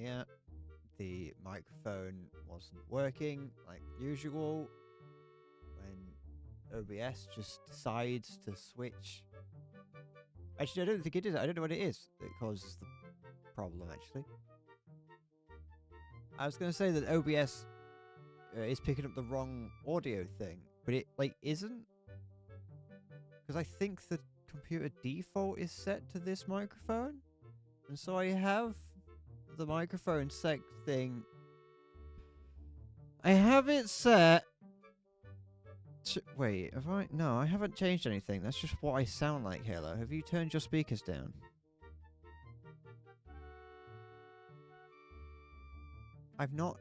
here. The microphone wasn't working like usual when OBS just decides to switch. Actually, I don't think it is. I don't know what it is that causes the problem, actually. I was going to say that OBS is picking up the wrong audio thing, but it, like, isn't. Because I think the computer default is set to this microphone. And so I have the microphone sec thing. I have it set to, wait, have I? No, I haven't changed anything. That's just what I sound like, Halo. Have you turned your speakers down? I've not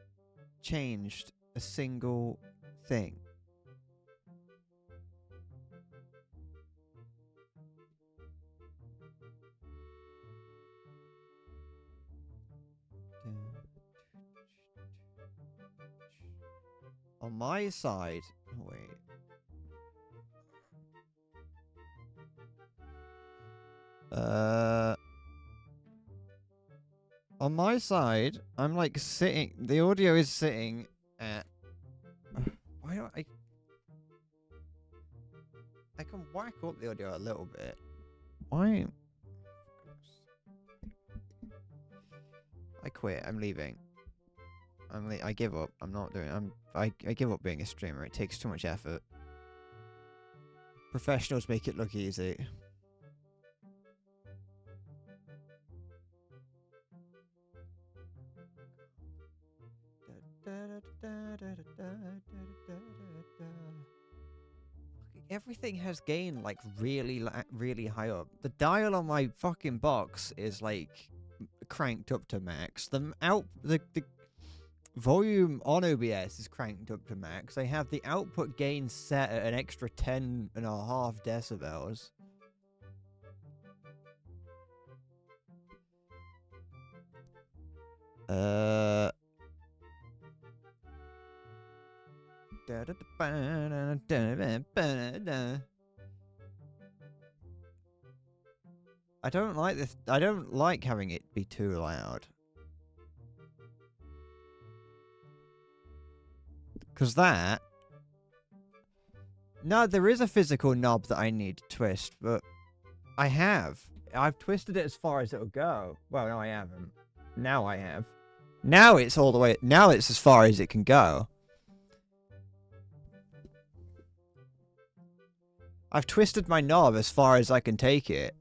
changed a single thing. On my side, oh wait. On my side, I'm like sitting. The audio is sitting at. Why don't I? I can whack up the audio a little bit. Why? I quit. I'm leaving. I give up. I'm not doing. I give up being a streamer. It takes too much effort. Professionals make it look easy. Everything has gain like really high up. The dial on my fucking box is like cranked up to max. The volume on OBS is cranked up to max. I have the output gain set at an extra 10.5 decibels. I don't like this. I don't like having it be too loud. Because that... No, there is a physical knob that I need to twist, but I have. I've twisted it as far as it'll go. Well, no, I haven't. Now I have. Now it's all the way... Now it's as far as it can go. I've twisted my knob as far as I can take it.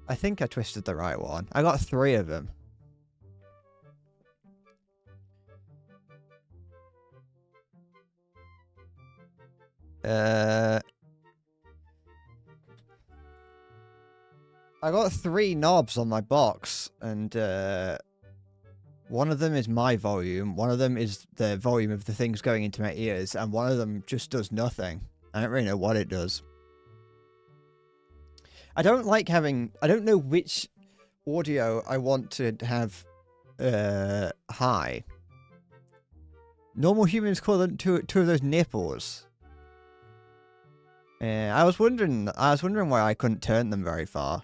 I think I twisted the right one. I got 3 of them. I got 3 knobs on my box, and one of them is my volume, one of them is the volume of the things going into my ears, and one of them just does nothing. I don't really know what it does. I don't like having... I don't know which audio I want to have high. Normal humans call them two of those nipples. I was wondering why I couldn't turn them very far.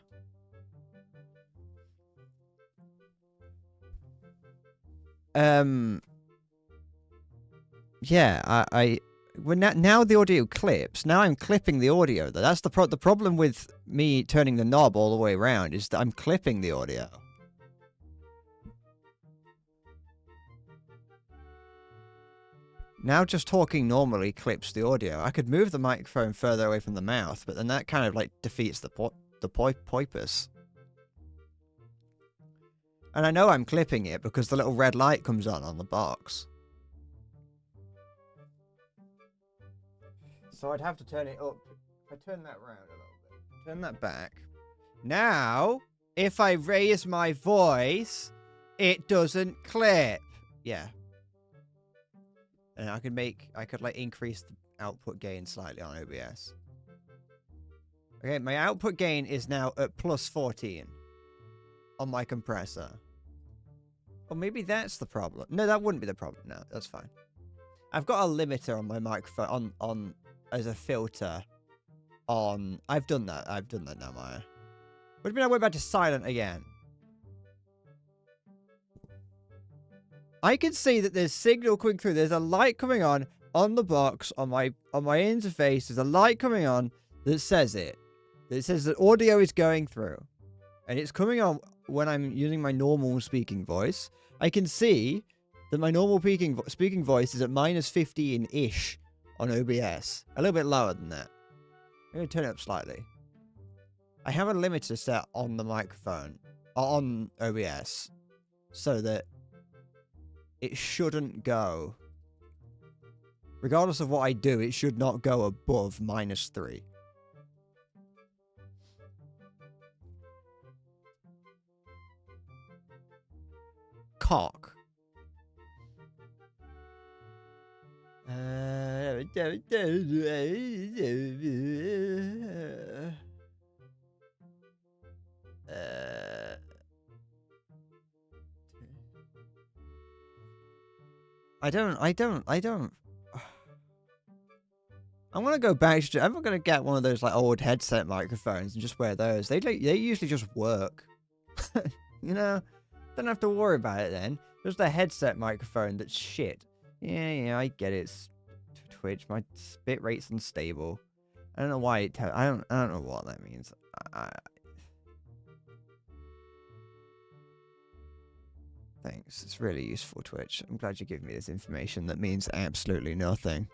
Yeah, when now the audio clips. Now I'm clipping the audio. That's the problem with me turning the knob all the way around is that I'm clipping the audio. Now just talking normally clips the audio. I could move the microphone further away from the mouth, but then that kind of like defeats the purpose. And I know I'm clipping it because the little red light comes on the box. So I'd have to turn it up. If I turn that round a little bit. Turn that back. Now, if I raise my voice, it doesn't clip. Yeah. And I could like increase the output gain slightly on OBS. Okay, my output gain is now at plus 14 on my compressor. Or maybe that's the problem. No, that wouldn't be the problem. No, that's fine. I've got a limiter on my microphone on as a filter on... I've done that now, Maya. What do you mean I went back to silent again? I can see that there's signal coming through. There's a light coming on the box on my interface. There's a light coming on that says it. That says that audio is going through, and it's coming on when I'm using my normal speaking voice. I can see that my normal speaking voice is at -15-ish on OBS. A little bit lower than that. I'm going to turn it up slightly. I have a limiter set on the microphone, on OBS, so that it shouldn't go. Regardless of what I do, it should not go above -3. Cock. I don't. I'm gonna go back to. I'm gonna get one of those like old headset microphones and just wear those. They usually just work. You know, don't have to worry about it then. Just a headset microphone that's shit. Yeah, I get it. It's Twitch. My bit rate's unstable. I don't know why it. I don't know what that means. Thanks. It's really useful, Twitch. I'm glad you give me this information that means absolutely nothing.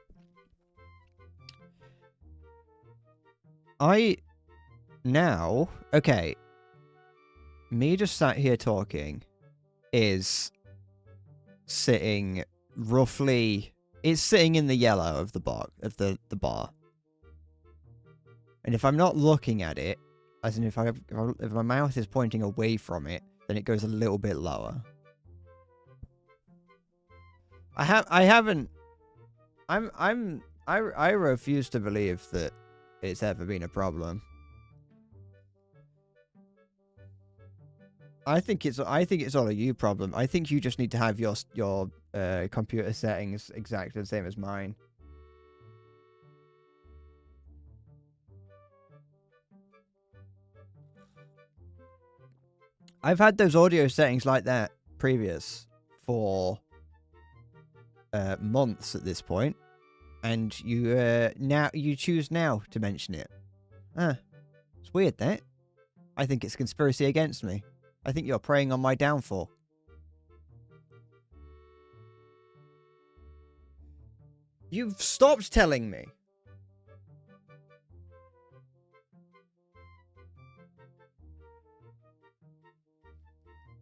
Okay. Me just sat here talking is sitting roughly... It's sitting in the yellow of the bar, the bar. And if I'm not looking at it, as in if my mouth is pointing away from it, then it goes a little bit lower. I refuse to believe that it's ever been a problem. I think it's all a you problem. I think you just need to have your computer settings exactly the same as mine. I've had those audio settings like that previous for months at this point, and you choose now to mention it. It's weird, that. I think it's conspiracy against me. I think you're preying on my downfall. You've stopped telling me.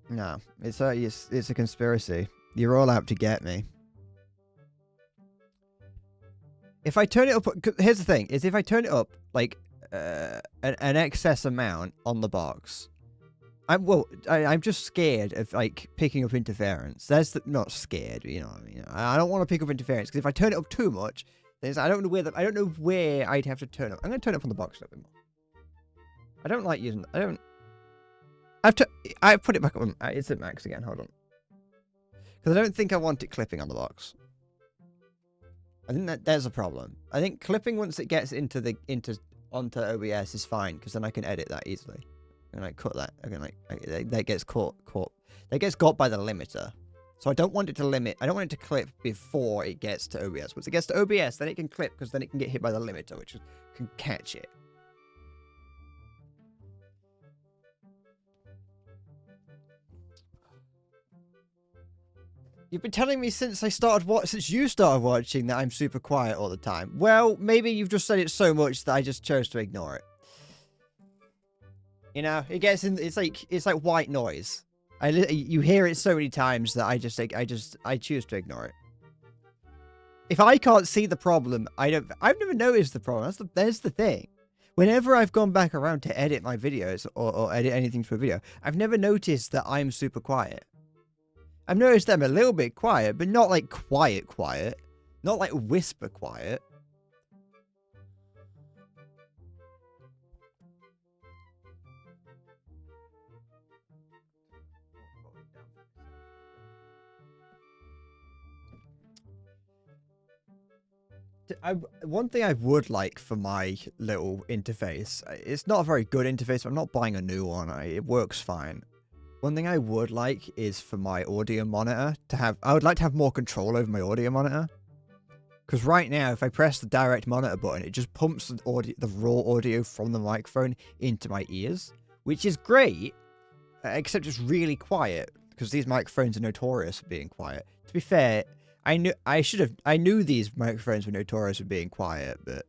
No, it's a conspiracy. You're all out to get me. If I turn it up, here's the thing: is if I turn it up like an excess amount on the box, I'm just scared of like picking up interference. Not scared, you know what I mean. I don't want to pick up interference because if I turn it up too much, then I don't know where I'd have to turn up. I'm gonna turn it up on the box a little bit more. I don't like using. I put it back on. It's at max again. Hold on, because I don't think I want it clipping on the box. I think that there's a problem. I think clipping once it gets onto OBS is fine because then I can edit that easily. And like cut that. I can that gets caught. That gets got by the limiter. So I don't want it to limit. I don't want it to clip before it gets to OBS. Once it gets to OBS, then it can clip because then it can get hit by the limiter, which can catch it. You've been telling me since you started watching that I'm super quiet all the time. Well, maybe you've just said it so much that I just chose to ignore it. You know, it gets in. It's like white noise. You hear it so many times that I choose to ignore it. If I can't see the problem, I've never noticed the problem. That's the thing. Whenever I've gone back around to edit my videos or edit anything to a video, I've never noticed that I'm super quiet. I've noticed them a little bit quiet, but not like quiet. Not like whisper quiet. One thing I would like for my little interface, it's not a very good interface, but I'm not buying a new one. It works fine. One thing I would like is for my audio monitor to have... I would like to have more control over my audio monitor. Because right now, if I press the direct monitor button, it just pumps the raw audio from the microphone into my ears. Which is great, except it's really quiet. Because these microphones are notorious for being quiet. To be fair, I knew these microphones were notorious for being quiet, but...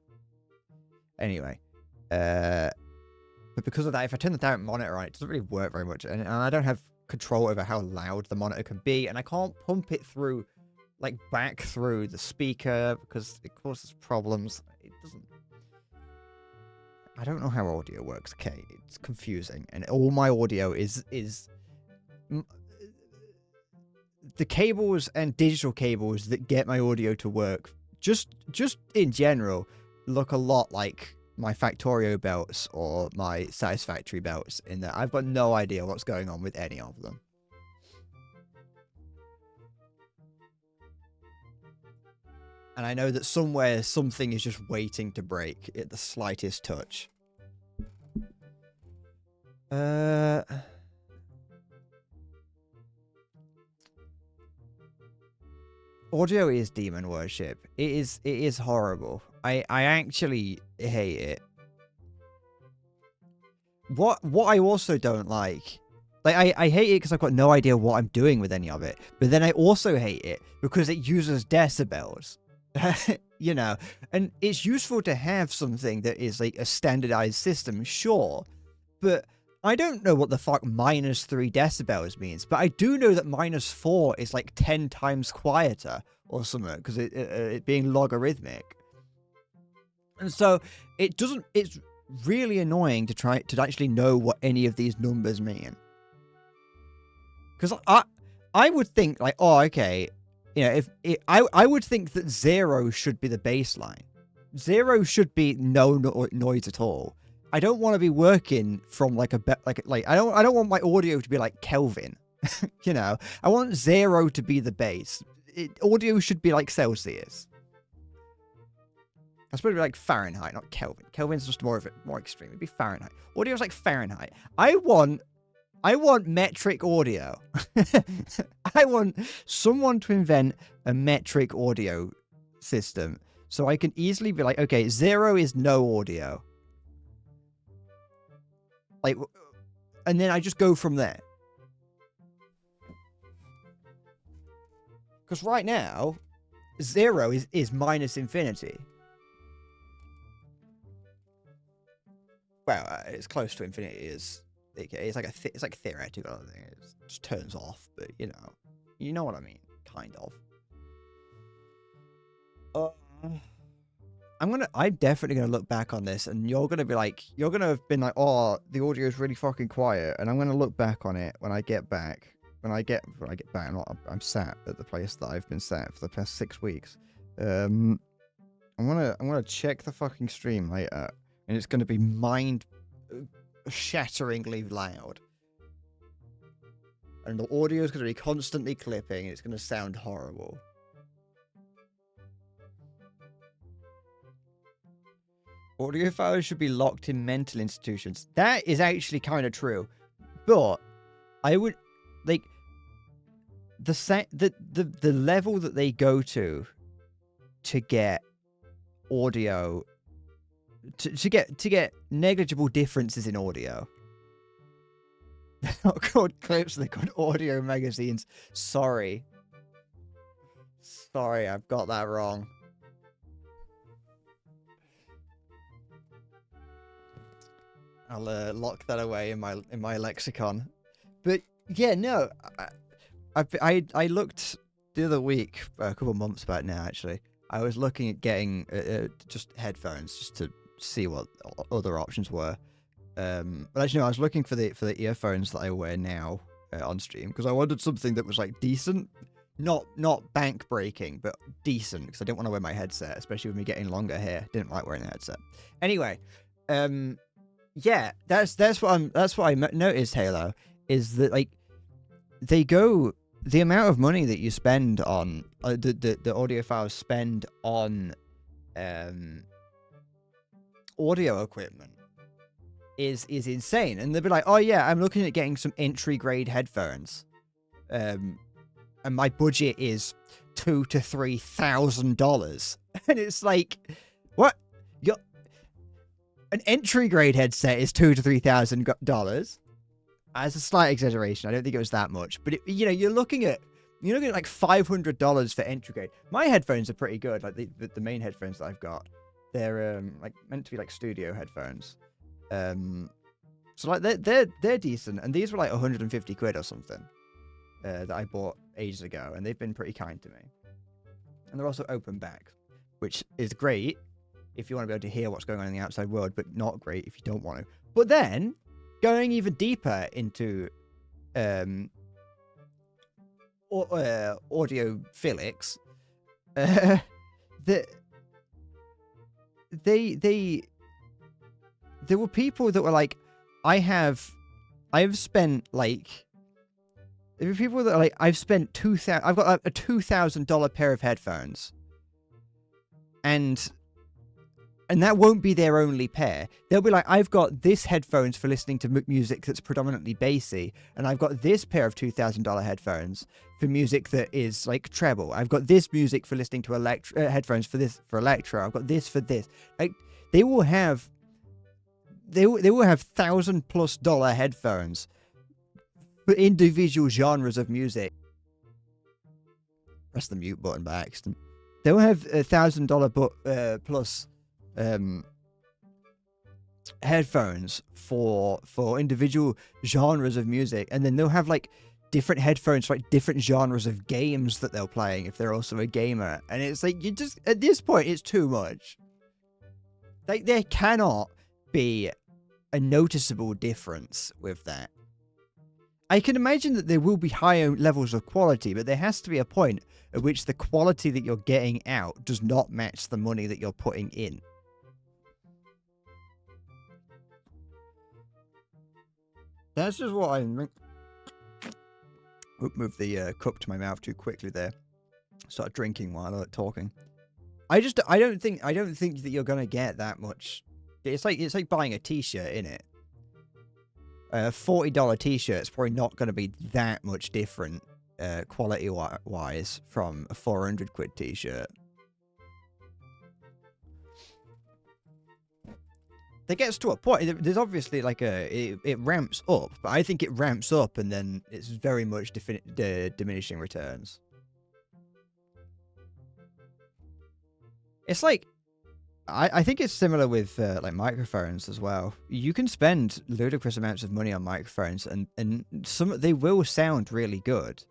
Anyway. But because of that, if I turn the direct monitor on, it doesn't really work very much. And I don't have control over how loud the monitor can be. And I can't pump it through, like, back through the speaker because it causes problems. It doesn't... I don't know how audio works, okay? It's confusing. And all my audio is... The cables and digital cables that get my audio to work, just in general, look a lot like my Factorio belts or my Satisfactory belts, in that I've got no idea what's going on with any of them. And I know that somewhere something is just waiting to break at the slightest touch. Audio is demon worship. It is horrible. I actually hate it. What I also don't like I hate it because I've got no idea what I'm doing with any of it. But then I also hate it because it uses decibels. You know, and it's useful to have something that is like a standardized system, sure. But I don't know what the fuck -3 decibels means, but I do know that -4 is like 10 times quieter or something, because it being logarithmic. And so it doesn't, it's really annoying to try to actually know what any of these numbers mean. Because I would think like, oh, okay, you know, I would think that 0 should be the baseline. 0 should be no noise at all. I don't want to be working from like I don't want my audio to be like Kelvin. You know, I want 0 to be the base. Audio should be like Celsius. I suppose it'd be like Fahrenheit, not Kelvin. Kelvin's just more extreme. It'd be Fahrenheit. Audio's like Fahrenheit. I want metric audio. I want someone to invent a metric audio system so I can easily be like, okay, 0 is no audio. Like, and then I just go from there. Because right now, 0 is minus infinity. Well, it's close to infinity. It's like it's like theoretical. I think it just turns off, but you know what I mean, kind of. I'm definitely gonna look back on this, and you're gonna have been like, oh, the audio is really fucking quiet, and I'm gonna look back on it when I get back. When I get back, I'm sat at the place that I've been sat for the past 6 weeks. I'm gonna check the fucking stream later, and it's gonna be mind-shatteringly loud, and the audio is gonna be constantly clipping, and it's gonna sound horrible. Audiophiles should be locked in mental institutions. That is actually kind of true, but I would like the level that they go to get audio to get negligible differences in audio. They're not called clips; they're called audio magazines. Sorry, I've got that wrong. I'll lock that away in my lexicon. But yeah, no, I looked the other week, a couple of months back now. Actually, I was looking at getting just headphones just to see what other options were. But actually, no, I was looking for the earphones that I wear now on stream, because I wanted something that was like decent, not bank breaking, but decent, because I didn't want to wear my headset, especially with me getting longer hair. Didn't like wearing the headset. Anyway, yeah, that's what I noticed, Halo, is that like the amount of money that you spend on the audiophiles spend on audio equipment is insane. And they'll be like, oh yeah, I'm looking at getting some entry grade headphones. And my budget is $2,000 to $3,000. And it's like, what? An entry grade headset is $2,000 to $3,000. As a slight exaggeration, I don't think it was that much, but you're looking at like $500 for entry grade. My headphones are pretty good, like the main headphones that I've got. They're like meant to be like studio headphones. So like they're decent, and these were like 150 quid or something that I bought ages ago, and they've been pretty kind to me. And they're also open back, which is great if you want to be able to hear what's going on in the outside world, but not great if you don't want to. But then, going even deeper into audiophilics, there were people that were like, I've spent like, there were people that are like, I've spent I've got a $2,000 pair of headphones, and that won't be their only pair. They'll be like, I've got this headphones for listening to music that's predominantly bassy, and I've got this pair of $2,000 headphones for music that is like treble. I've got this music for listening to headphones for electro. I've got this for this. Like, they will have $1,000+ headphones for individual genres of music. Press the mute button by accident. They will have $1,000 plus headphones for individual genres of music, and then they'll have like different headphones for like different genres of games that they're playing if they're also a gamer. And it's like, you just, at this point, it's too much. Like, there cannot be a noticeable difference with that. I can imagine that there will be higher levels of quality, but there has to be a point at which the quality that you're getting out does not match the money that you're putting in. That's just what I'm... Move the cup to my mouth too quickly there. Start drinking while I'm talking. I don't think that you're gonna get that much. It's like buying a t-shirt, innit? A $40 t-shirt is probably not going to be that much different quality-wise from a 400 quid t-shirt. It gets to a point. There's obviously like it ramps up, but I think it ramps up and then it's very much diminishing returns. It's like, I think it's similar with like microphones as well. You can spend ludicrous amounts of money on microphones, and they will sound really good.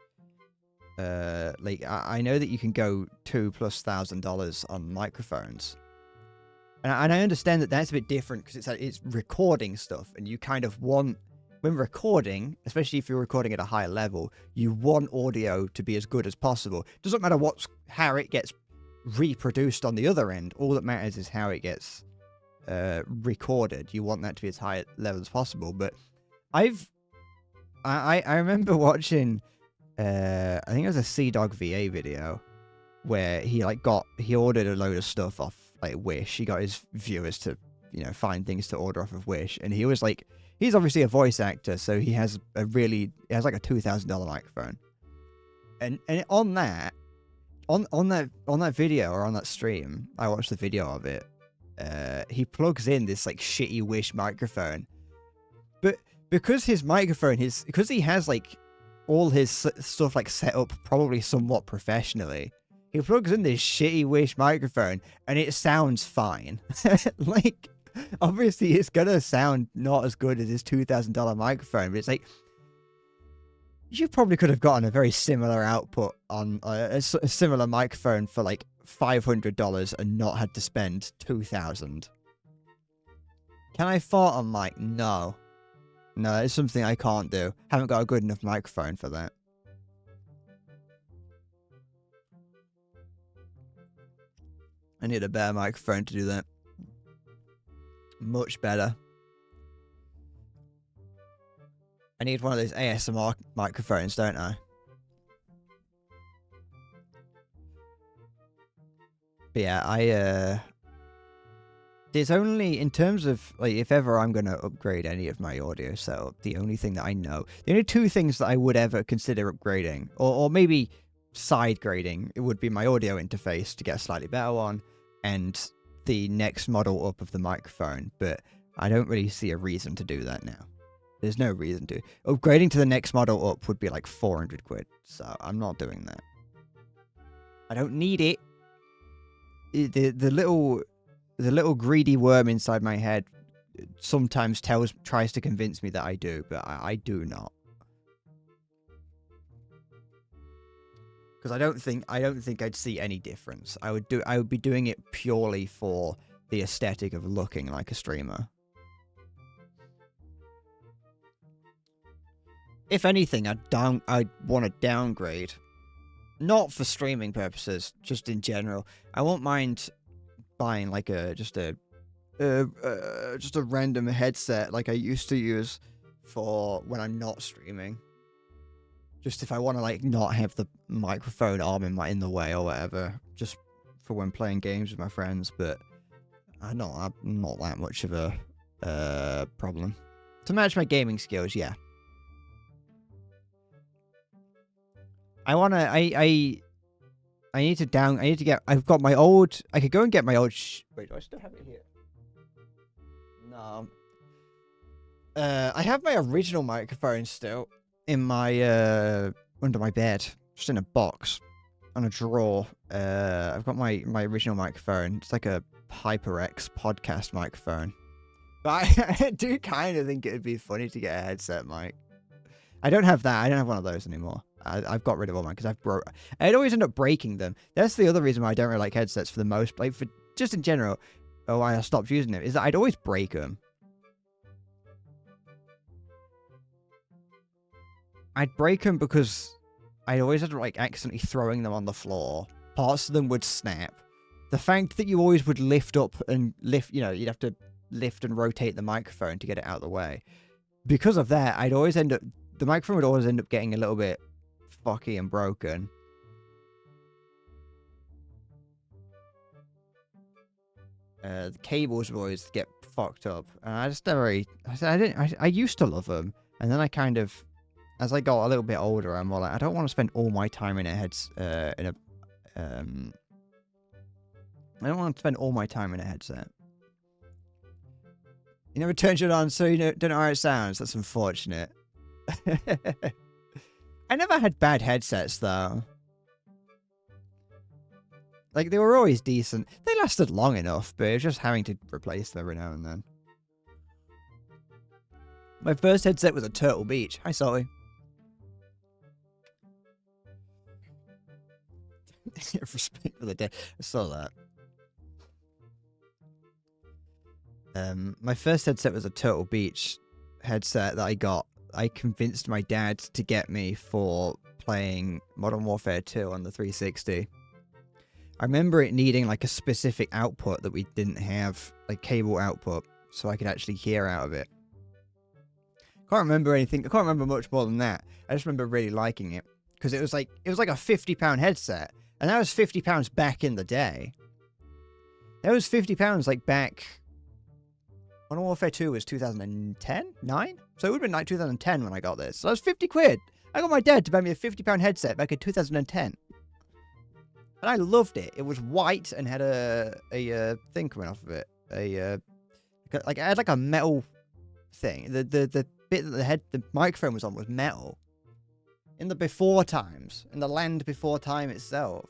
Like I know that you can go $2,000+ on microphones, and I understand that that's a bit different because it's recording stuff, and you kind of want, when recording, especially if you're recording at a higher level, you want audio to be as good as possible. Doesn't matter how it gets reproduced on the other end. All that matters is how it gets recorded. You want that to be as high a level as possible. But I remember watching I think it was a Sea-Dog VA video where he ordered a load of stuff off like Wish. He got his viewers to find things to order off of Wish, and he was like, he's obviously a voice actor, so he has like a $2,000 microphone, and on that video, or on that stream, I watched the video of it, he plugs in this like shitty Wish microphone, but because his microphone, because he has like all his stuff like set up probably somewhat professionally, he plugs in this shitty Wish microphone and it sounds fine. Like, obviously it's gonna sound not as good as his $2,000 microphone, but it's like, you probably could have gotten a very similar output on a similar microphone for like $500 and not had to spend $2,000. Can I fart on mic? No. No, it's something I can't do. Haven't got a good enough microphone for that. I need a better microphone to do that. Much better. I need one of those ASMR microphones, don't I? But yeah, there's only, in terms of, like, if ever I'm going to upgrade any of my audio setup, the only thing that I know, the only two things that I would ever consider upgrading, or maybe side grading, it would be my audio interface to get a slightly better one, and the next model up of the microphone, but I don't really see a reason to do that now. There's no reason to. Upgrading to the next model up would be like 400 quid, so I'm not doing that. I don't need it. The little greedy worm inside my head sometimes tries to convince me that I do, but I do not. Because I don't think I'd see any difference. I would be doing it purely for the aesthetic of looking like a streamer. If anything, I'd want to downgrade. Not for streaming purposes, just in general. I won't mind buying like just a random headset like I used to use for when I'm not streaming. Just if I want to like not have the microphone arm in the way or whatever, just for when playing games with my friends. But I'm not that much of a problem. To match my gaming skills, yeah. I need to get, I've got my old, I could go and get my old, wait, do I still have it here? No. I have my original microphone still in my, under my bed, just in a box, on a drawer. I've got my original microphone. It's like a HyperX podcast microphone. But I do kind of think it would be funny to get a headset mic. I don't have that. I don't have one of those anymore. I've got rid of all mine because I'd always end up breaking them. That's the other reason why I don't really like headsets for the most, like for just in general, or why I stopped using them, is that I'd always break them. I'd break them because I'd always end up like accidentally throwing them on the floor. Parts of them would snap. The fact that you always would lift up and lift, you'd have to lift and rotate the microphone to get it out of the way. Because of that, the microphone would always end up getting a little bit fucky and broken. The cables would always get fucked up. And I just never really, I used to love them. And then I kind of, as I got a little bit older, I'm more like, I don't want to spend all my time I don't want to spend all my time in a headset. You never turned it on, so you don't know how it sounds. That's unfortunate. I never had bad headsets, though. Like, they were always decent. They lasted long enough, but it was just having to replace them every now and then. My first headset was a Turtle Beach. Hi, Salty. Respect for the dead. I saw that. My first headset was a Turtle Beach headset that I got. I convinced my dad to get me for playing Modern Warfare 2 on the 360. I remember it needing like a specific output that we didn't have, like cable output, so I could actually hear out of it. Can't remember anything. I can't remember much more than that. I just remember really liking it because it was like a £50 headset, and that was £50 back in the day. That was £50 like back. Modern Warfare 2 was 2010? 9? So it would have been like 2010 when I got this. So that was 50 quid. I got my dad to buy me a £50 headset back in 2010. And I loved it. It was white and had a thing coming off of it. It had like a metal thing. The bit that the microphone was on was metal. In the before times. In the land before time itself.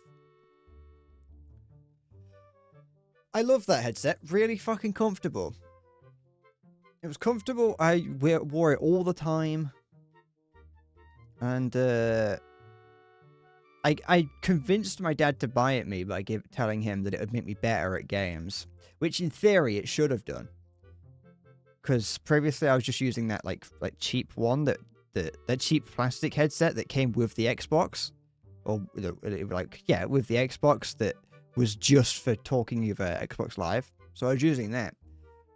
I love that headset. Really fucking comfortable. It was comfortable. I wore it all the time. And I convinced my dad to buy it me by telling him that it would make me better at games. Which in theory it should have done. Because previously I was just using that like cheap one, that cheap plastic headset that came with the Xbox. Or with the Xbox that was just for talking over Xbox Live. So I was using that.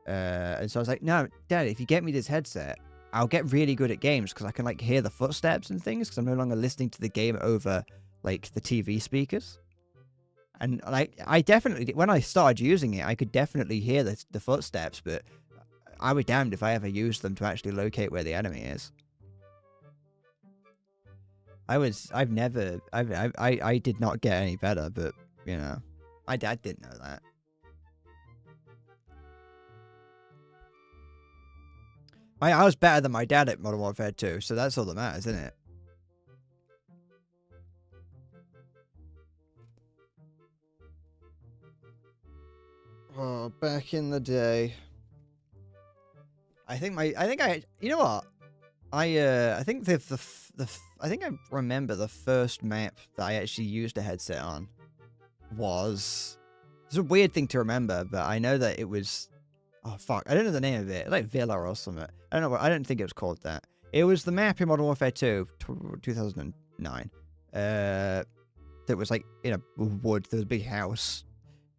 And so I was like, no, Dad, if you get me this headset, I'll get really good at games because I can like hear the footsteps and things because I'm no longer listening to the game over like the TV speakers. And like, I definitely, when I started using it, I could definitely hear the footsteps, but I was damned if I ever used them to actually locate where the enemy is. I did not get any better, but, you know, my dad didn't know that. I was better than my dad at Modern Warfare 2, so that's all that matters, isn't it? Oh, back in the day. You know what? I think I think I remember the first map that I actually used a headset on was... It's a weird thing to remember, but I know that it was... Oh, fuck. I don't know the name of it. Like Villa or something. I don't know. I don't think it was called that. It was the map in Modern Warfare 2, 2009. That was like in a wood. There was a big house.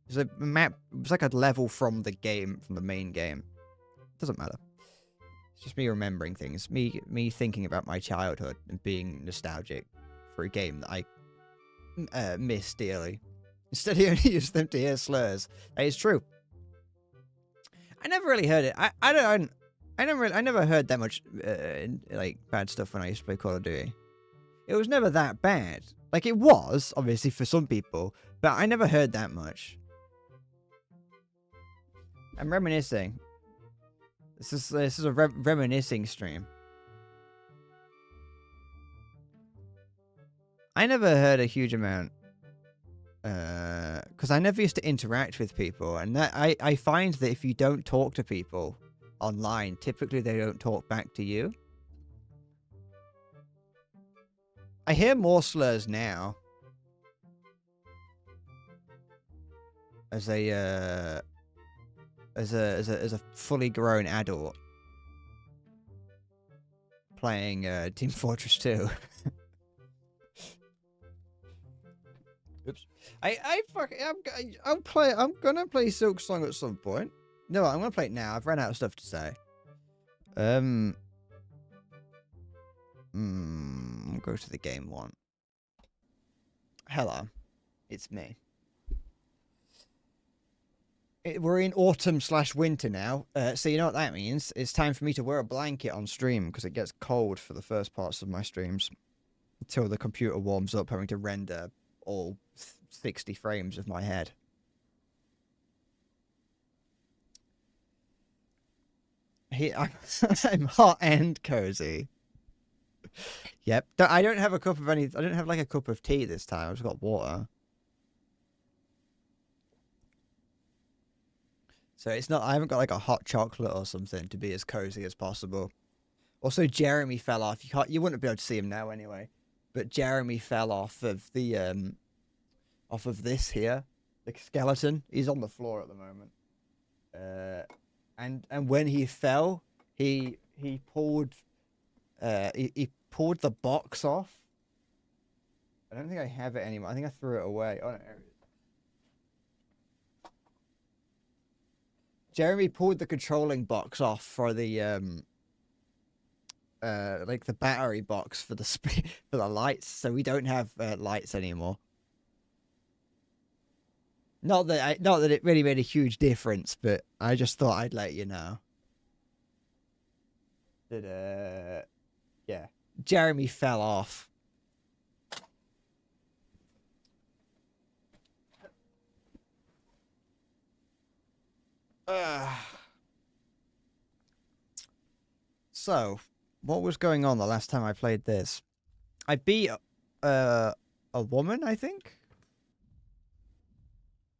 It was a map. It was like a level from the game, from the main game. Doesn't matter. It's just me remembering things. Me thinking about my childhood and being nostalgic for a game that I miss dearly. Instead, he only used them to hear slurs. That is true. I never really heard it. I never heard that much like bad stuff when I used to play Call of Duty. It was never that bad. Like it was obviously for some people, but I never heard that much. I'm reminiscing. This is a reminiscing stream. I never heard a huge amount. Because I never used to interact with people, and that I find that if you don't talk to people online, typically they don't talk back to you. I hear more slurs now as a fully grown adult playing Team Fortress 2. Oops. I'm gonna play Silk Song at some point. No, I'm gonna play it now. I've run out of stuff to say. Go to the game one. Hello, it's me. We're in autumn/winter now, so you know what that means. It's time for me to wear a blanket on stream because it gets cold for the first parts of my streams until the computer warms up, having to render all 60 frames of my head. I'm hot and cozy. Yep. I don't have a cup of any. I don't have like a cup of tea this time. I've just got water. So it's not. I haven't got like a hot chocolate or something to be as cozy as possible. Also, Jeremy fell off. You wouldn't be able to see him now anyway. But Jeremy fell off of the off of this here, the skeleton. He's on the floor at the moment. And when he fell, he pulled he pulled the box off. I don't think I have it anymore. I think I threw it away. Oh no, there it is. Jeremy pulled the controlling box off for the like the battery box for the for the lights, so we don't have lights anymore. Not that it really made a huge difference, but I just thought I'd let you know that yeah, Jeremy fell off. So, what was going on the last time I played this? I beat a woman, I think.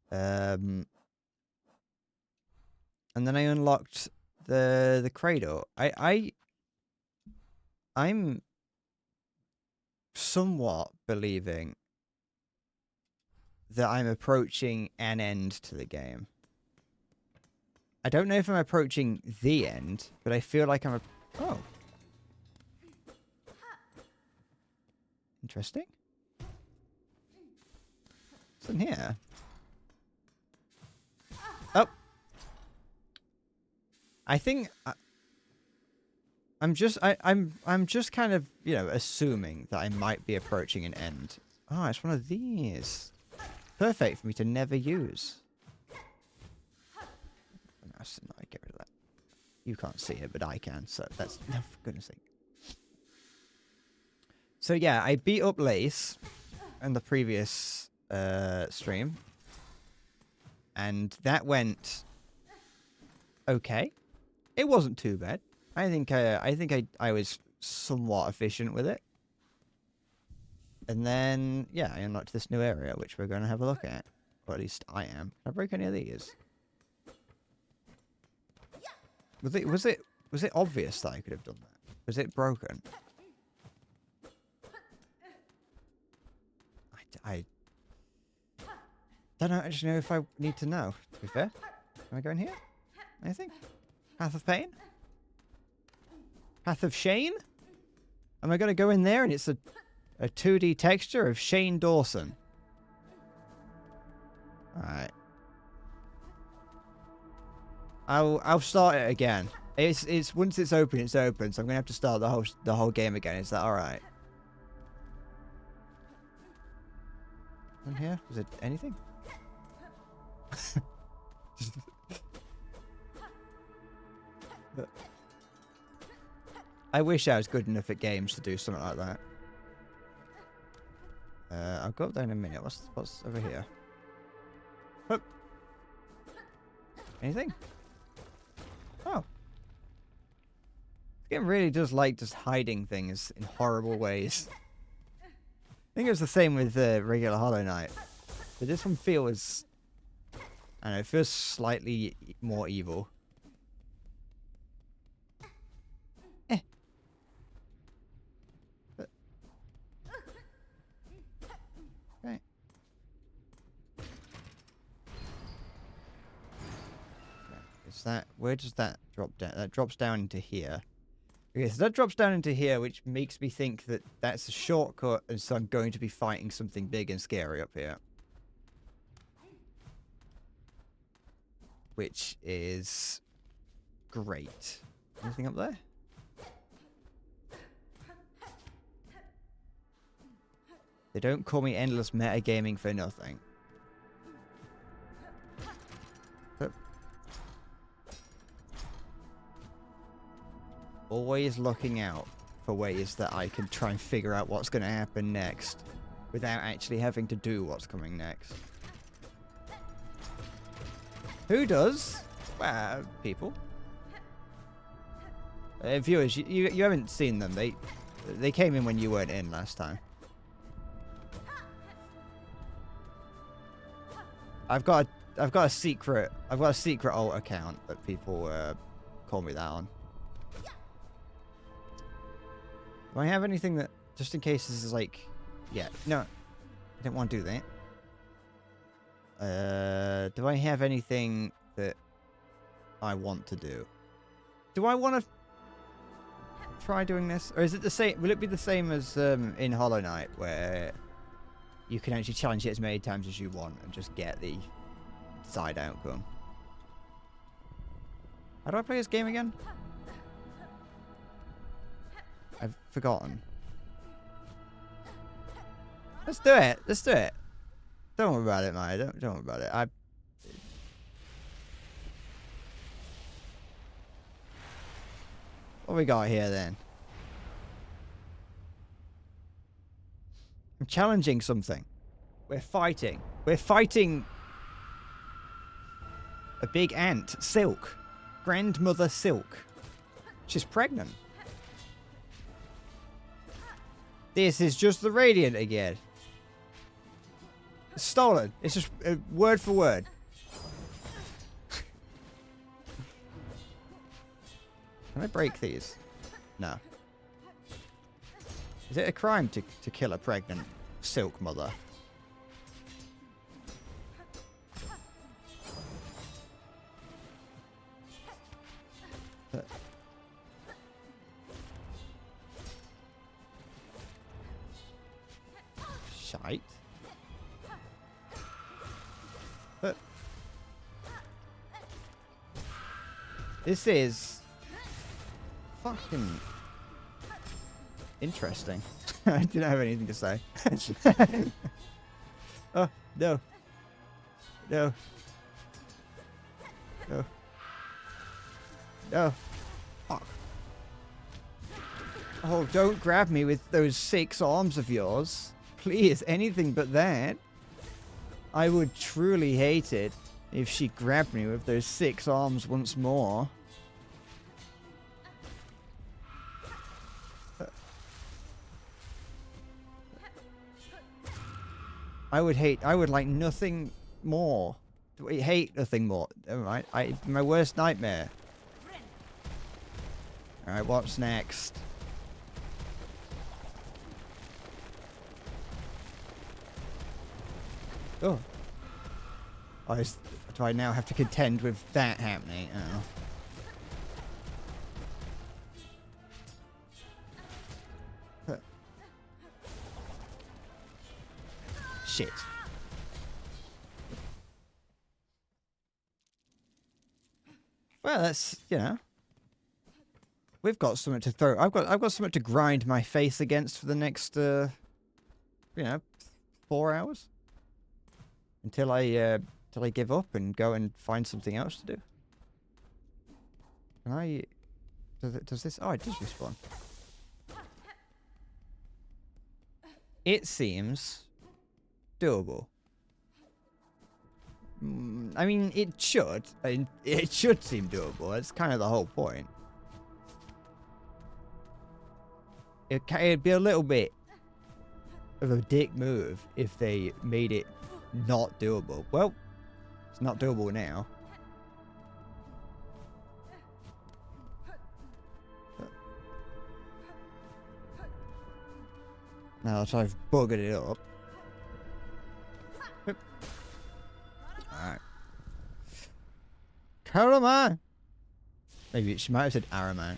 And then I unlocked the cradle. I'm somewhat believing that I'm approaching an end to the game. I don't know if I'm approaching the end, but I feel like I'm oh. Interesting. What's in here? Oh. I think I'm just kind of, you know, assuming that I might be approaching an end. Oh, it's one of these. perfect for me to never use. No, get rid of that. You can't see it, but I can, so that's... No, for goodness sake. So yeah, I beat up Lace in the previous stream. And that went okay. It wasn't too bad. I think I was somewhat efficient with it. And then, yeah, I unlocked this new area, which we're going to have a look at. Or at least I am. Can I break any of these? Was it obvious that I could have done that? Was it broken? I don't actually know if I need to know, to be fair. Am I going here? Anything? Path of Pain? Path of Shane? Am I going to go in there and it's a 2D texture of Shane Dawson? Alright. I'll start it again. It's once it's open, so I'm gonna have to start the whole game again. Is that alright? In here? Is it anything? I wish I was good enough at games to do something like that. I'll go up there in a minute. What's over here? Oh. Anything? Oh. This game really does like just hiding things in horrible ways. I think it was the same with regular Hollow Knight. But this one feels... I don't know, it feels slightly more evil. Okay. Is that... Where does that drop down? That drops down into here. Okay, so that drops down into here, which makes me think that that's a shortcut, and so I'm going to be fighting something big and scary up here. Which is great. Anything up there? They don't call me endless metagaming for nothing. But always looking out for ways that I can try and figure out what's going to happen next without actually having to do what's coming next. Who does? Well, people. Viewers, you haven't seen them. They came in when you weren't in last time. I've got a secret alt account that people call me that on. Do I have anything that, just in case this is like, yeah, no, I didn't want to do that. Do I have anything that I want to do? Do I want to try doing this? Or is it the same? Will it be the same as in Hollow Knight, where you can actually challenge it as many times as you want and just get the side outcome? How do I play this game again? I've forgotten. Let's do it. Let's do it. Don't worry about it, mate. Don't worry about it. What we got here then? I'm challenging something. We're fighting. We're fighting a big ant, Silk. Grandmother Silk. She's pregnant. This is just the Radiant again. It's stolen. It's just word for word. Can I break these? No. Is it a crime to kill a pregnant Silk mother? Shite. This is fucking interesting. I didn't have anything to say. Oh, no. No. No. No. Fuck. Oh, don't grab me with those 6 arms of yours. Please, anything but that. I would truly hate it if she grabbed me with those 6 arms once more. I would like nothing more. I hate nothing more. Alright, my worst nightmare. Alright, what's next? Oh. Do I now have to contend with that happening? Oh. Shit. Well, that's, you know. We've got something to throw. I've got something to grind my face against for the next, you know, 4 hours. Until I give up and go and find something else to do. Can I... Does this... Oh, it does respawn. It seems doable. I mean, it should. It should seem doable. That's kind of the whole point. It'd be a little bit of a dick move if they made it not doable. Well, it's not doable now. Now that I've buggered it up. Alright. Karaman! Maybe she might have said Araman.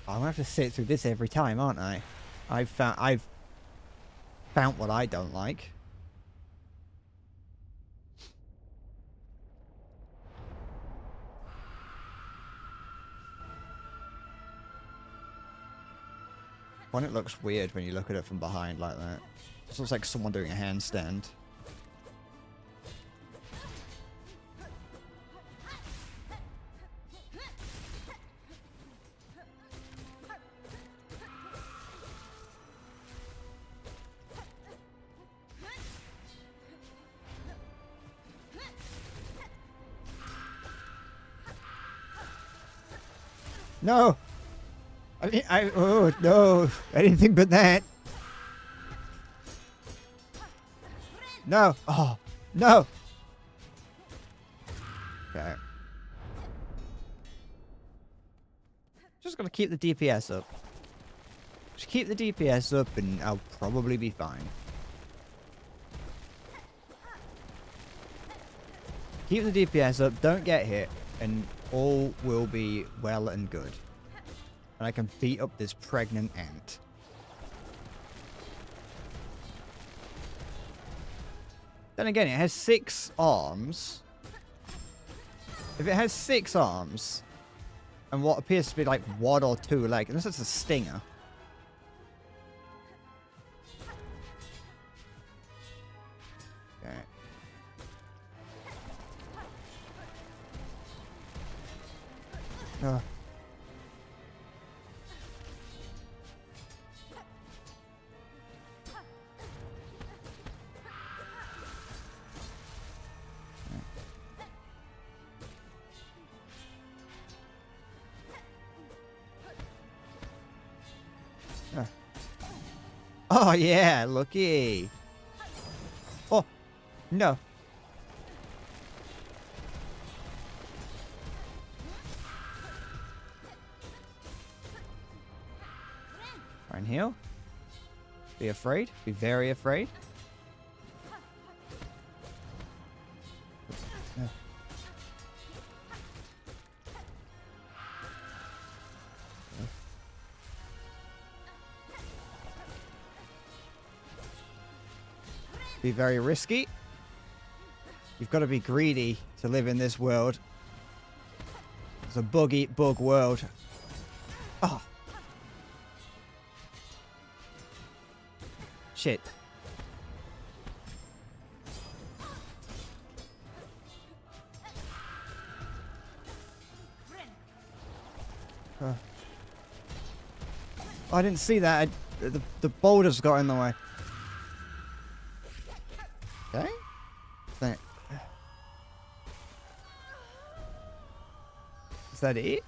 I'm gonna have to sit through this every time, aren't I? I've found what I don't like. One, it looks weird when you look at it from behind like that. It just looks like someone doing a handstand. No! Oh, no. Anything but that. No. Oh, no. Okay. Just gotta keep the DPS up. Just keep the DPS up and I'll probably be fine. Keep the DPS up, don't get hit, and all will be well and good. And I can beat up this pregnant ant. Then again, it has 6 arms. If it has 6 arms, and what appears to be like 1 or 2 legs, unless it's a stinger. Okay. Oh yeah, looky. Oh, no. Try and heal. Be afraid. Be very afraid. Be very risky. You've got to be greedy to live in this world. It's a bug-eat-bug world. Oh. Shit. I didn't see that. The boulders got in the way. Okay. Is that it?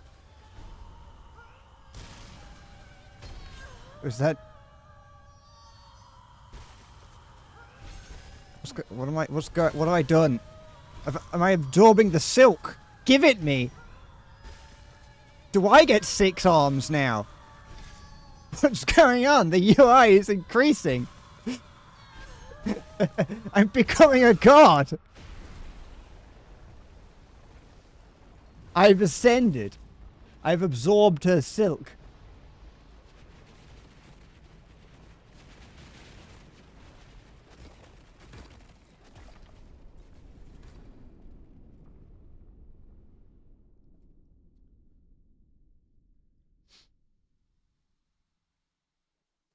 Or is that... what have I done? Am I absorbing the silk? Give it me! Do I get 6 arms now? What's going on? The UI is increasing. I'm becoming a god. I've ascended. I've absorbed her silk.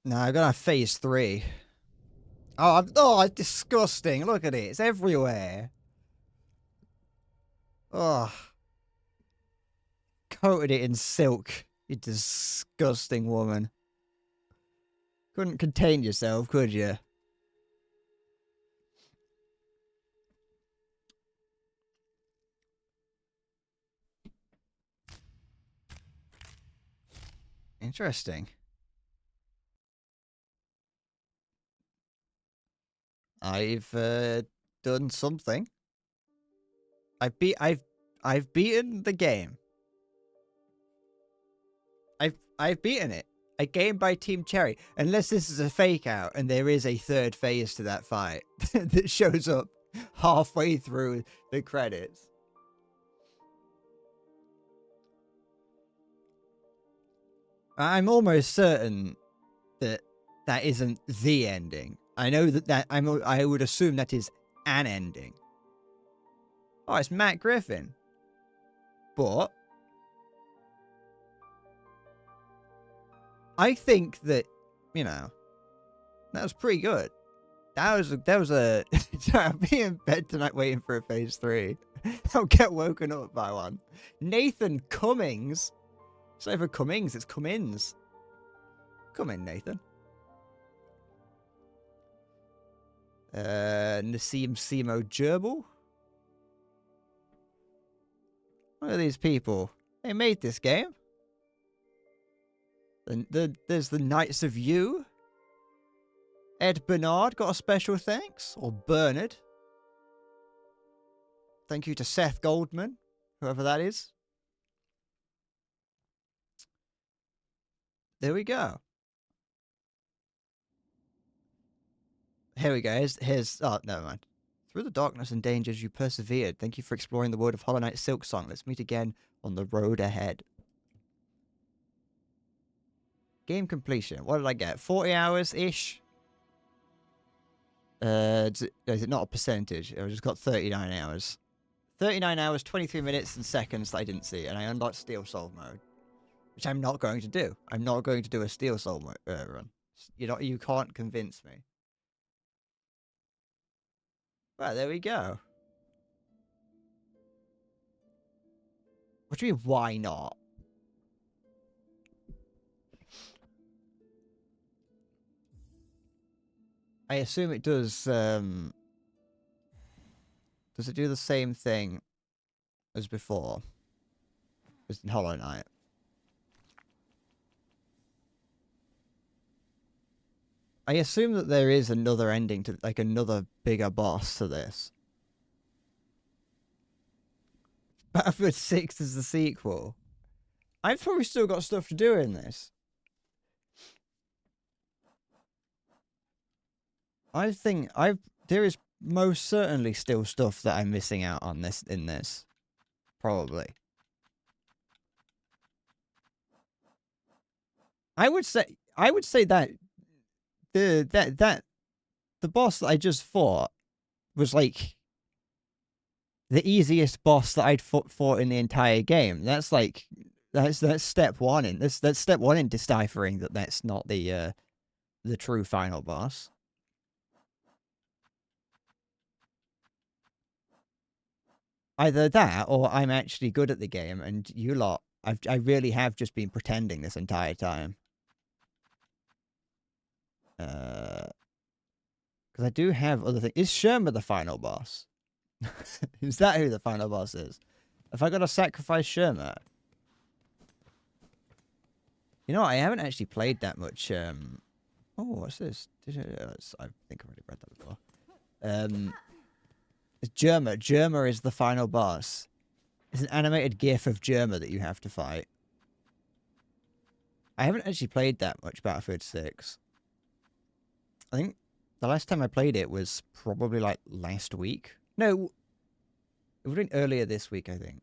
No, I got a phase 3. Oh, it's disgusting. Look at it. It's everywhere. Oh. Coated it in silk. You disgusting woman. Couldn't contain yourself, could you? Interesting. I've done something. I've beaten the game. I've beaten it. A game by Team Cherry. Unless this is a fake out and there is a third phase to that fight that shows up halfway through the credits. I'm almost certain that that isn't the ending. I know that I would assume that is an ending. Oh, it's Matt Griffin. But I think that, you know, that was pretty good. That was a I'll be in bed tonight waiting for a phase 3. I'll get woken up by one. Nathan Cummings. It's not even Cummings, it's Cummins. Come in, Nathan. Nassim Simo Gerbil. What are these people? They made this game. There's the Knights of You. Ed Bernard got a special thanks. Or Bernard. Thank you to Seth Goldman, whoever that is. There we go. Here we go. Here's oh, never mind. Through the darkness and dangers you persevered. Thank you for exploring the world of Hollow Knight Silksong. Let's meet again on the road ahead. Game completion. What did I get? 40 hours-ish? Is it not a percentage? I just got 39 hours. 39 hours, 23 minutes and seconds that I didn't see. And I unlocked Steel Soul mode. Which I'm not going to do. I'm not going to do a Steel Soul run. You can't convince me. Well, there we go. What do you mean, why not? I assume it does, does it do the same thing as before? As in Hollow Knight? I assume that there is another ending to, like, another bigger boss to this. Battlefield 6 is the sequel. I've probably still got stuff to do in this. I think there is most certainly still stuff that I'm missing out on in this. Probably. I would say that the boss that I just fought was like the easiest boss that I'd fought in the entire game. That's like that's step one in that's step one in deciphering that that's not the true final boss. Either that, or I'm actually good at the game, and you lot, I really have just been pretending this entire time. Because I do have other things. Is Sherma the final boss? Is that who the final boss is? Have I got to sacrifice Sherma? You know, I haven't actually played that much. Oh, what's this? I think I've already read that before. It's Germa. Germa is the final boss. It's an animated GIF of Germa that you have to fight. I haven't actually played that much Battlefield 6. I think the last time I played it was probably like last week. No, it would have been earlier this week, I think.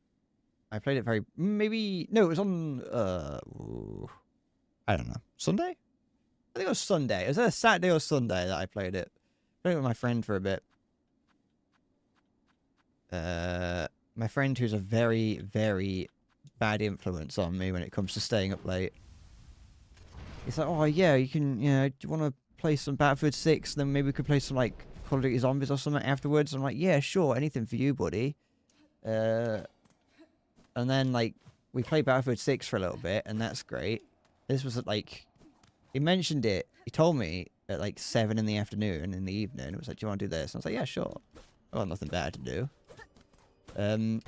I played it no, it was on, I don't know, Sunday? I think it was Sunday. It was either Saturday or Sunday that I played it. Played it with my friend for a bit. My friend who's a very, very bad influence on me when it comes to staying up late. He's like, oh yeah, you can, do you want to play some Battlefield 6? Then maybe we could play some, like, Call of Duty Zombies or something afterwards. I'm like, yeah, sure, anything for you, buddy. And then, like, we played Battlefield 6 for a little bit, and that's great. This was, like, he mentioned it. He told me at, like, 7 in the afternoon, in the evening. It was like, do you want to do this? And I was like, yeah, sure. I've got nothing better to do. And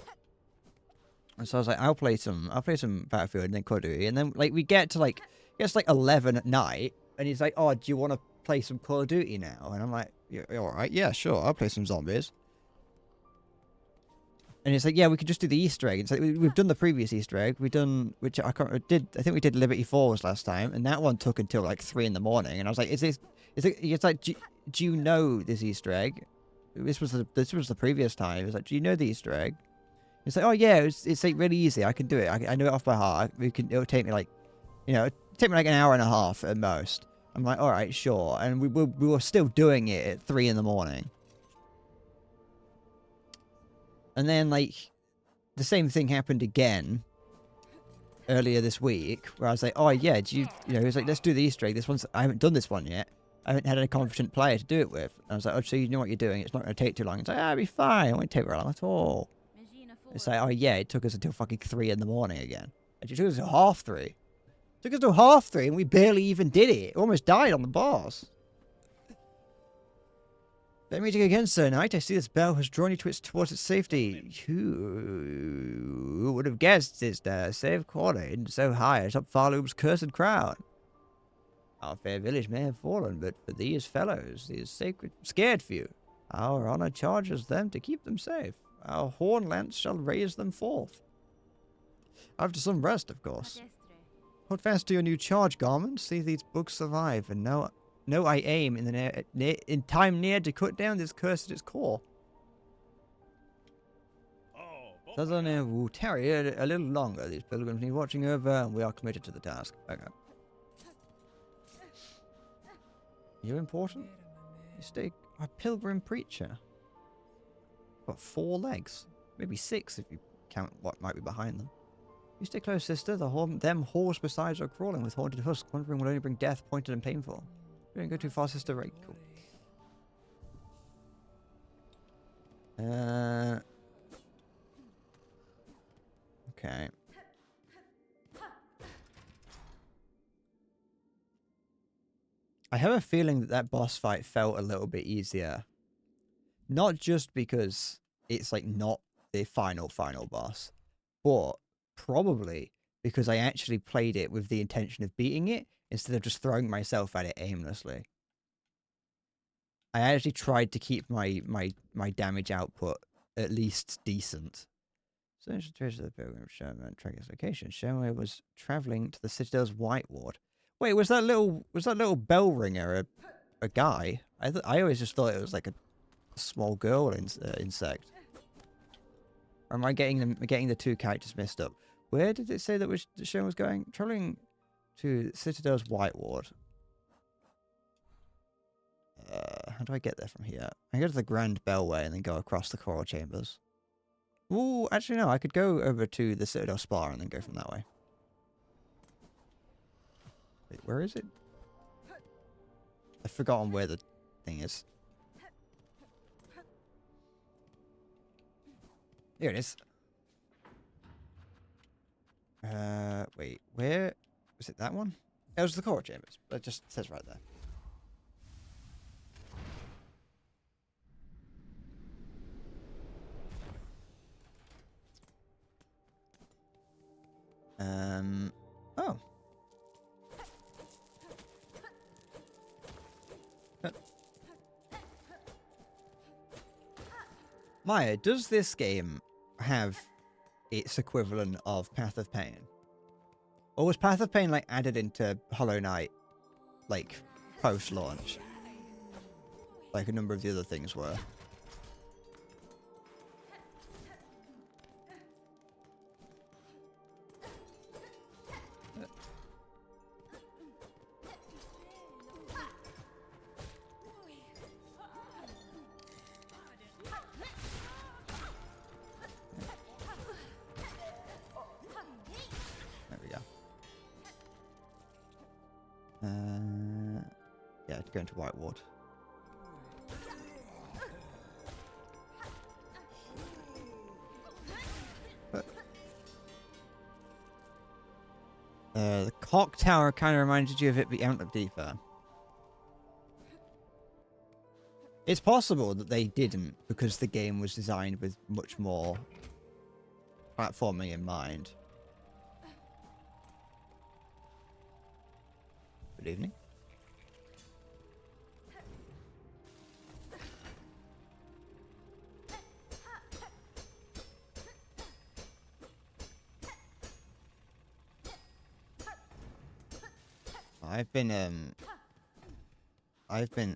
so I was like, I'll play some Battlefield and then Call of Duty. And then, like, we get to, like, it's like 11 at night, and he's like, oh, do you want to play some Call of Duty now? And I'm like, yeah, all right, yeah, sure, I'll play some zombies. And it's like, yeah, we could just do the Easter egg. It's like, we've done the previous Easter egg. We've done, which I think we did Liberty Falls last time, and that one took until like 3 in the morning. And I was like, it's like, do you know this Easter egg? This was the previous time. It was like, do you know the Easter egg? It's like, oh yeah, it's like really easy. I can do it. I know it off by heart. It'll take me like, take me like an hour and a half at most. I'm like, all right, sure. And we were still doing it at 3 in the morning. And then, like, the same thing happened again earlier this week, where I was like, oh, yeah, he was like, let's do the Easter egg. I haven't done this one yet. I haven't had a competent player to do it with. And I was like, oh, so you know what you're doing. It's not going to take too long. It's like, it'll be fine. It won't take very long at all. It's like, oh, yeah, it took us until fucking 3 in the morning again. It took us until half 3. It took us till half 3, and we barely even did it. Almost died on the boss. Better meeting again, Sir Knight. I see this bell has drawn you towards its safety. Who would have guessed, sister? Safe quartered so high atop Farloop's cursed crown. Our fair village may have fallen, but for these fellows, these sacred, scared few, our honor charges them to keep them safe. Our horn lance shall raise them forth. After some rest, of course. Hold fast to your new charge garment. See these books survive, and know I aim in time near to cut down this curse at its core. Southern will tarry a little longer. These pilgrims need watching over, and we are committed to the task. Okay. You're important? You stay a pilgrim preacher. Got 4 legs. Maybe 6 if you count what might be behind them. You stay close, sister. Them horse besides are crawling with haunted husks. Wandering will only bring death, pointed and painful. You don't go too far, sister. Right, cool. Okay. I have a feeling that boss fight felt a little bit easier. Not just because it's like not the final boss, but probably because I actually played it with the intention of beating it instead of just throwing myself at it aimlessly. I actually tried to keep my damage output at least decent. So trace of the pilgrim Sherman and track its location. Sherman was traveling to the Citadel's White Ward. Wait, was that little bell ringer a guy? I always just thought it was like a small girl insect. Or am I getting the 2 characters mixed up? Where did it say that Sherman was going? Traveling to Citadel's White Ward. How do I get there from here? I go to the Grand Bellway and then go across the Coral Chambers. Ooh, actually no, I could go over to the Citadel Spa and then go from that way. Wait, where is it? I've forgotten where the thing is. Here it is. Wait, where was it? That one? It was the Coral Chambers. It just says right there. Maya, does this game have its equivalent of Path of Pain? Or was Path of Pain like added into Hollow Knight, like post-launch, like a number of the other things were? There we go. Yeah, to go into Whiteward. The clock tower kind of reminded you of it, but you went up deeper. It's possible that they didn't, because the game was designed with much more platforming in mind. Good evening. I've been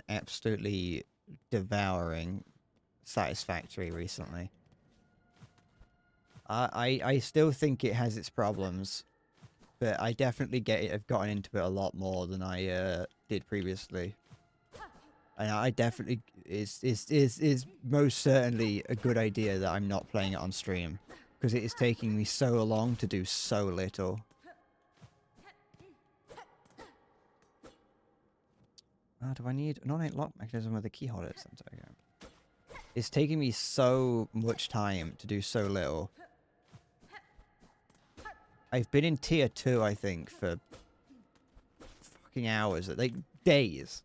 absolutely devouring Satisfactory recently. I still think it has its problems, but I definitely I've gotten into it a lot more than I did previously. And I definitely is most certainly a good idea that I'm not playing it on stream, because it is taking me so long to do so little. Do I need an ornate lock mechanism with a key holder? It's taking me so much time to do so little. I've been in tier 2, I think, for fucking hours, like days.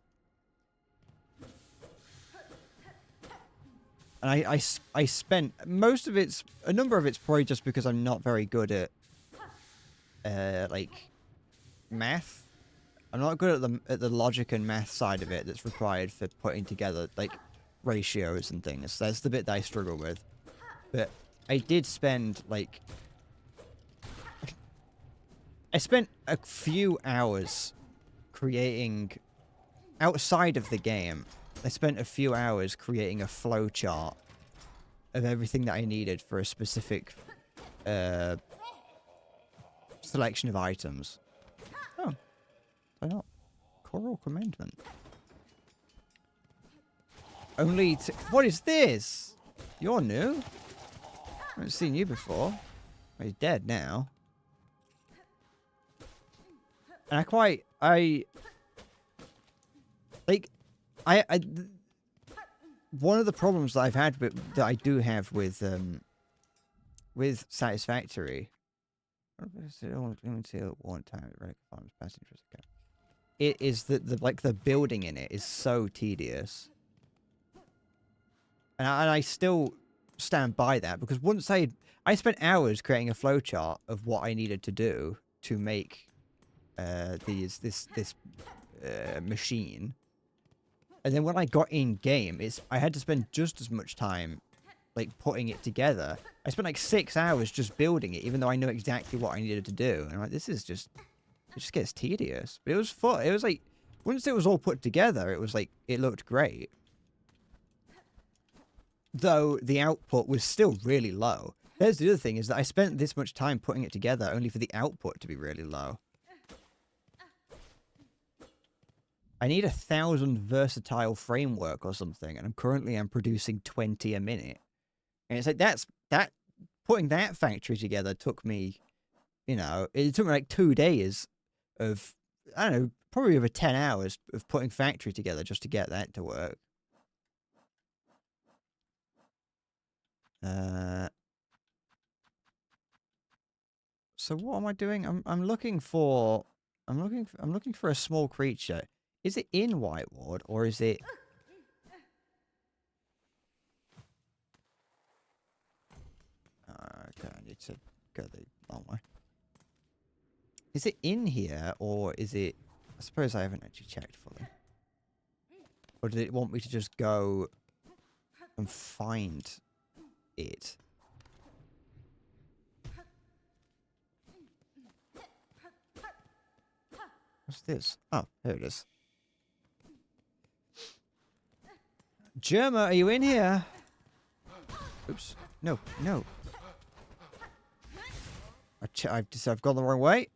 And I spent most of a number of it's probably just because I'm not very good at like math. I'm not good at the logic and math side of it that's required for putting together like ratios and things. That's the bit that I struggle with. But I did spend like I spent a few hours creating outside of the game. I spent a few hours creating a flowchart of everything that I needed for a specific selection of items. Oh. Why not? Choral Commandment. Only to... What is this? You're new? I haven't seen you before. Well, he's dead now. And one of the problems that I've had that I do have with Satisfactory. It is that the building in it is so tedious. And I still stand by that, because once I spent hours creating a flowchart of what I needed to do to make this machine. And then when I got in game, I had to spend just as much time like putting it together. I spent like 6 hours just building it, even though I knew exactly what I needed to do. And I'm like, this is just, it just gets tedious. But it was fun. It was like, once it was all put together, it was like, it looked great. Though the output was still really low. There's the other thing, is that I spent this much time putting it together only for the output to be really low. I need 1,000 versatile framework or something, and I'm producing 20 a minute. And it's like, putting that factory together took me, you know, it took me like 2 days of, I don't know, probably over 10 hours of putting factory together just to get that to work. So what am I doing? I'm looking for a small creature. Is it in Whiteward, or is it? Okay, I need to go the long way. Is it in here, or is it? I suppose I haven't actually checked fully. Or did it want me to just go and find it? What's this? Oh, here it is. Germa, are you in here? Oops. No, no. I've gone the wrong way.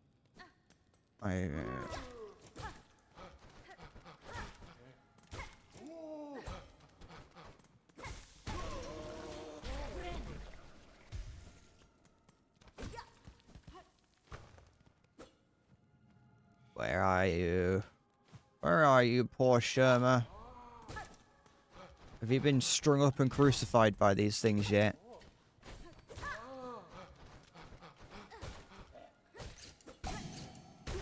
Where are you? Where are you, poor Sherma? Have you been strung up and crucified by these things yet?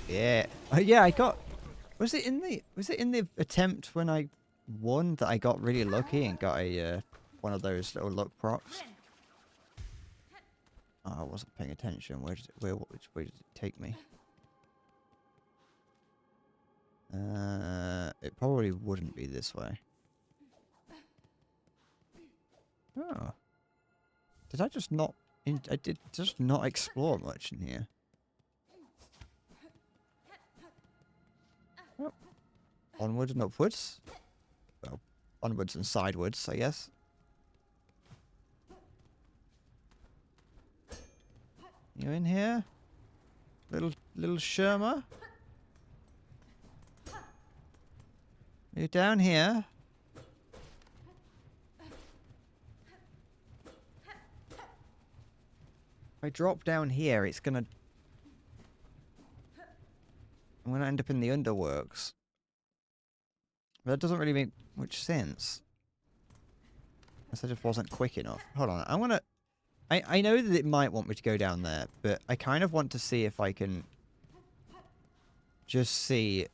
Yeah. Oh yeah, I got... Was it in the attempt when I won that I got really lucky and got a one of those little luck procs? Oh, I wasn't paying attention. Which way did it take me? It probably wouldn't be this way. Oh. Did I just not... I did just not explore much in here. Oh. Onwards and upwards. Well, onwards and sidewards, I guess. You in here? Little Sherma? You down here? If I drop down here, it's gonna... I'm gonna end up in the underworks. But that doesn't really make much sense. Unless I just wasn't quick enough. Hold on, I'm gonna... I know that it might want me to go down there, but I kind of want to see if I can... just see...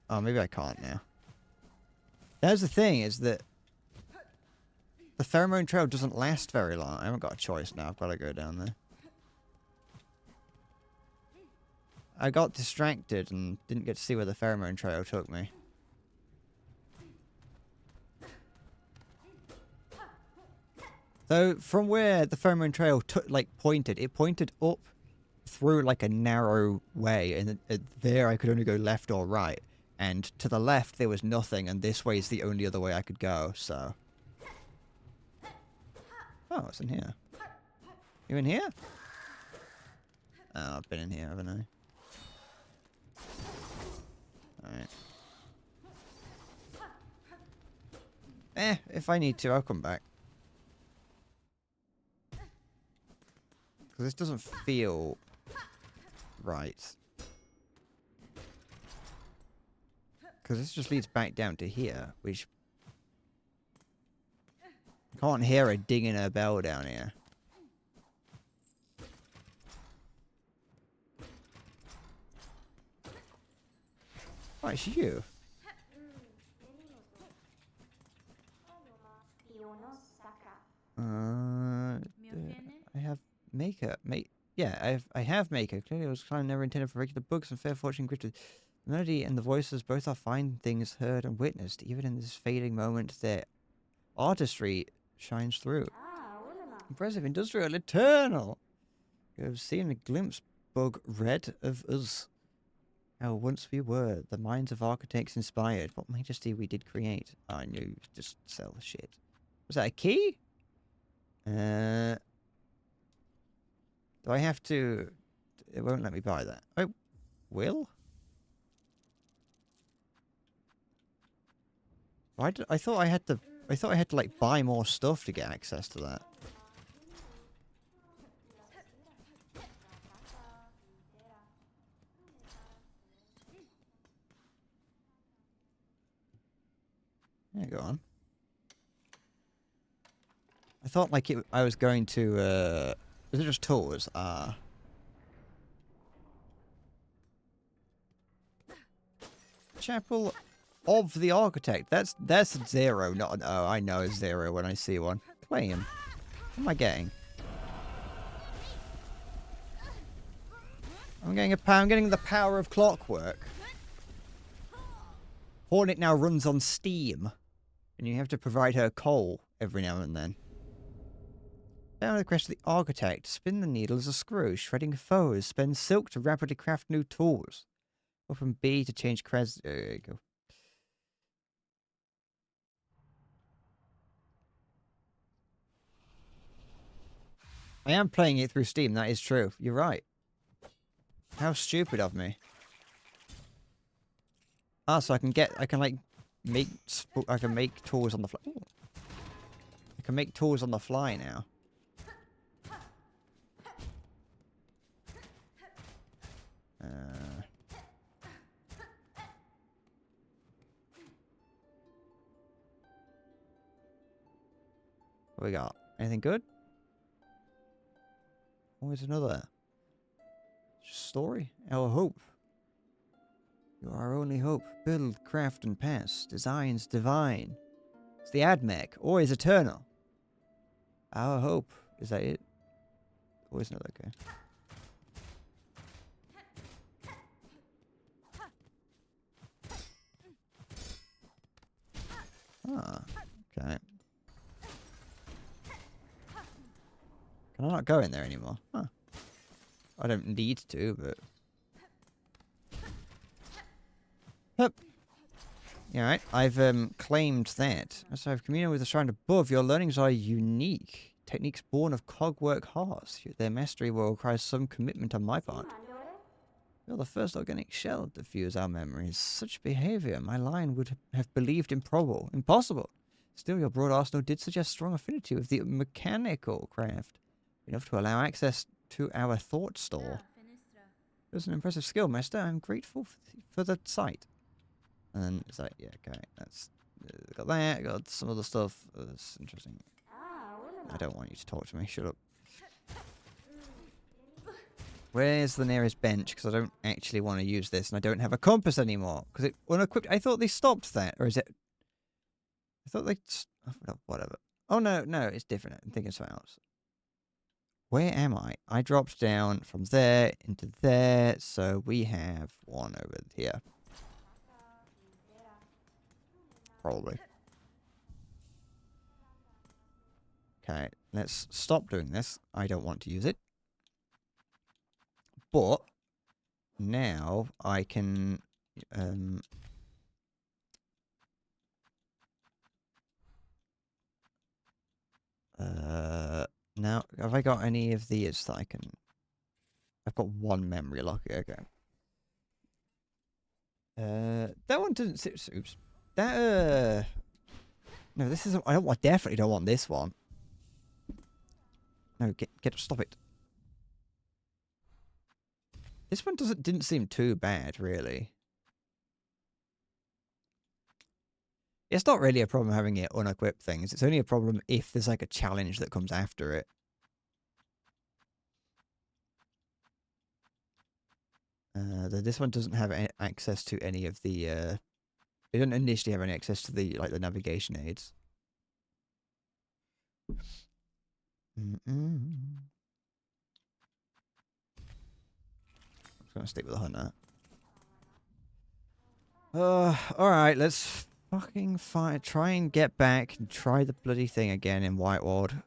Oh, maybe I can't now. That's the thing, is that the pheromone trail doesn't last very long. I haven't got a choice now. I've got to go down there. I got distracted and didn't get to see where the pheromone trail took me. So, from where the pheromone trail pointed, it pointed up through like a narrow way, and there I could only go left or right. And to the left there was nothing, and this way is the only other way I could go, so... Oh, it's in here. You in here? Oh, I've been in here, haven't I? Alright. If I need to, I'll come back. Because this doesn't feel right. Because this just leads back down to here, which... I can't hear her dinging her bell down here. Oh, it's you. I have Maker. Yeah, I have Maker. Clearly, I was kind of never intended for regular books and fair fortune gifted. The melody and the voices both are fine things heard and witnessed. Even in this fading moment, their artistry shines through. Impressive, industrial, eternal. You have seen a glimpse, bug red of us. How once we were, the minds of architects inspired. What majesty we did create. Oh, I knew just sell shit. Was that a key? Do I have to... It won't let me buy that. Oh, will? I thought I had to... I thought I had to, like, buy more stuff to get access to that. Yeah, go on. I thought, like, I was going to, is it just tools? Chapel of the Architect. That's 0, not an O. I know it's 0 when I see one. Claim. What am I getting? I'm getting the power of clockwork. Hornet now runs on steam. And you have to provide her coal every now and then. Down the quest of the architect. Spin the needle as a screw. Shredding foes. Spend silk to rapidly craft new tools. Open B to change creds. There you go. I am playing it through Steam, that is true. You're right. How stupid of me. Ah, so I can like, I can make tools on the fly. Ooh. I can make tools on the fly now. What we got? Anything good? Always another story. Our hope. You are our only hope. Build, craft, and pass. Designs divine. It's the AdMech. Always eternal. Our hope. Is that it? Always another. Okay. Ah. Okay. Can I not go in there anymore? Huh. I don't need to, but... Hup. Yeah, right. I've claimed that. As I've communicated with the shrine above, your learnings are unique. Techniques born of cogwork hearts. Their mastery will require some commitment on my part. You're the first organic shell to fuse our memories. Such behavior, my line would have believed improbable. Impossible. Still, your broad arsenal did suggest strong affinity with the mechanical craft. Enough to allow access to our thought store. It was an impressive skill, Master. I'm grateful for the sight. And is that, yeah, okay. That's, got that, got some other stuff. That's interesting. I don't want you to talk to me. Shut up. Where's the nearest bench? Because I don't actually want to use this, and I don't have a compass anymore. Because it unequipped. I thought they stopped that, or is it? I thought they. Oh, whatever. Oh no, no, it's different. I'm thinking something else. Where am I? I dropped down from there into there, so we have one over here. Probably. Okay, let's stop doing this. I don't want to use it. But now I can now have I got any of these that I can? I've got one memory lock. Okay. That one didn't. Oops. That no, this isn't. I definitely don't want this one. No, stop it. This one didn't seem too bad, really. It's not really a problem having it unequipped things. It's only a problem if there's like a challenge that comes after it. This one doesn't have access to any of the. It doesn't initially have any access to the the navigation aids. I'm just gonna stick with the hunter. Alright, let's fucking try and get back and try the bloody thing again in White Ward.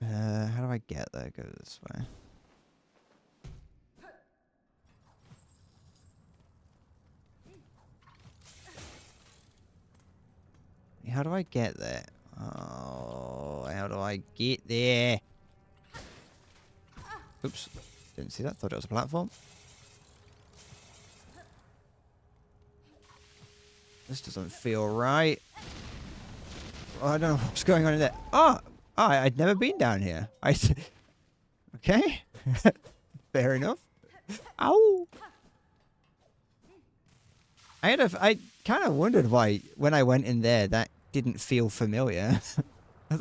How do I get there? Go this way. How do I get there? Oh, how do I get there? Oops. Didn't see that. Thought it was a platform. This doesn't feel right. Oh, I don't know what's going on in there. Oh, I'd never been down here. Okay. Fair enough. Ow. I kind of wondered why when I went in there that didn't feel familiar. I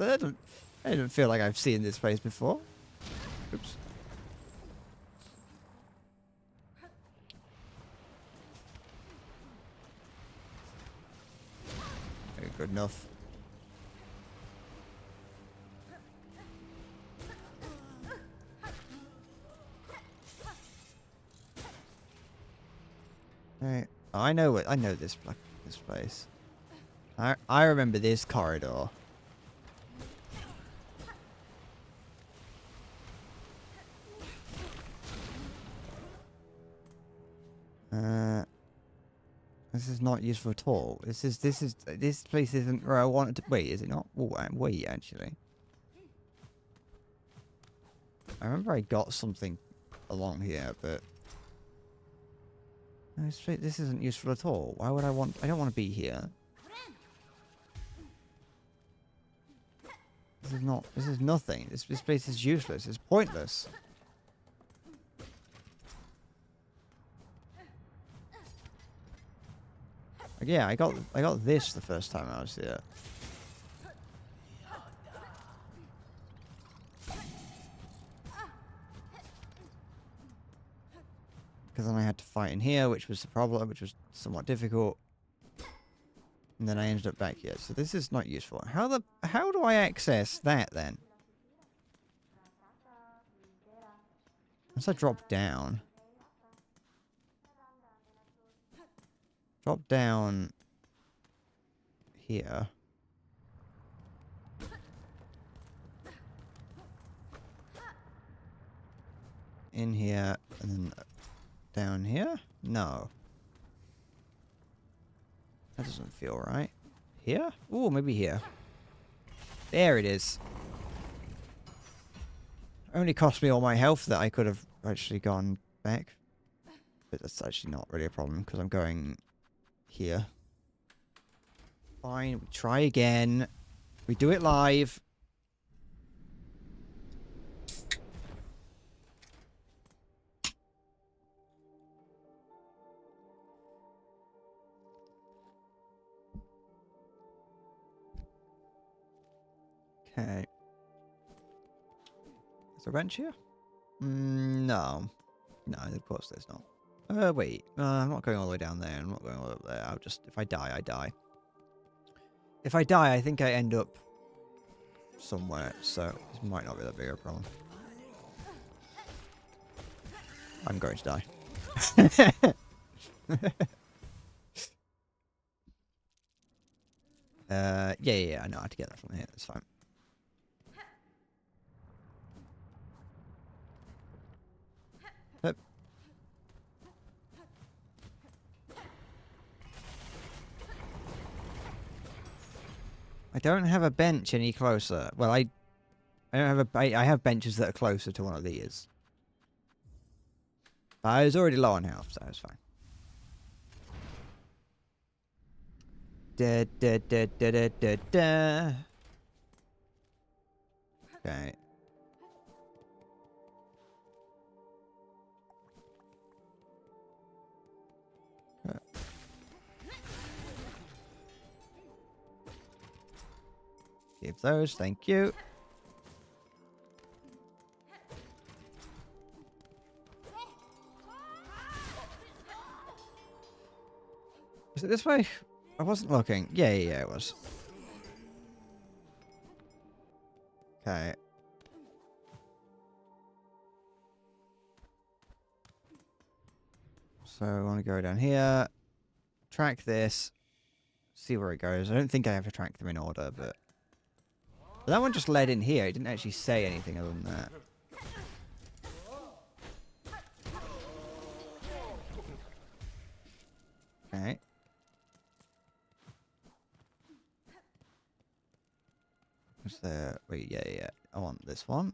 didn't feel like I've seen this place before. Oops. Okay, good enough. Alright. Oh, I know it. I know this place. I remember this corridor. This is not useful at all. This place isn't where I wanted to. Wait, is it not? Oh, wait, actually. I remember I got something along here, but no, this isn't useful at all. Why would I want? I don't want to be here. This is not. This is nothing. This place is useless. It's pointless. Like, yeah, I got this the first time I was here. Because then I had to fight in here, which was the problem, which was somewhat difficult. And then I ended up back here. So this is not useful. How do I access that then? Once I drop down. Drop down here. In here and then down here? No. That doesn't feel right. Here? Ooh, maybe here. There it is. Only cost me all my health that I could have actually gone back. But that's actually not really a problem because I'm going here. Fine, we try again. We do it live. Okay. Is there a bench here? No. No, of course there's not. Wait. I'm not going all the way down there. I'm not going all the way up there. I'll just... If I die, I die. If I die, I think I end up somewhere. So, this might not be that big of a problem. I'm going to die. Yeah, I know how to get that from here. That's fine. Yep. I don't have a bench any closer. Well, I don't have I have benches that are closer to one of these. I was already low on health, so it's fine. Da, da, da, da, da, da, da. Okay. Give those, thank you. Is it this way? I wasn't looking. Yeah, it was. Okay. So I want to go down here. Track this. See where it goes. I don't think I have to track them in order, but that one just led in here. It didn't actually say anything other than that. Okay. What's there? Wait, yeah. I want this one.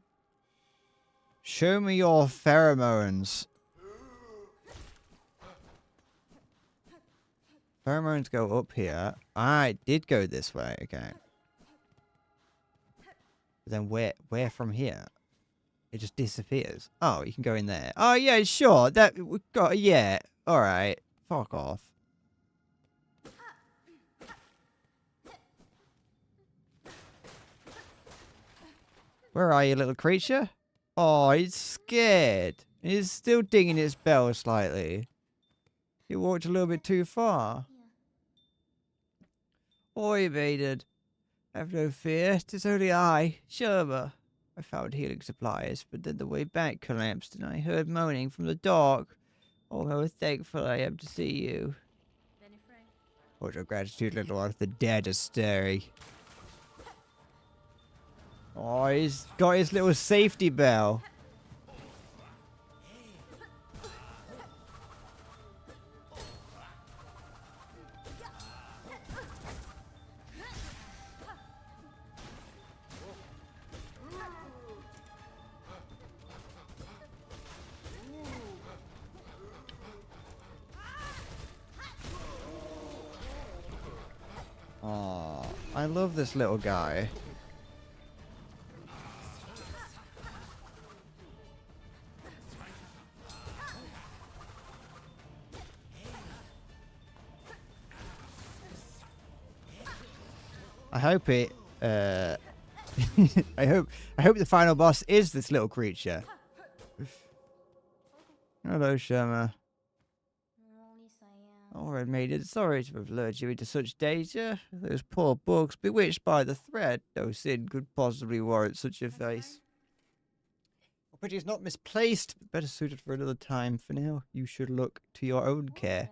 Show me your pheromones. Pheromones go up here. Ah, it did go this way. Okay. Then where from here? It just disappears. Oh, you can go in there. Oh, yeah, sure. That we got. Yeah. All right. Fuck off. Where are you, little creature? Oh, he's scared. He's still dinging its bell slightly. He walked a little bit too far. Oi, maiden. Have no fear. 'Tis only I, Sherma. I found healing supplies, but then the way back collapsed and I heard moaning from the dog. Oh, how thankful I am to see you. Hold your gratitude, little one. The dead are stirring. Oh, he's got his little safety bell. Oh, I love this little guy. I hope it, I hope the final boss is this little creature. Hello, Sherma. Oh, Red Maiden, sorry to have lured you into such danger. Those poor bugs, bewitched by the thread. No sin could possibly warrant such a face. Well, pity is not misplaced, but better suited for another time. For now, you should look to your own care.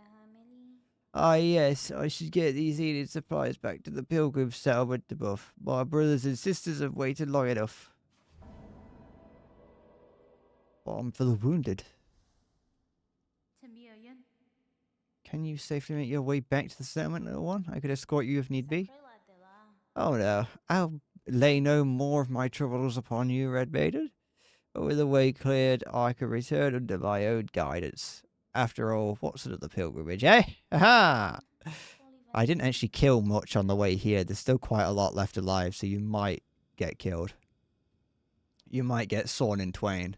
Ah, yes, I should get these healing supplies back to the pilgrim settlement above. My brothers and sisters have waited long enough. Balm for the wounded. Can you safely make your way back to the settlement, little one? I could escort you if need be. Oh no, I'll lay no more of my troubles upon you, Red Maiden. But with the way cleared, I can return under my own guidance. After all, what's another pilgrimage, eh? Aha! I didn't actually kill much on the way here. There's still quite a lot left alive, so you might get killed. You might get sawn in twain.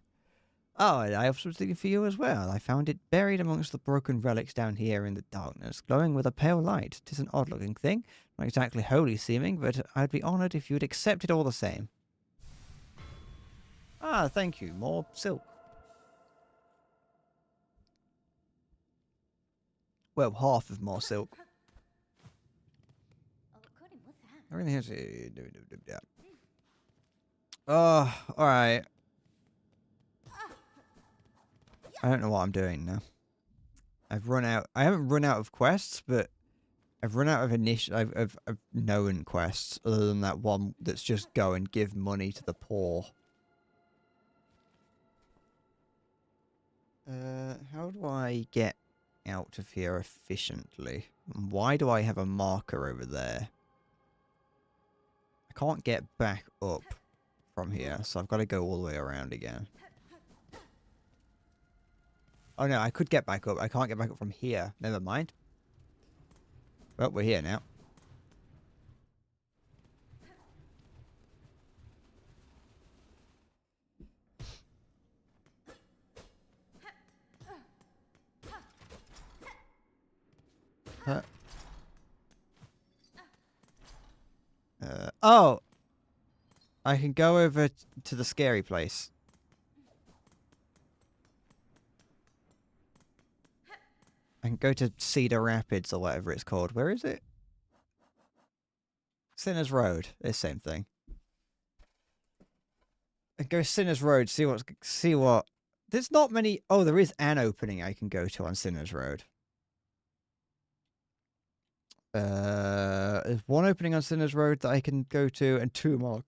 Oh, and I have something for you as well. I found it buried amongst the broken relics down here in the darkness, glowing with a pale light. 'Tis an odd-looking thing, not exactly holy seeming, but I'd be honoured if you'd accept it all the same. Ah, thank you. More silk. Well, half of more silk. Everything has to... Oh, alright. I don't know what I'm doing now. I've run out. I haven't run out of quests, but I've run out of of known quests, other than that one that's just go and give money to the poor. How do I get out of here efficiently? And why do I have a marker over there? I can't get back up from here, so I've got to go all the way around again. Oh no, I could get back up. I can't get back up from here. Never mind. Well, we're here now. Oh! I can go over to the scary place. I can go to Cedar Rapids or whatever it's called. Where is it? Sinners Road. It's the same thing. And go Sinners Road, see what... There's not many... Oh, there is an opening I can go to on Sinners Road. There's one opening on Sinners Road that I can go to, and two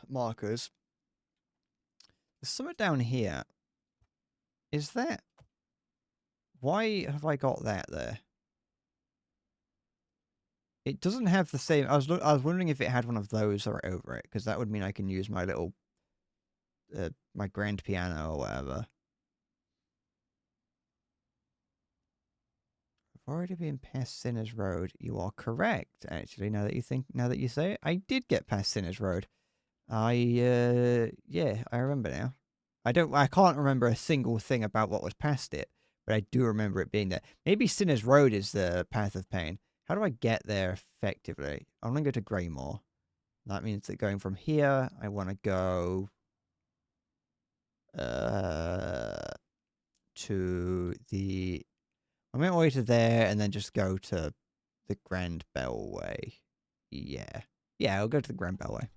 markers. There's something down here. Is that... Why have I got that there? It doesn't have the same... I was wondering if it had one of those or over it, because that would mean I can use my little... my grand piano or whatever. I've already been past Sinners Road. You are correct, actually, now that you say it. I did get past Sinners Road. Yeah, I remember now. I can't remember a single thing about what was past it, but I do remember it being there. Maybe Sinners Road is the Path of Pain. How do I get there effectively? I'm going to go to Greymore. That means that going from here, I want to go to the... I went all the way to there and then just go to the Grand Bellway. Yeah. Yeah, I'll go to the Grand Bellway.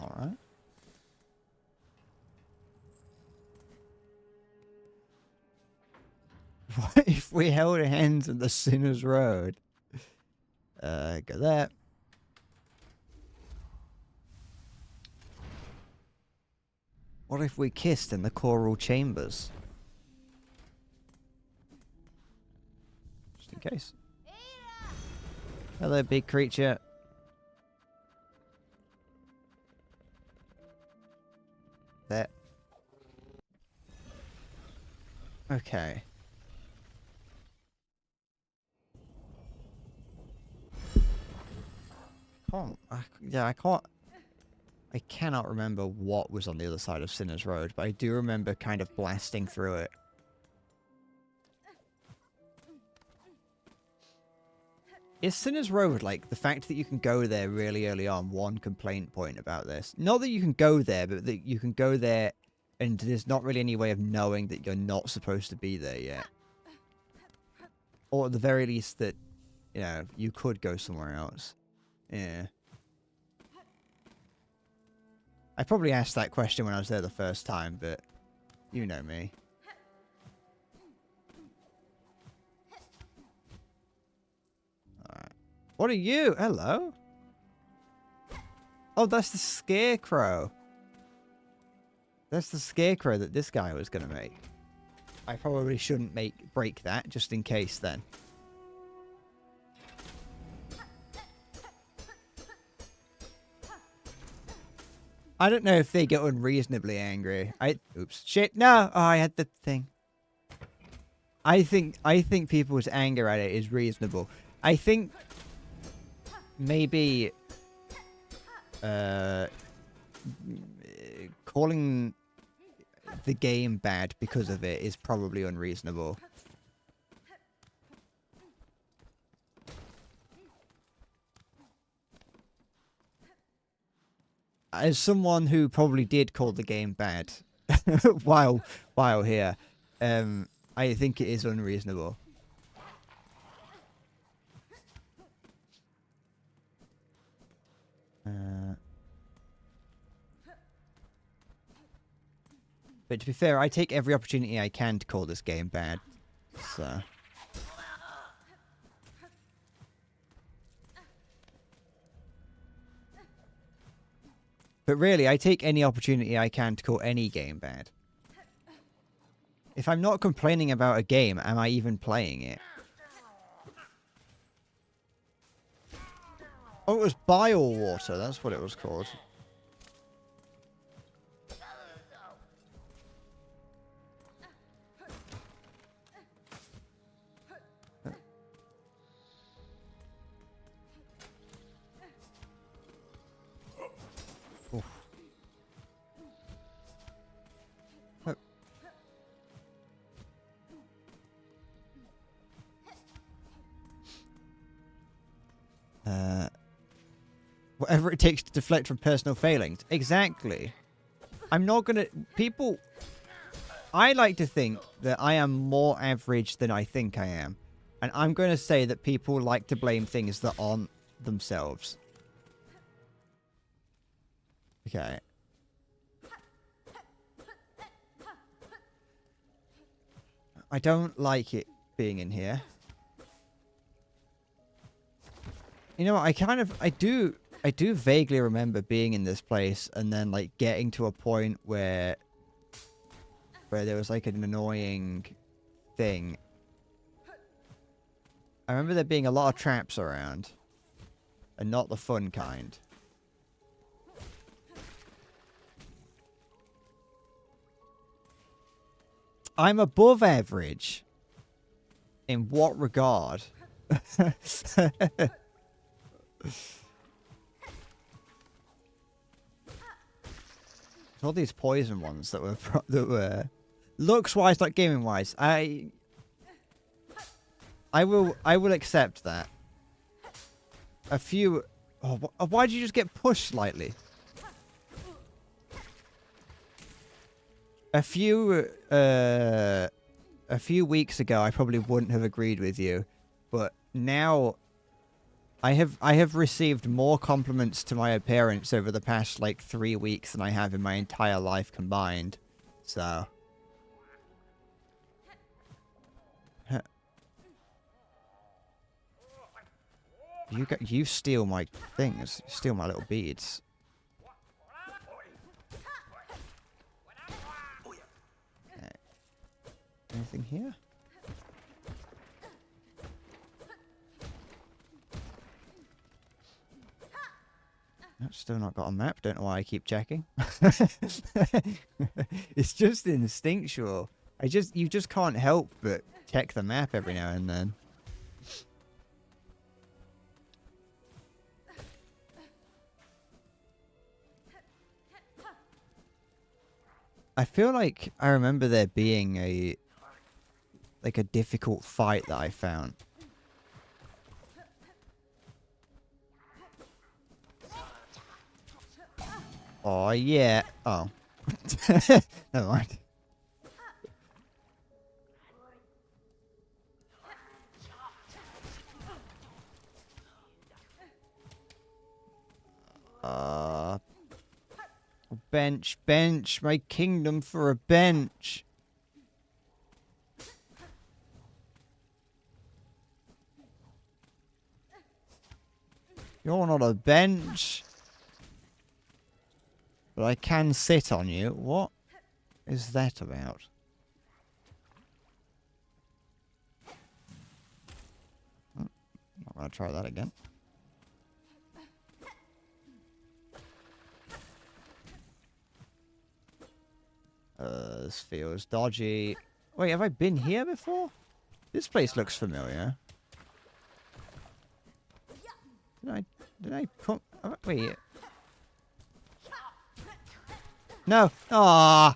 Alright. What if we held hands in the Sinner's Road? Go there. What if we kissed in the choral chambers? Just in case. Hello, big creature. There. Okay. I can't. I cannot remember what was on the other side of Sinner's Road, but I do remember kind of blasting through it. Is Sinner's Road, like, the fact that you can go there really early on, one complaint point about this? Not that you can go there, but that you can go there and there's not really any way of knowing that you're not supposed to be there yet. Or at the very least that, you know, you could go somewhere else. Yeah. I probably asked that question when I was there the first time, but you know me. Alright. What are you? Hello? Oh, that's the scarecrow. That's the scarecrow that this guy was going to make. I probably shouldn't break that, just in case then. I don't know if they get unreasonably angry. Oops. Shit, no! Oh, I had the thing. I think people's anger at it is reasonable. I think maybe calling the game bad because of it is probably unreasonable. As someone who probably did call the game bad while here, I think it is unreasonable. But to be fair, I take every opportunity I can to call this game bad. So. But really, I take any opportunity I can to call any game bad. If I'm not complaining about a game, am I even playing it? Oh, it was bile water. That's what it was called. Whatever it takes to deflect from personal failings. Exactly. I'm not gonna... People... I like to think that I am more average than I think I am. And I'm going to say that people like to blame things that aren't themselves. Okay. I don't like it being in here. You know what, I do vaguely remember being in this place and then, like, getting to a point where there was, like, an annoying thing. I remember there being a lot of traps around. And not the fun kind. I'm above average. In what regard? All these poison ones that were looks wise, not gaming wise. I will accept that. A few. Oh, why did you just get pushed slightly? A few weeks ago, I probably wouldn't have agreed with you, but now I have received more compliments to my appearance over the past like 3 weeks than I have in my entire life combined. So you steal my things, you steal my little beads. Okay. Anything here? I've still not got a map. Don't know why I keep checking. It's just instinctual. You just can't help but check the map every now and then. I feel like I remember there being a difficult fight that I found. Oh yeah. Oh. Never mind. Bench, my kingdom for a bench. You're not a bench. But I can sit on you. What is that about? I'm not going to try that again. This feels dodgy. Wait, have I been here before? This place looks familiar. Did I come? Wait. No. Ah,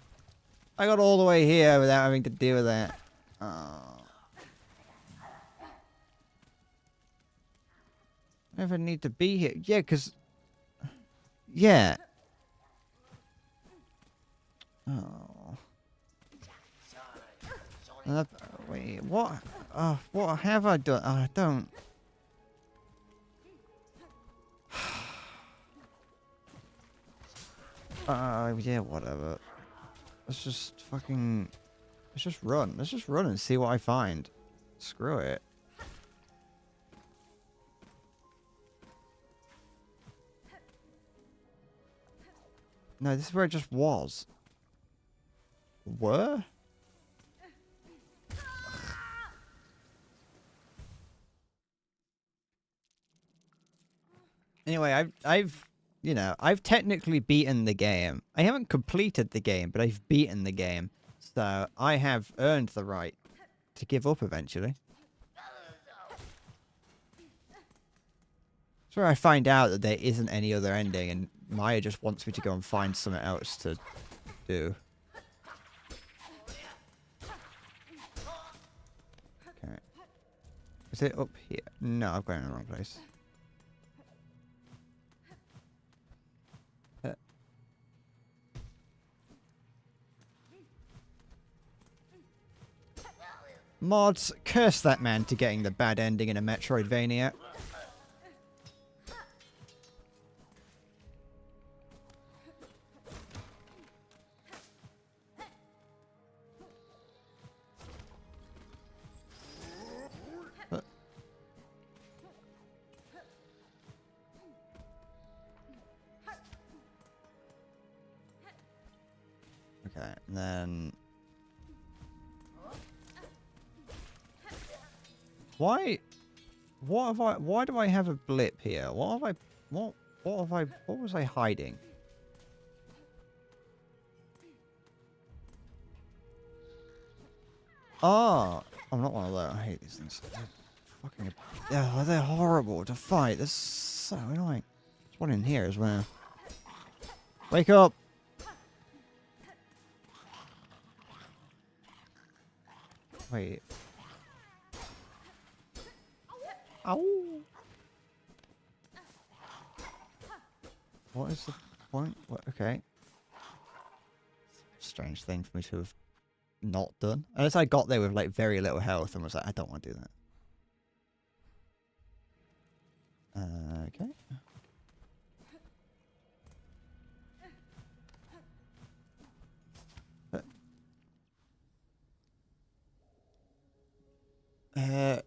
I got all the way here without having to deal with that. Oh. I never need to be here. Yeah, because... Yeah. Oh. Wait, what? What have I done? I don't... yeah, whatever. Let's just fucking... Let's just run. Let's just run and see what I find. Screw it. No, this is where it just was. Were? Anyway, I've technically beaten the game. I haven't completed the game, but I've beaten the game. So I have earned the right to give up eventually. It's where I find out that there isn't any other ending and Maya just wants me to go and find something else to do. Okay. Is it up here? No, I've gone in the wrong place. Mods, curse that man to getting the bad ending in a Metroidvania. Okay, and then... Why do I have a blip here? What was I hiding? Oh, I'm not one of those. I hate these things. They're horrible to fight. They're so annoying. There's one in here as well. Wake up! Wait. Ow! What is the point? What? Okay. Strange thing for me to have not done. Unless I got there with like very little health and was like, I don't want to do Okay.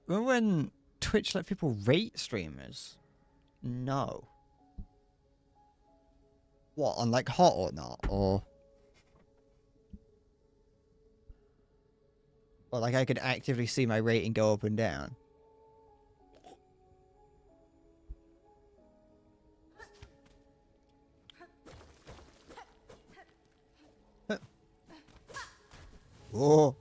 Remember when Twitch let people rate streamers? No. What, on like hot or not? Or like I could actively see my rating go up and down? Oh.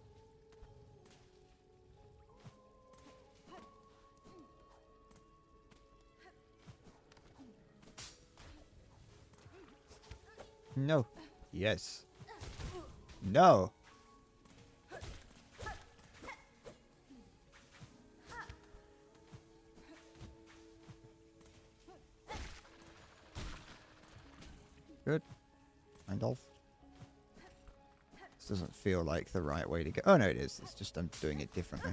No. Yes. No. Good. Kind of. This doesn't feel like the right way to go. Oh, no, it is. It's just I'm doing it differently.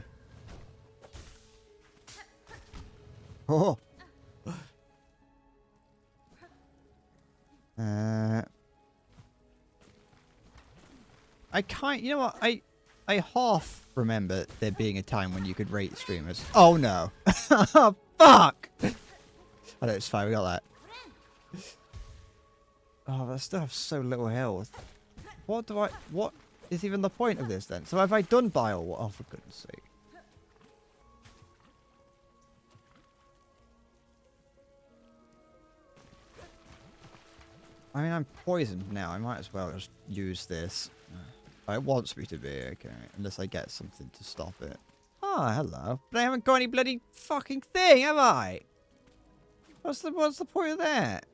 Oh. I can't. You know what? I half remember there being a time when you could rate streamers. Oh no! Oh, fuck! Oh no, it's fine. We got that. Oh, but I still have so little health. What is even the point of this then? So have I done bile? Oh, for goodness sake! I mean, I'm poisoned now. I might as well just use this. It wants me to be, okay. Unless I get something to stop it. Oh, hello. But I haven't got any bloody fucking thing, have I? What's the point of that?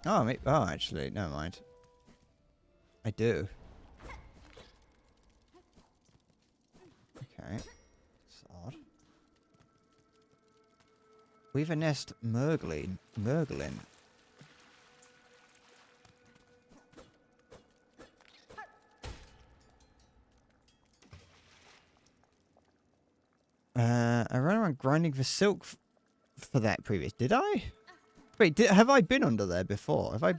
Oh, actually, never mind. I do. Okay. That's odd. Weaver nest Merglin. I ran around grinding for silk for that previous. Did I? Wait, have I been under there before? Have I?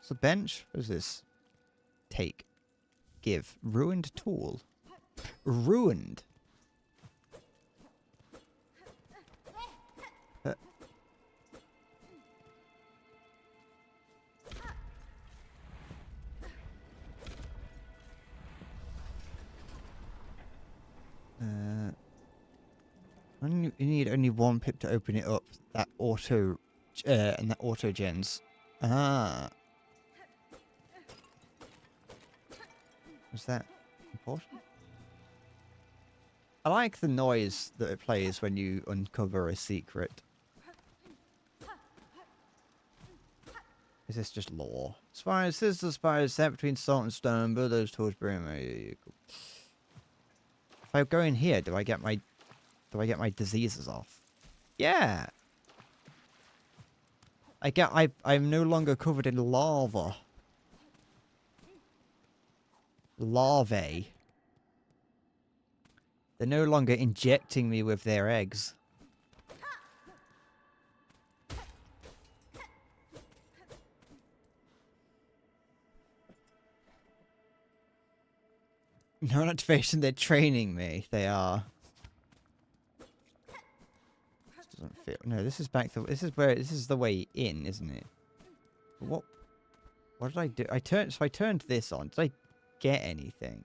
It's a bench. What is this? Take. Give. Ruined tool. Ruined. You need only one pip to open it up. That auto, and that auto gens. Ah. Was that important? I like the noise that it plays when you uncover a secret. Is this just lore? Spires, this is the spires set between salt and stone, but those tools bring me. If I go in here, do I get my diseases off? Yeah. I'm no longer covered in lava. Larvae. They're no longer injecting me with their eggs. No activation, they're training me. They are. This doesn't feel. No, this is back to. This is the way in, isn't it? What did I do? I turned this on. Did I get anything?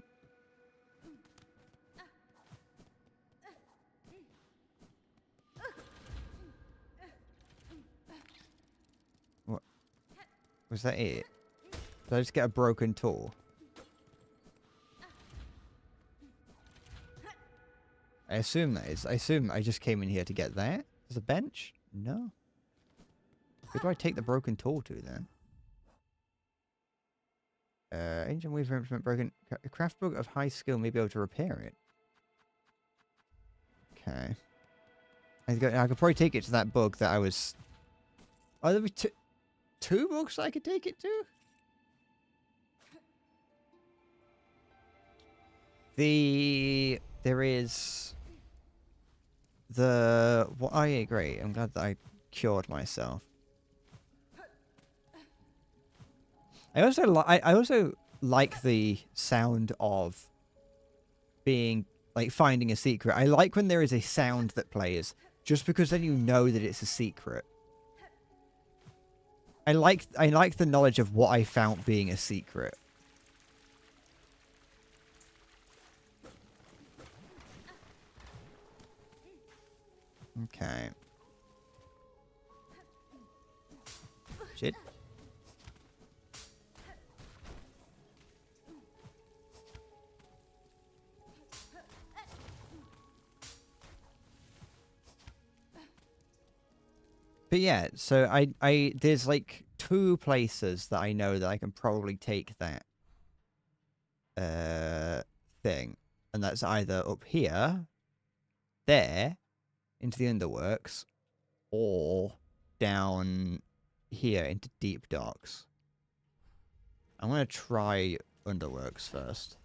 What? Was that it? Did I just get a broken tool? I assume that is. I assume I just came in here to get that. There's a bench? No. Who do I take the broken tool to then? Ancient weaver implement broken. A craft book of high skill may be able to repair it. Okay. I could probably take it to that book that I was. Oh, there were two books I could take it to? there is the... Well, oh yeah, great. I'm glad that I cured myself. I also like the sound of being, like, finding a secret. I like when there is a sound that plays, just because then you know that it's a secret. I like the knowledge of what I found being a secret. Okay. Shit. But yeah, so I there's like 2 places that I know that I can probably take that thing. And that's either up here, there, into the underworks, or down here into deep docks. I'm gonna try underworks first.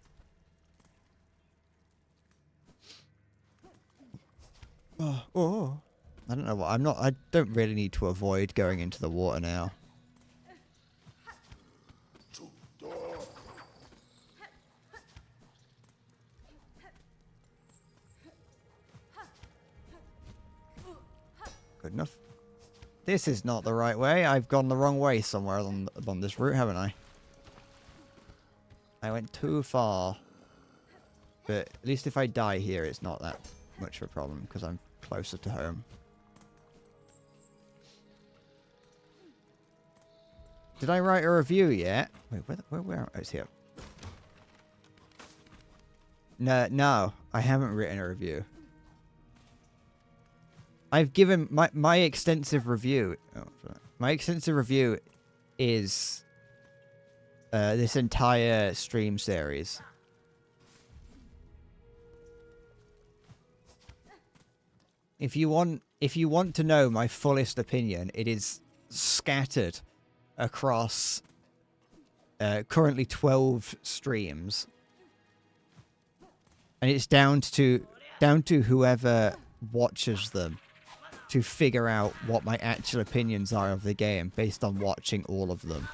Oh. I don't know what I don't really need to avoid going into the water now. Good enough. This is not the right way. I've gone the wrong way somewhere along this route, haven't I? I went too far. But at least if I die here, it's not that much of a problem, because I'm closer to home. Did I write a review yet? Wait, where? Oh, it's here. No, I haven't written a review. I've given my extensive review. Oh, sorry. My extensive review is this entire stream series. If you want to know my fullest opinion, it is scattered across currently 12 streams, and it's down to whoever watches them to figure out what my actual opinions are of the game based on watching all of them.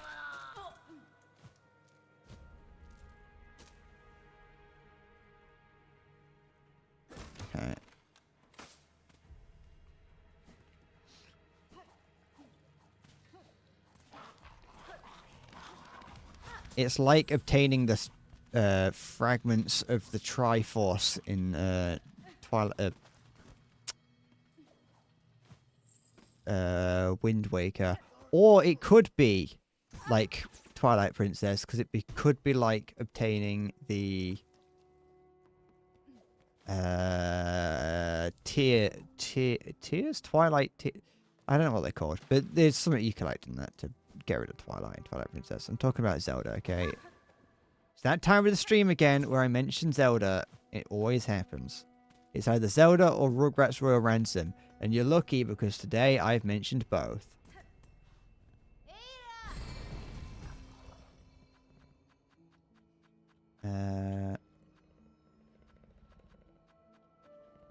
Okay. It's like obtaining the fragments of the Triforce in Twilight, Wind Waker, or it could be like Twilight Princess, because could be like obtaining the tears, Twilight. I don't know what they're called, but there's something you collect in that to get rid of Twilight Princess. I'm talking about Zelda, okay? It's that time of the stream again where I mention Zelda. It always happens. It's either Zelda or Rugrats Royal Ransom, and you're lucky because today I've mentioned both.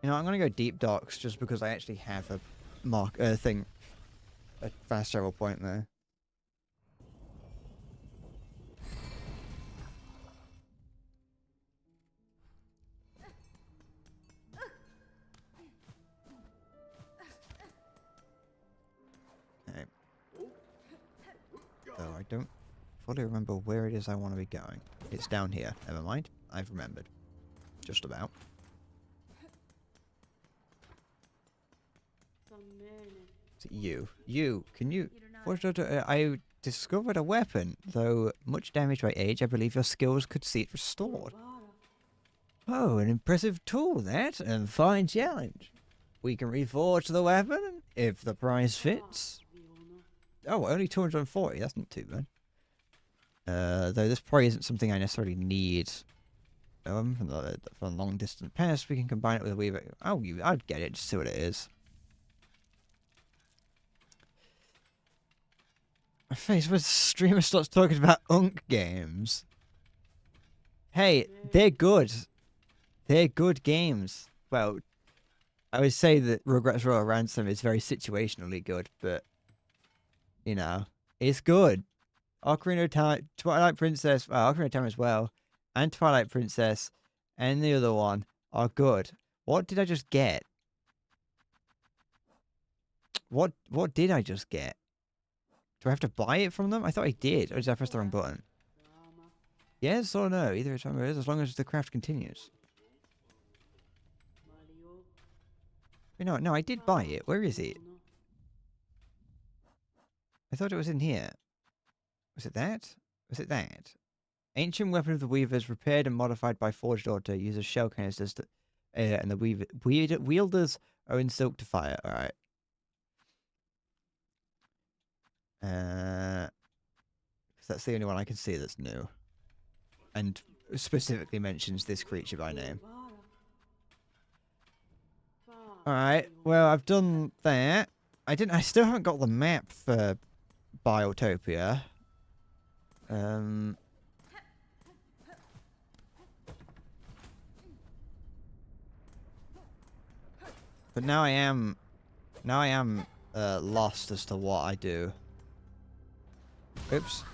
You know, I'm gonna go deep docks just because I actually have a fast travel point there. Okay. So I don't fully remember where it is I want to be going. It's down here. Never mind. I've remembered. Just about. You, can you... I discovered a weapon. Though much damaged by age, I believe your skills could see it restored. Oh, an impressive tool, that. And fine challenge. We can reforge the weapon if the price fits. Oh, only 240. That's not too bad. Though this probably isn't something I necessarily need. From the long distant past, we can combine it with a wee bit. Oh, I'd get it. Just see what it is. My face when the streamer starts talking about Unk games. Hey, they're good. They're good games. Well, I would say that Rugrats Royal Ransom is very situationally good, but, you know, it's good. Ocarina of Time, Twilight Princess, well, Ocarina of Time as well, and Twilight Princess, and the other one are good. What did I just get? What did I just get? Do I have to buy it from them? I thought I did. Or did I press the wrong button? Yes or no? Either is fine, as long as the craft continues. No, I did buy it. Where is it? I thought it was in here. Was it that? Was it that? Ancient weapon of the weavers, repaired and modified by forged order, uses shell canisters to, and the wielders are in silk to fire. All right. 'Cause that's the only one I can see that's new, and specifically mentions this creature by name. All right. Well, I've done that. I still haven't got the map for Biotopia. But now I am lost as to what I do. Oops.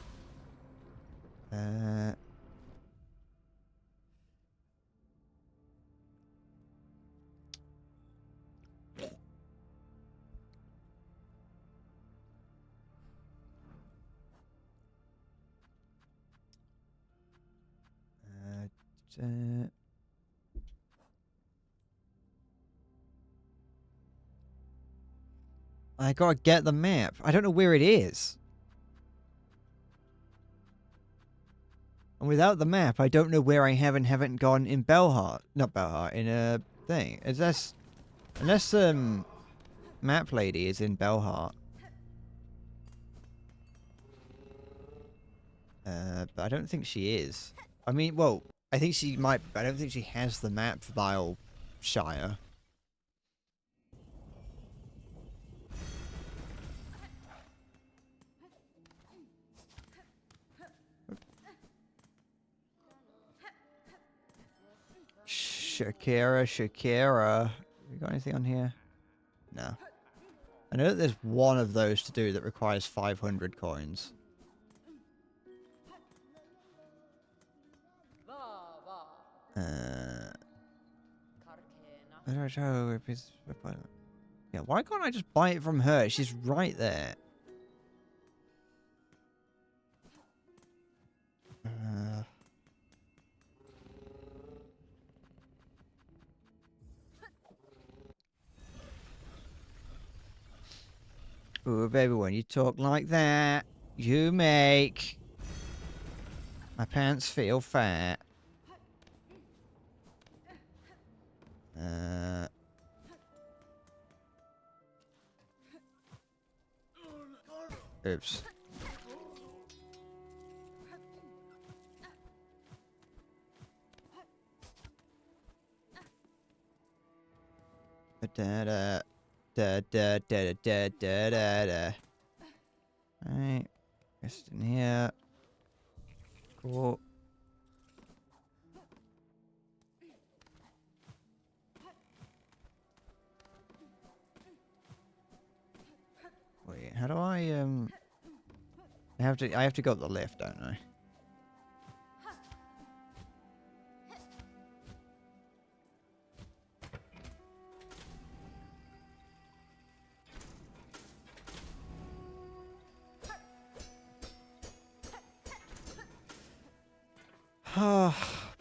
I gotta get the map. I don't know where it is. And without the map, I don't know where I have and haven't gone in Belheart. Not Belheart, in a thing. Unless map lady is in Belheart. But I don't think she is. I mean, well, I think she might, but I don't think she has the map for Bileshire. Shakira. You got anything on here? No. I know that there's one of those to do that requires 500 coins. Yeah, why can't I just buy it from her? She's right there. Ooh, baby, when you talk like that, you make my pants feel fat. Oops. Da da da da da da da da. Alright. Rest in here. Cool. Wait, how do I I have to go up the lift, don't I?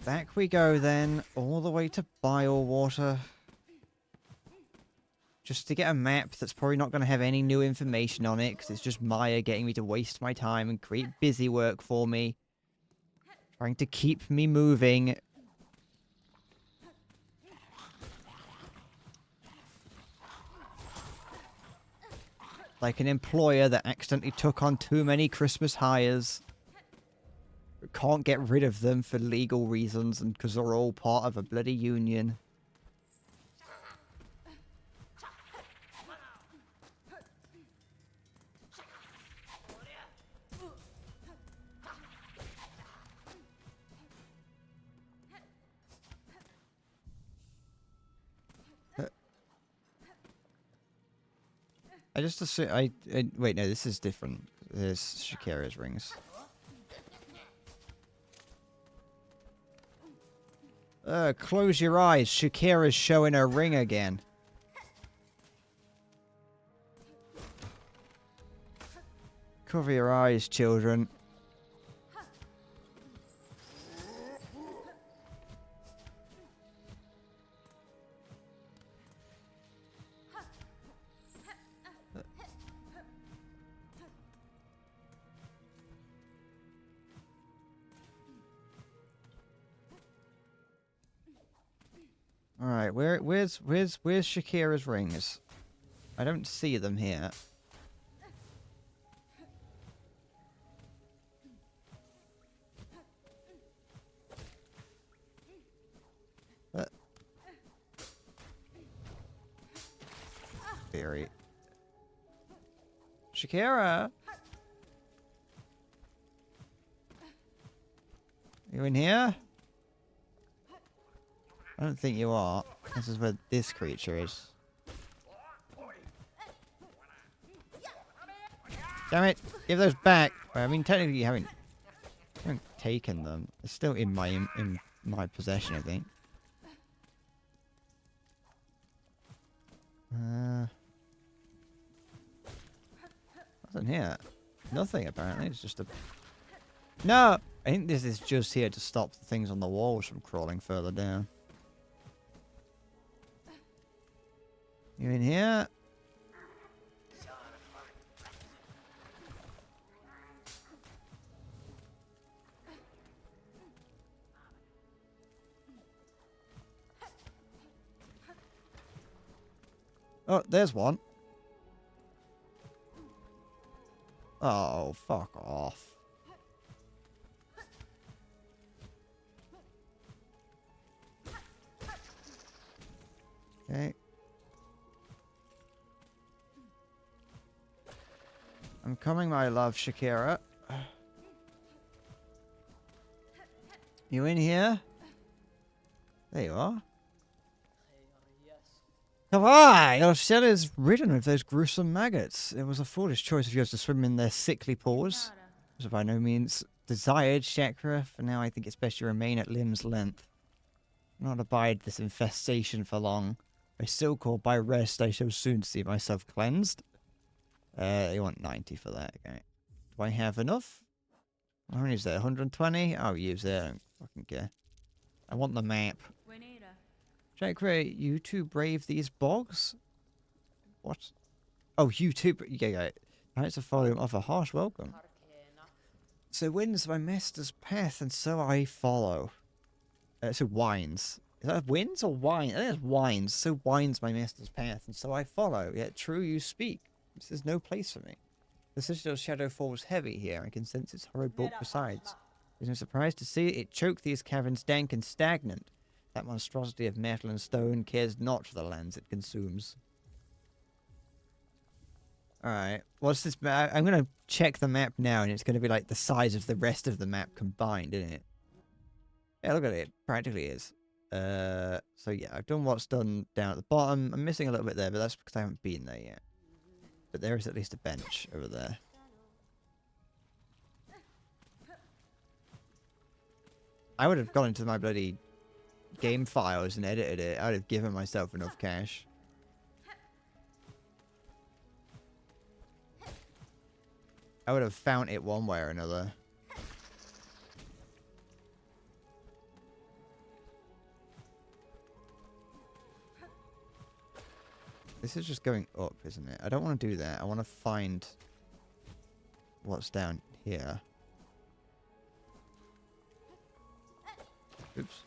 Back we go then, all the way to Biowater. Just to get a map that's probably not going to have any new information on it, because it's just Maya getting me to waste my time and create busy work for me. Trying to keep me moving. Like an employer that accidentally took on too many Christmas hires. Can't get rid of them for legal reasons and because they're all part of a bloody union. I just assume wait, no, this is different. There's Shakira's rings. Close your eyes. Shakira's showing her ring again. Cover your eyes, children. All right, where's Shakira's rings? I don't see them here. Very. Shakira, you in here? I don't think you are. This is where this creature is. Damn it! Give those back. Well, I mean, technically, you haven't taken them. It's still in my possession, I think. Nothing here. Nothing apparently. It's just a. No, I think this is just here to stop the things on the walls from crawling further down. You in here? Oh, there's one. Oh, fuck off. Okay. I'm coming, my love, Shakira. You in here? There you are. Why? Your shell is ridden with those gruesome maggots. It was a foolish choice of yours to swim in their sickly paws. It was by no means desired, Shakira. For now, I think it's best you remain at limb's length. Not abide this infestation for long. By so-called by rest, I shall soon see myself cleansed. You want 90 for that, okay. Do I have enough? How many is there? 120? I'll use it. I don't fucking care. I want the map. Shakira, you two brave these bogs? What? Oh, you two. Yeah. Knights of Folium offer harsh welcome. So wins my master's path, and so I follow. So winds. Is that wins or wine? I think it's wines. So winds my master's path, and so I follow. Yet true you speak. This is no place for me. The citadel's shadow falls heavy here. I can sense its horrid bulk besides. There's no surprise to see it choke these caverns dank and stagnant. That monstrosity of metal and stone cares not for the lands it consumes. Alright, what's this map? I'm going to check the map now, and it's going to be like the size of the rest of the map combined, isn't it? Yeah, look at it. It practically is. So yeah, I've done what's done down at the bottom. I'm missing a little bit there, but that's because I haven't been there yet. But there is at least a bench over there. I would have gone into my bloody game files and edited it. I would have given myself enough cash. I would have found it one way or another. This is just going up, isn't it? I don't want to do that. I want to find what's down here. Oops.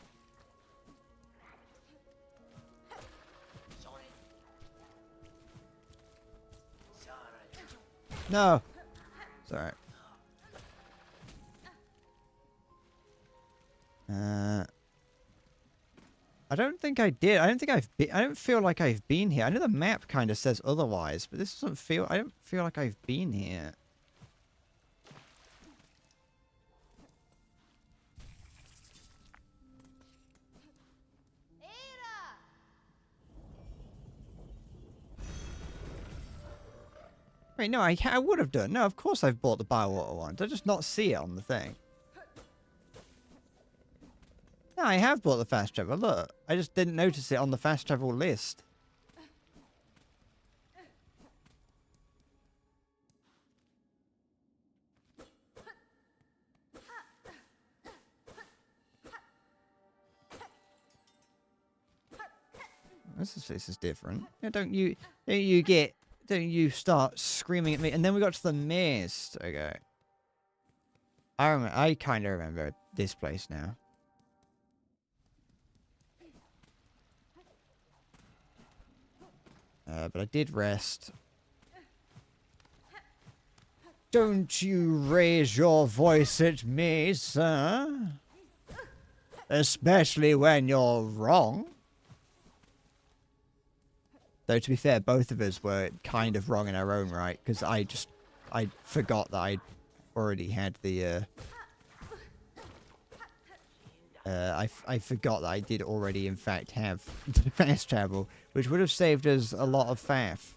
No! It's alright. I don't think I did. I don't think I've been. I don't feel like I've been here. I know the map kind of says otherwise, but this doesn't feel. I don't feel like I've been here. Wait, no, I would have done. No, of course I've bought the Bywater one. Did I just not see it on the thing? No, I have bought the fast travel. Look, I just didn't notice it on the fast travel list. This is different. Yeah, don't you start screaming at me? And then we got to the mist. Okay. I kind of remember this place now. But I did rest. Don't you raise your voice at me, sir. Especially when you're wrong. Though, to be fair, both of us were kind of wrong in our own right, because I forgot that I already had the, I forgot that I did already, in fact, have the fast travel, which would have saved us a lot of faff.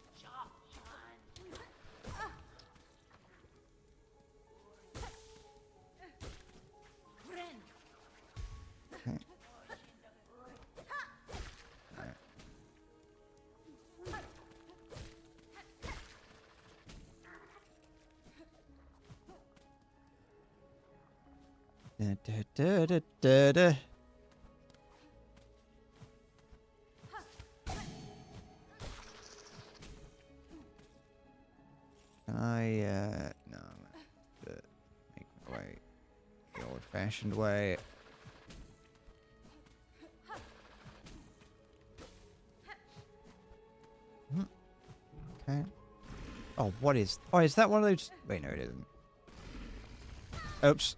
Da, da, da, da, da. Can I, no, I'm gonna make my way the old-fashioned way. Okay. Oh, what is... Oh, is that one of those... Wait, no, it isn't. Oops.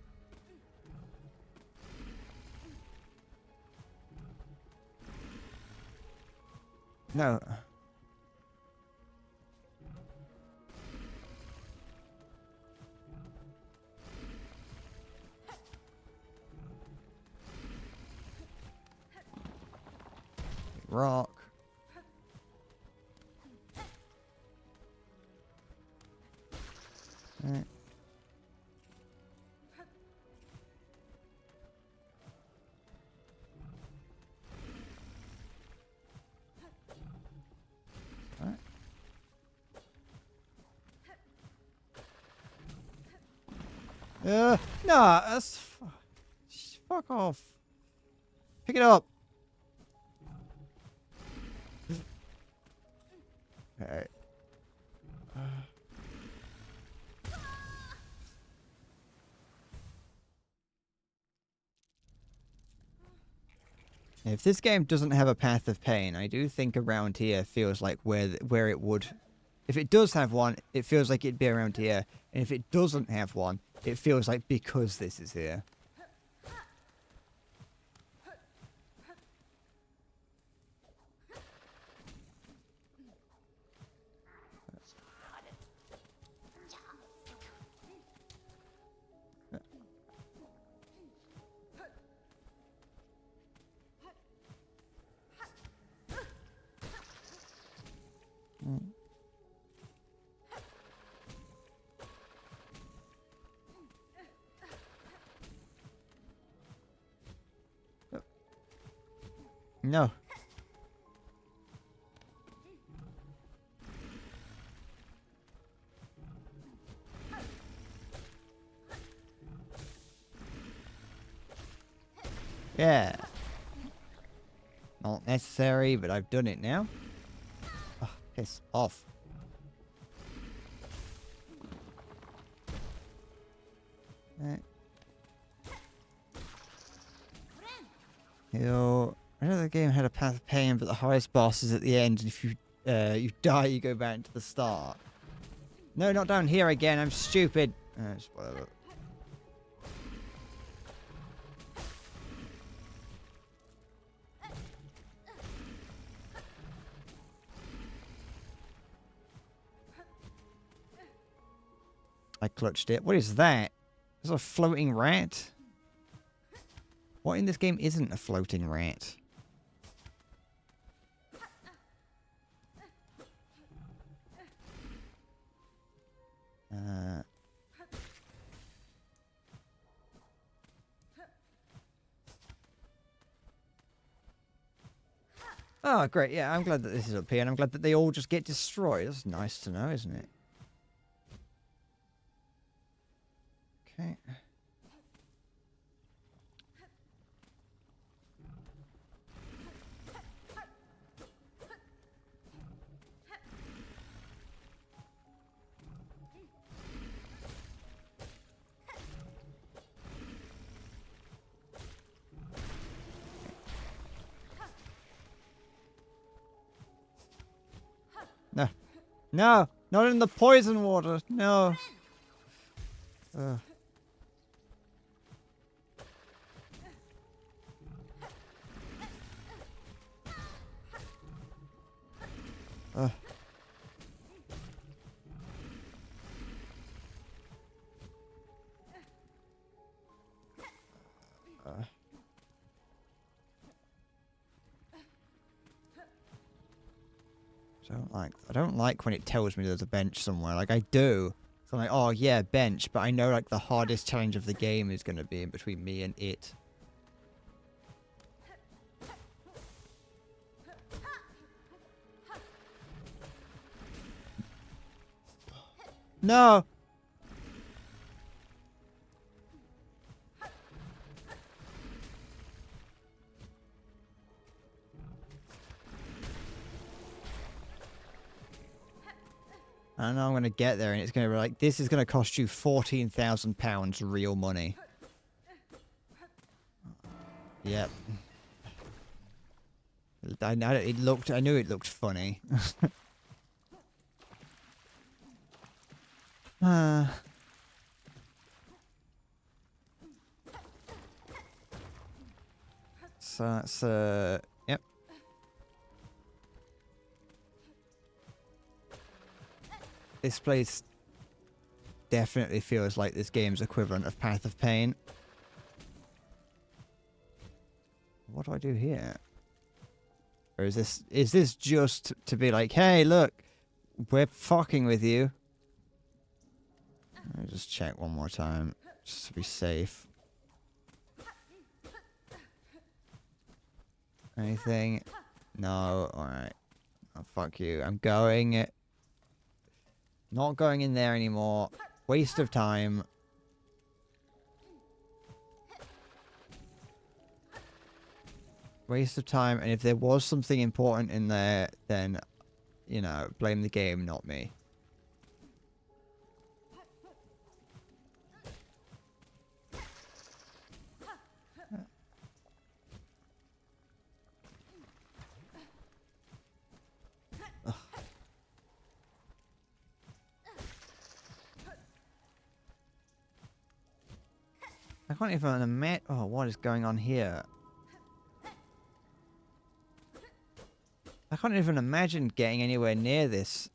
No. Rock. Right. No, that's... Fuck off. Pick it up. Alright. If this game doesn't have a path of pain, I do think around here feels like where it would. If it does have one, it feels like it'd be around here. And if it doesn't have one, it feels like because this is here. No. Yeah. Not necessary, but I've done it now. Oh, piss off. I know the game had a path of pain, but the highest boss is at the end, and if you die, you go back to the start. No, not down here again. I'm stupid. Whatever. I clutched it. What is that? Is that a floating rat? What in this game isn't a floating rat? Oh, great. Yeah, I'm glad that this is up here, and I'm glad that they all just get destroyed. That's nice to know, isn't it? Okay. No. No! Not in the poison water! No! Ugh. Ugh. I don't like when it tells me there's a bench somewhere. Like, I do. So I'm like, oh yeah, bench, but I know like the hardest challenge of the game is going to be in between me and it. No! I know I'm going to get there and it's going to be like, this is going to cost you £14,000 real money. Yep. I knew it looked funny. So that's, yep. This place definitely feels like this game's equivalent of Path of Pain. What do I do here? Or is this just to be like, hey, look, we're fucking with you? Let me just check one more time, just to be safe. Anything? No, alright. Oh, fuck you. I'm going. Not going in there anymore. Waste of time. Waste of time, and if there was something important in there, then, you know, blame the game, not me. Ugh. I can't even imagine. Oh, what is going on here? I can't even imagine getting anywhere near this,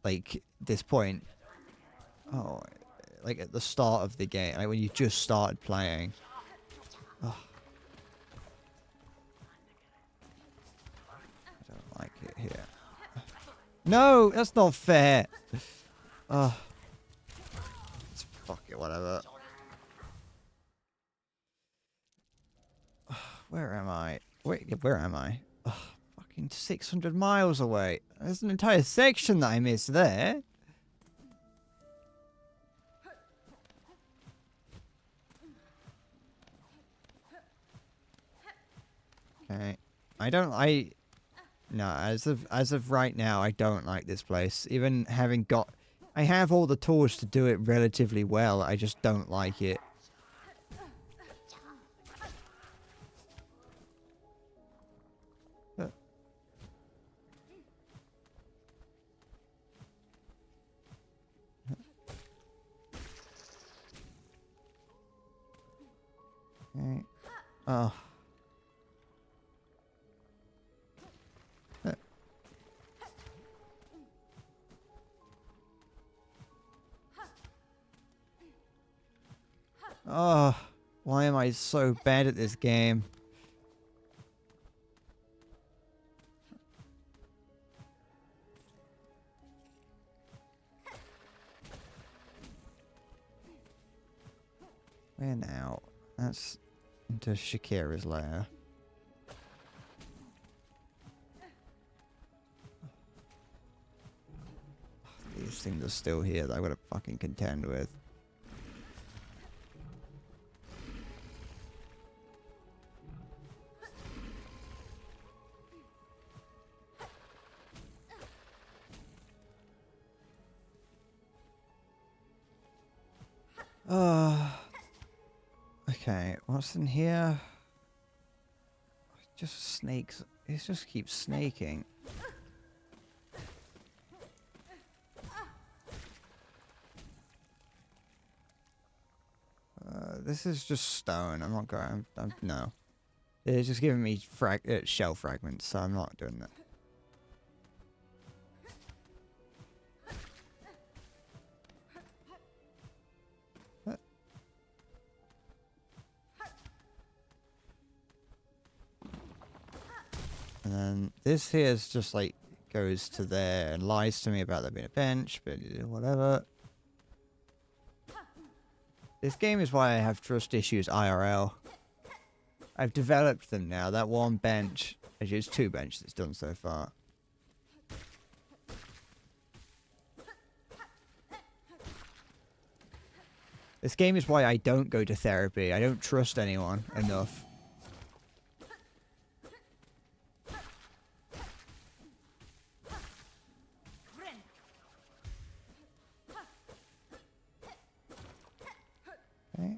like, this point. Oh, like at the start of the game, like when you just started playing. Oh. I don't like it here. No, that's not fair. Oh. Fuck it, whatever. Where am I? Wait, where am I? Oh, fucking 600 miles away. There's an entire section that I missed there. Okay. No, as of right now, I don't like this place. Even having I have all the tools to do it relatively well. I just don't like it. Okay. Oh. Oh, why am I so bad at this game? Where now? That's into Shakira's lair. this thing that's still here that I've got to fucking contend with. Okay, what's in here? Just snakes. It just keeps snaking. This is just stone. I'm not going. No. It's just giving me shell fragments, so I'm not doing that. What? And then this here is just like goes to there and lies to me about there being a bench, but whatever. This game is why I have trust issues IRL. I've developed them now. That one bench, actually it's 2 benches it's done so far. This game is why I don't go to therapy. I don't trust anyone enough. Okay.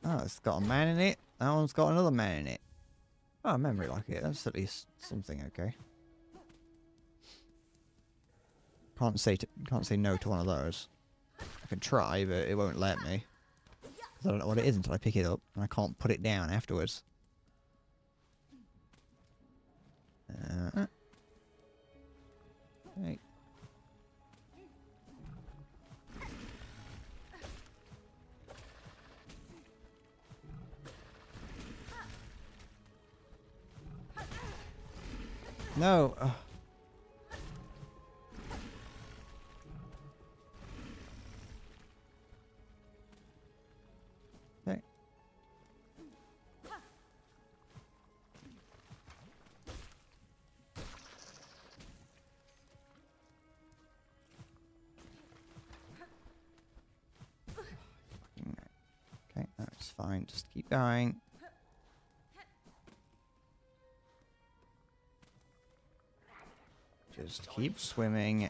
Oh, it's got a man in it. That one's got another man in it. Oh, memory like it. That's at least something okay. Can't say no to one of those. I can try, but it won't let me. I don't know what it is until I pick it up, and I can't put it down afterwards. Okay. No. Okay. Okay, that's fine. Just keep going. Just keep swimming.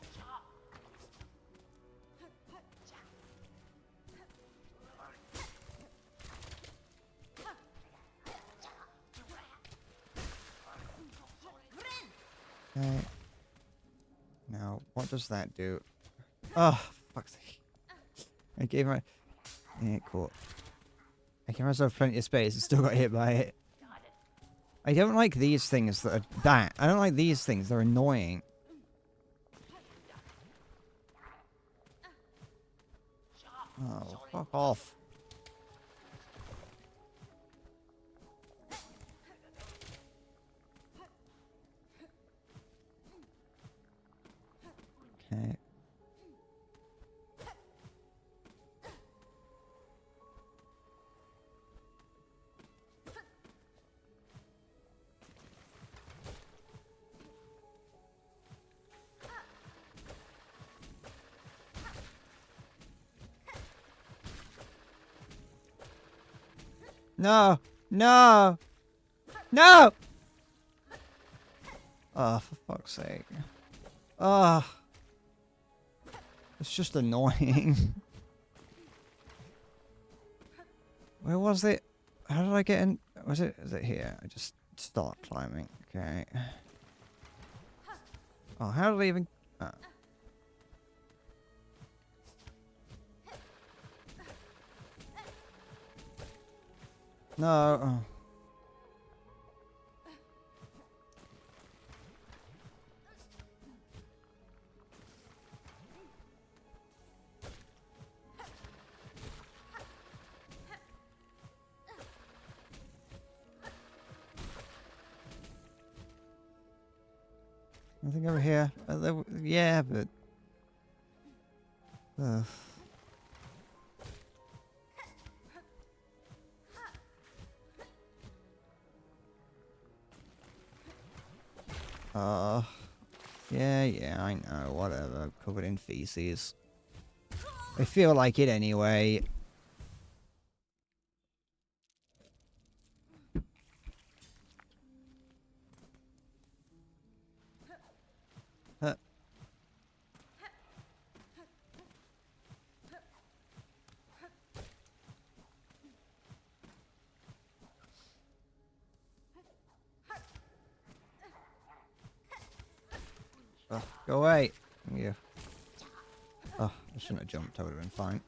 Okay. Now, what does that do? Oh, fuck's sake. I gave my... Yeah, cool. I gave myself plenty of space and still got hit by it. I don't like these things that are that. I don't like these things. They're annoying. Oh, fuck off. Okay. No! No! No! Oh, for fuck's sake. Oh. It's just annoying. Where was it? How did I get in? Was it here? I just start climbing. Okay. Oh, how did I even... Oh. No. Oh. Nothing over here. Yeah, but... Yeah, I know, whatever. Covered in feces. I feel like it anyway. Huh. Oh, go away. Yeah. Oh, I shouldn't have jumped. I would have been fine.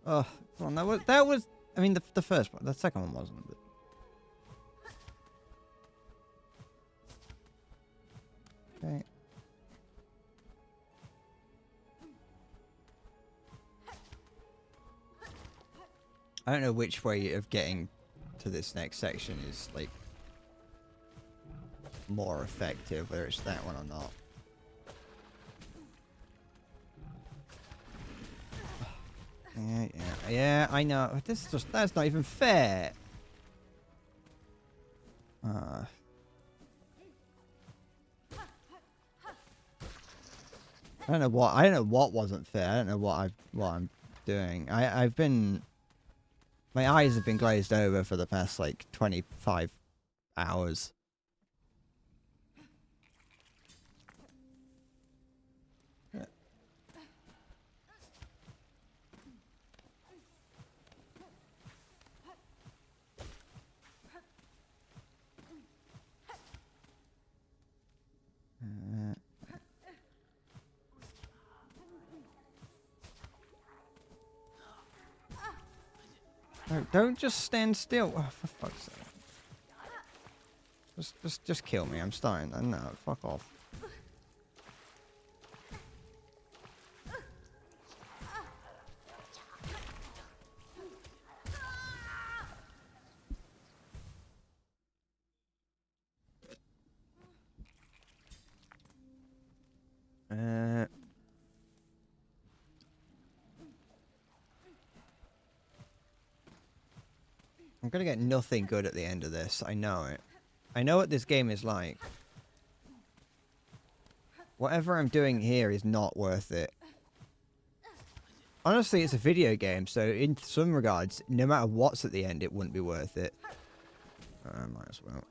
Oh, come on, that was. I mean, the first one, the second one wasn't. But... Okay. I don't know which way of getting to this next section is like more effective, whether it's that one or not. Yeah, I know. That's not even fair. I don't know what wasn't fair. I don't know what I'm doing. I've been, my eyes have been glazed over for the past like 25 hours. No, don't just stand still. Oh, for fuck's sake. Just kill me. I'm starting. No, fuck off. I'm gonna get nothing good at the end of this. I know it. I know what this game is like. Whatever I'm doing here is not worth it. Honestly, it's a video game, so in some regards, no matter what's at the end, it wouldn't be worth it. Might as well.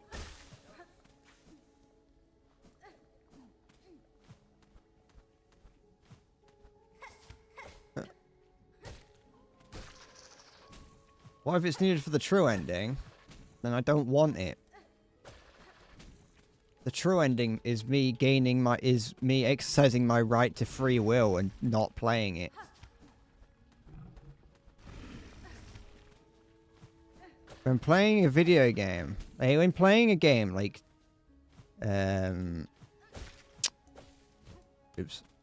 What if it's needed for the true ending? Then I don't want it. The true ending is me me exercising my right to free will and not playing it. When playing a video game, when playing a game like, when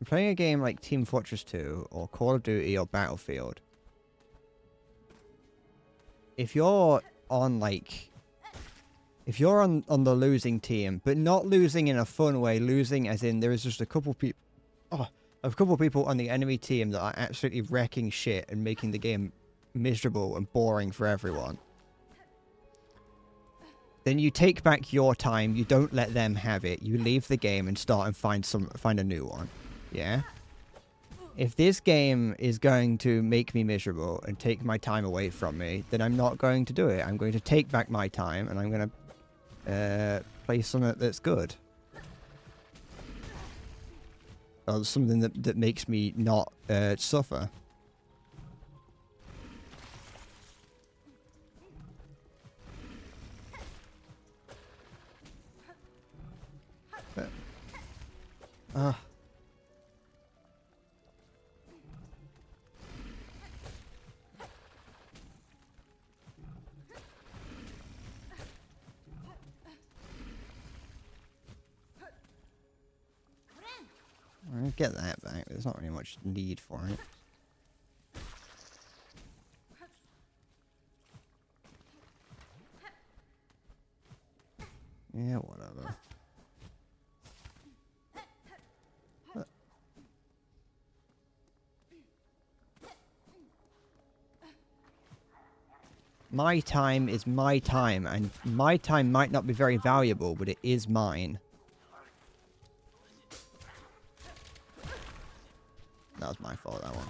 playing a game like Team Fortress 2 or Call of Duty or Battlefield, if you're on on the losing team, but not losing in a fun way, losing as in there is just a couple people, on the enemy team that are absolutely wrecking shit and making the game miserable and boring for everyone, then you take back your time. You don't let them have it. You leave the game and start and find a new one. Yeah. If this game is going to make me miserable and take my time away from me, then I'm not going to do it. I'm going to take back my time and I'm going to play something that's good. Or something that makes me not suffer. I'll get that back. There's not really much need for it. Yeah, whatever. My time is my time, and my time might not be very valuable, but it is mine. That was my fault, that one.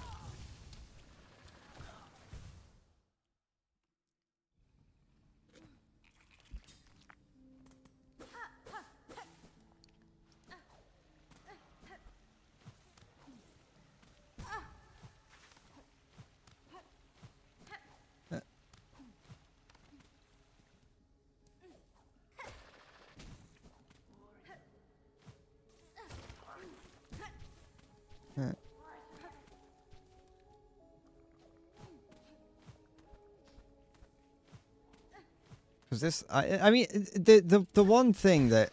Because this, I mean, the one thing that,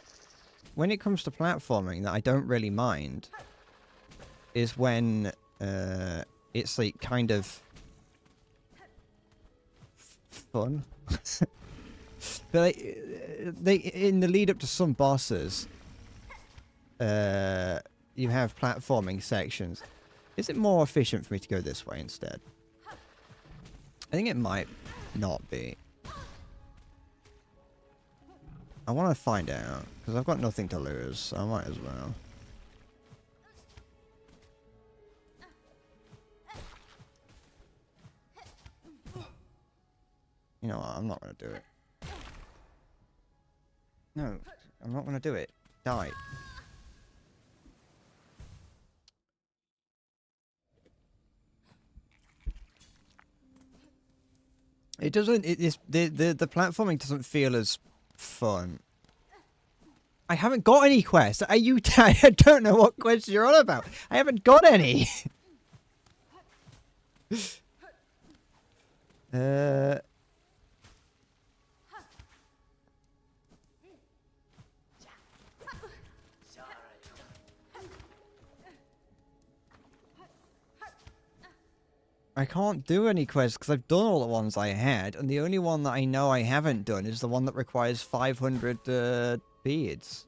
when it comes to platforming, that I don't really mind, is when it's like kind of fun. But like, they in the lead up to some bosses, you have platforming sections. Is it more efficient for me to go this way instead? I think it might not be. I want to find out, because I've got nothing to lose, so I might as well. You know what, I'm not going to do it. No, I'm not going to do it. Die. It doesn't, the platforming doesn't feel as fun. I haven't got any quests. Are you? I don't know what quests you're on about. I haven't got any. I can't do any quests because I've done all the ones I had, and the only one that I know I haven't done is the one that requires 500 beads.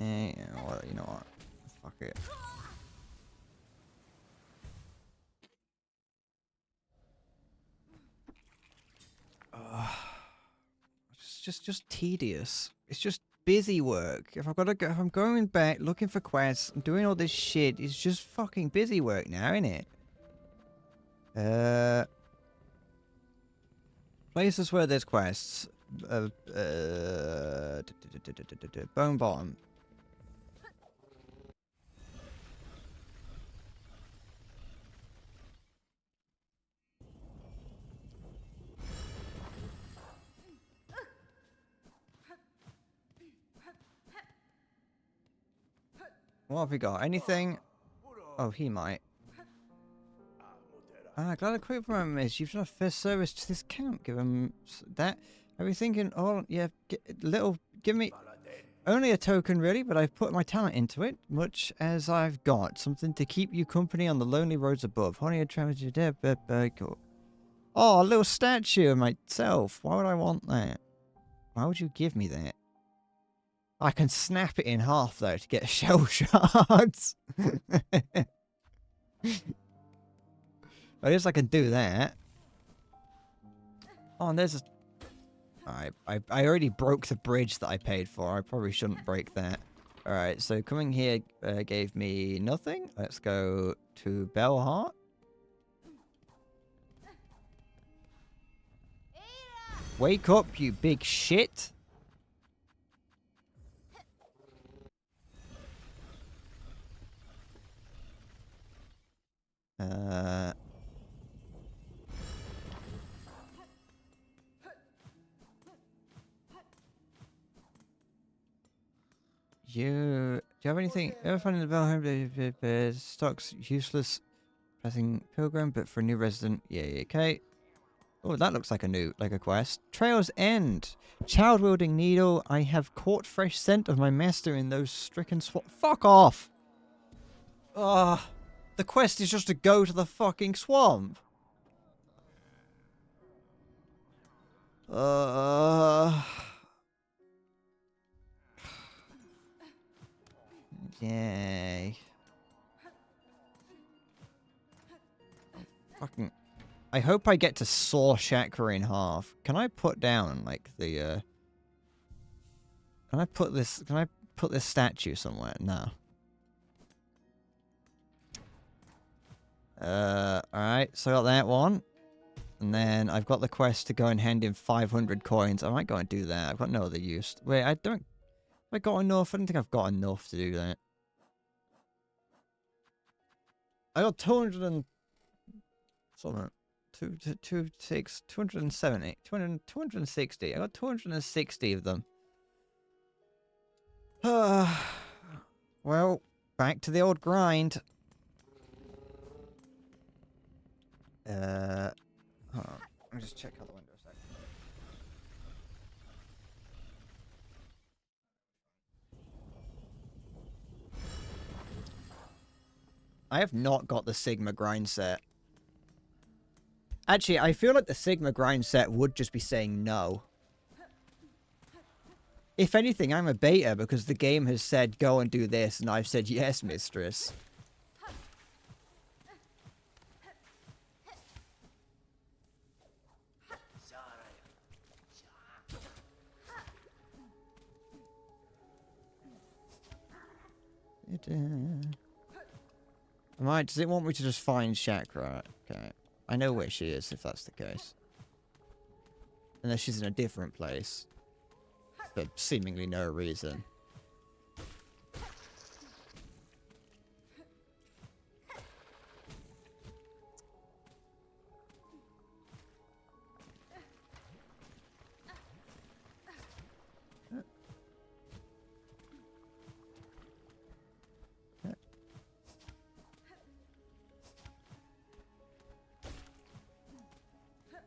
Yeah, well, you know what? Fuck it. It's just tedious. It's just busy work. If I've got to go, if I'm going back looking for quests, I'm doing all this shit. It's just fucking busy work now, isn't it? Places where there's quests. Bone Bottom. What have we got? Anything? Oh, he might. Ah, glad I quit from him is you've done a first service to this camp. Give him that. Are we thinking, oh, yeah, give me only a token, really, but I've put my talent into it, much as I've got. Something to keep you company on the lonely roads above. Honey, oh, a little statue of myself. Why would I want that? Why would you give me that? I can snap it in half, though, to get shell shards. I guess I can do that. Oh, and there's a... Alright, I already broke the bridge that I paid for. I probably shouldn't break that. Alright, so coming here gave me nothing. Let's go to Bellheart. Wake up, you big shit. Do you have anything? Ever find in the Valheim stocks useless pressing pilgrim, but for a new resident? Yeah, okay. Oh, that looks like a quest. Trail's End. Child wielding needle. I have caught fresh scent of my master in those stricken swamp. Fuck off! Ugh. The quest is just to go to the fucking swamp. Yay. Fucking... I hope I get to saw Chakra in half. Can I put down, like, the, Can I put this statue somewhere? No. Alright, so I got that one. And then I've got the quest to go and hand in 500 coins. I might go and do that. I've got no other use. Wait, I don't... Have I got enough? I don't think I've got enough to do that. I got 200 and... something. 270. 260. I got 260 of them. Well, back to the old grind. Hold on. Let me just check out the window a second. I have not got the Sigma grind set. Actually, I feel like the Sigma grind set would just be saying no. If anything, I'm a beta because the game has said go and do this, and I've said yes, mistress. Does it want me to just find Chakra? Okay. I know where she is, if that's the case. Unless she's in a different place. For seemingly no reason.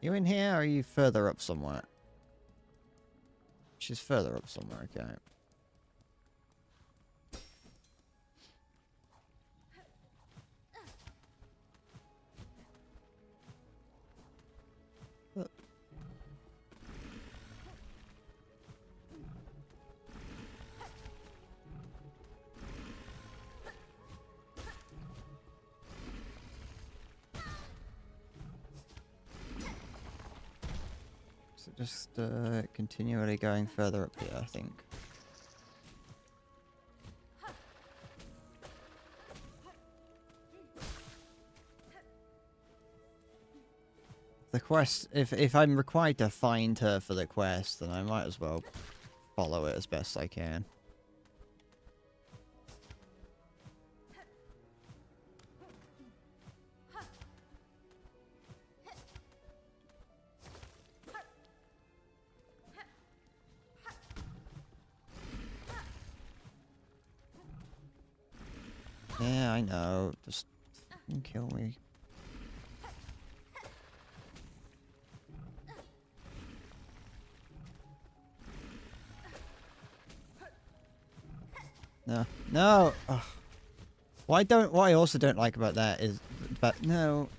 You in here, or are you further up somewhere? She's further up somewhere, okay. Look. So just continually going further up here, I think. The quest, if I'm required to find her for the quest, then I might as well follow it as best I can. Yeah, I know. Just fucking kill me. No. No! Ugh. What I also don't like about that is... But, no.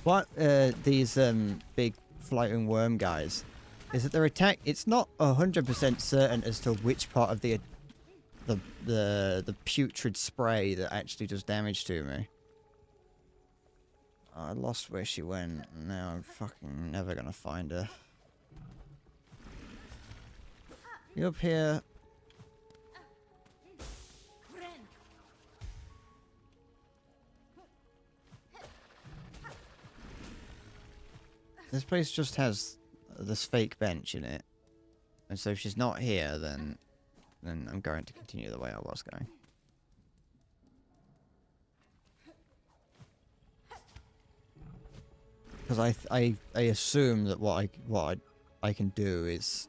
What, these, big floating worm guys. is that their attack, it's not 100% certain as to which part of the putrid spray that actually does damage to me. Oh, I lost where she went. Now I'm fucking never gonna find her. You up here? This place just has this fake bench in it. And so if she's not here, then I'm going to continue the way I was going. Because I assume that what I can do is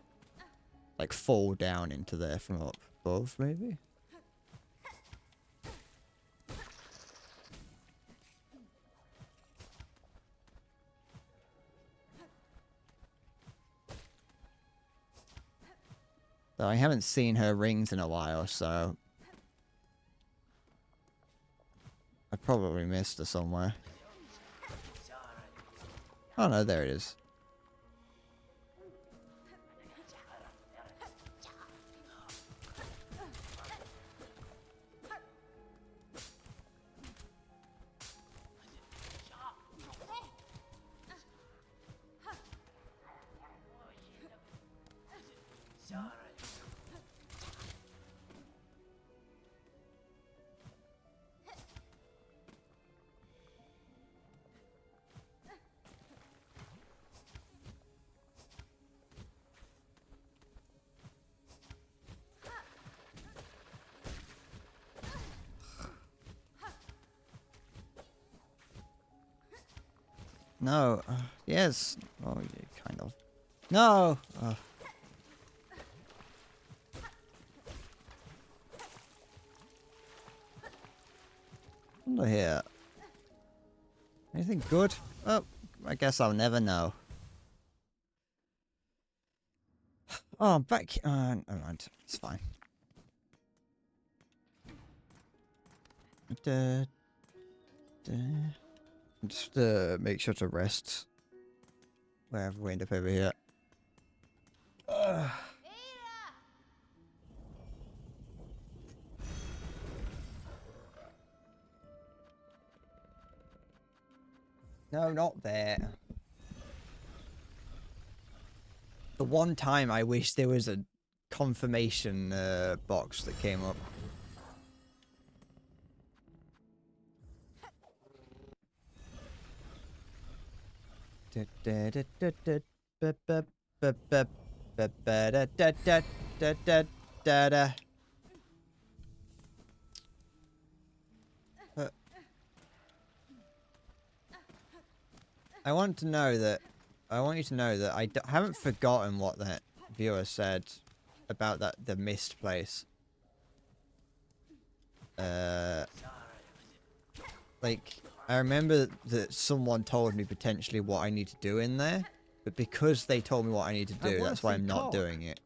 like fall down into there from up above, maybe? Though I haven't seen her rings in a while, so I probably missed her somewhere. Oh no, there it is. No. Yes. Oh, yeah, kind of. No. Under here. Anything good? Oh, I guess I'll never know. Oh, I'm back. Never mind. It's fine. Just make sure to rest wherever we end up over here. No, not there. The one time I wish there was a confirmation box that came up. I want you to know that I haven't forgotten what that viewer said about the mist place. Like, I remember that someone told me potentially what I need to do in there, but because they told me what I need to do, that's why I'm not doing it.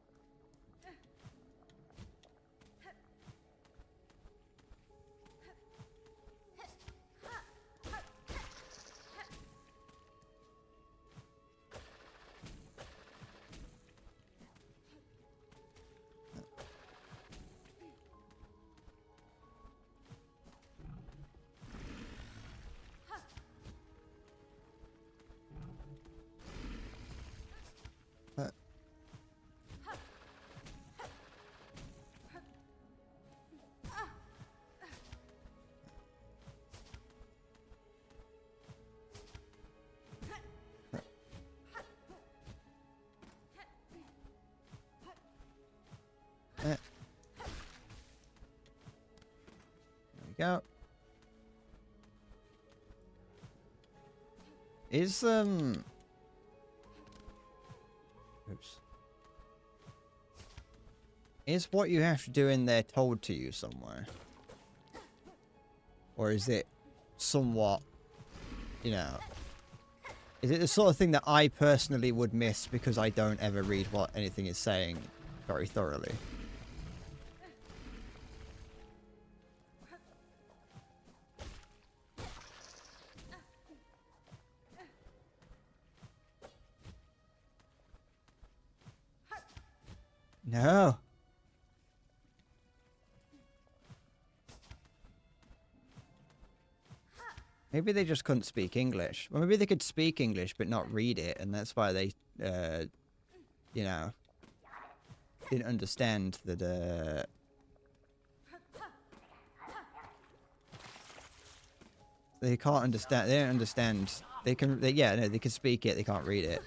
There we go. Is oops. Is what you have to do in there told to you somewhere? Or is it somewhat, you know, is it the sort of thing that I personally would miss because I don't ever read what anything is saying very thoroughly? No. Maybe they just couldn't speak English. Well, maybe they could speak English but not read it, and that's why they, you know, didn't understand that, they can't understand, they don't understand, they can, yeah, no, they can speak it, they can't read it.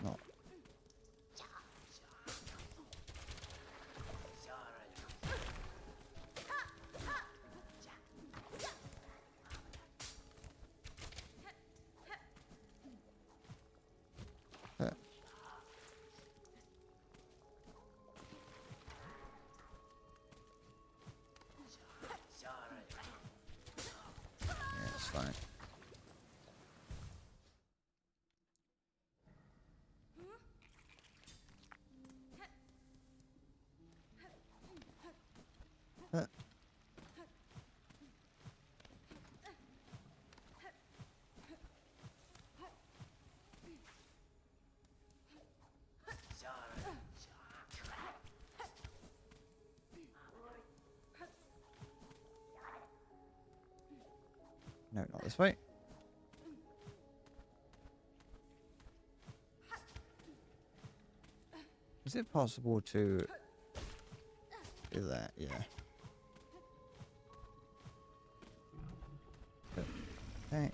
Not. Yeah, it's fine. No, not this way. Is it possible to do that? Yeah. Okay.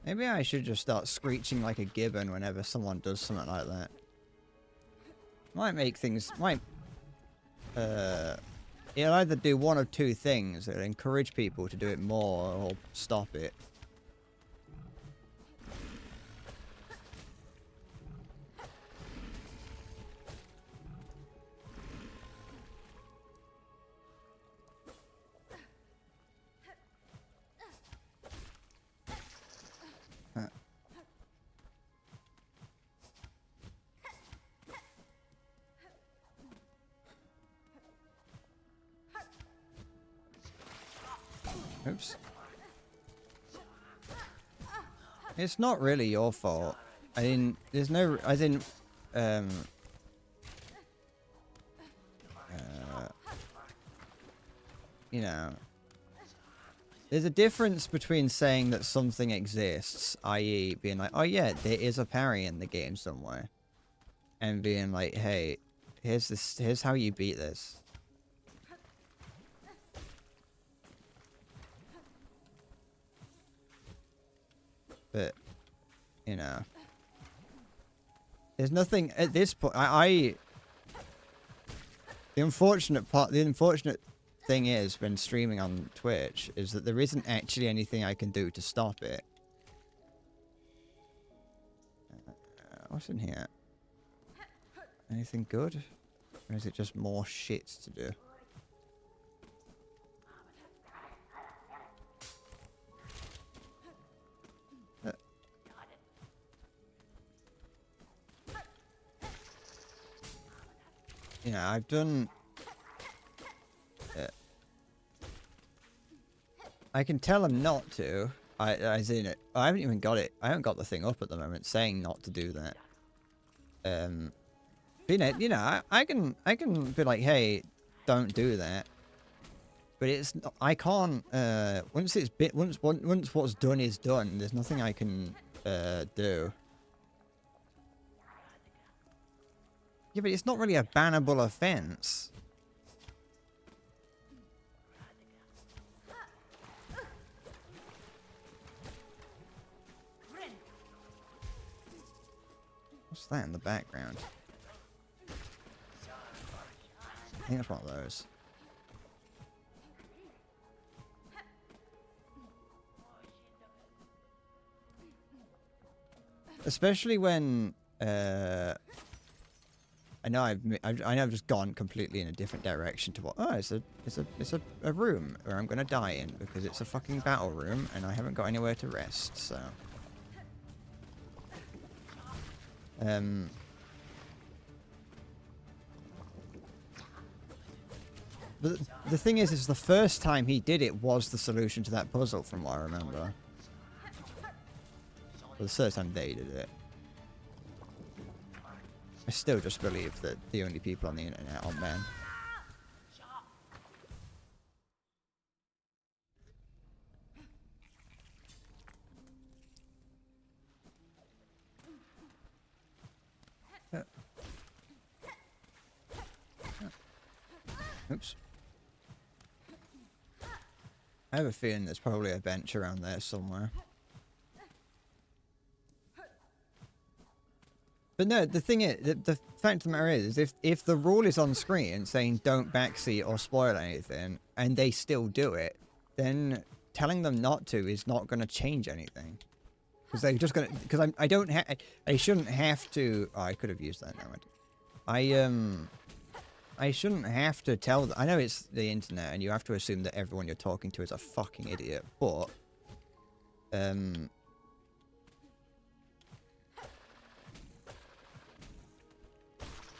Maybe I should just start screeching like a gibbon whenever someone does something like that. Might make things, it'll either do one of two things. It'll encourage people to do it more or stop it. Oops. It's not really your fault. I didn't, you know, there's a difference between saying that something exists, i.e. being like, oh yeah, there is a parry in the game somewhere, and being like, hey, here's how you beat this. But, you know, there's nothing at this point. The unfortunate thing is when streaming on Twitch is that there isn't actually anything I can do to stop it. What's in here? Anything good? Or is it just more shit to do? You know, I've done... I can tell him not to. I seen it. I haven't even got it. I haven't got the thing up at the moment saying not to do that. But, you know, I can be like, hey, don't do that. But it's I can't. Once what's done is done. There's nothing I can do. Yeah, but it's not really a bannable offense. What's that in the background? I think that's one of those. Especially when I know I've just gone completely in a different direction to what. Oh, it's a room where I'm gonna die in because it's a fucking battle room and I haven't got anywhere to rest. So, but the thing is the first time he did it was the solution to that puzzle, from what I remember. Well, the first time they did it. I still just believe that the only people on the internet are men. Oops. I have a feeling there's probably a bench around there somewhere. But no, the thing is, the fact of the matter is if the rule is on screen saying don't backseat or spoil anything, and they still do it, then telling them not to is not going to change anything. Because they're just going to, because I shouldn't have to, oh, I could have used that now. I shouldn't have to tell them. I know it's the internet and you have to assume that everyone you're talking to is a fucking idiot, but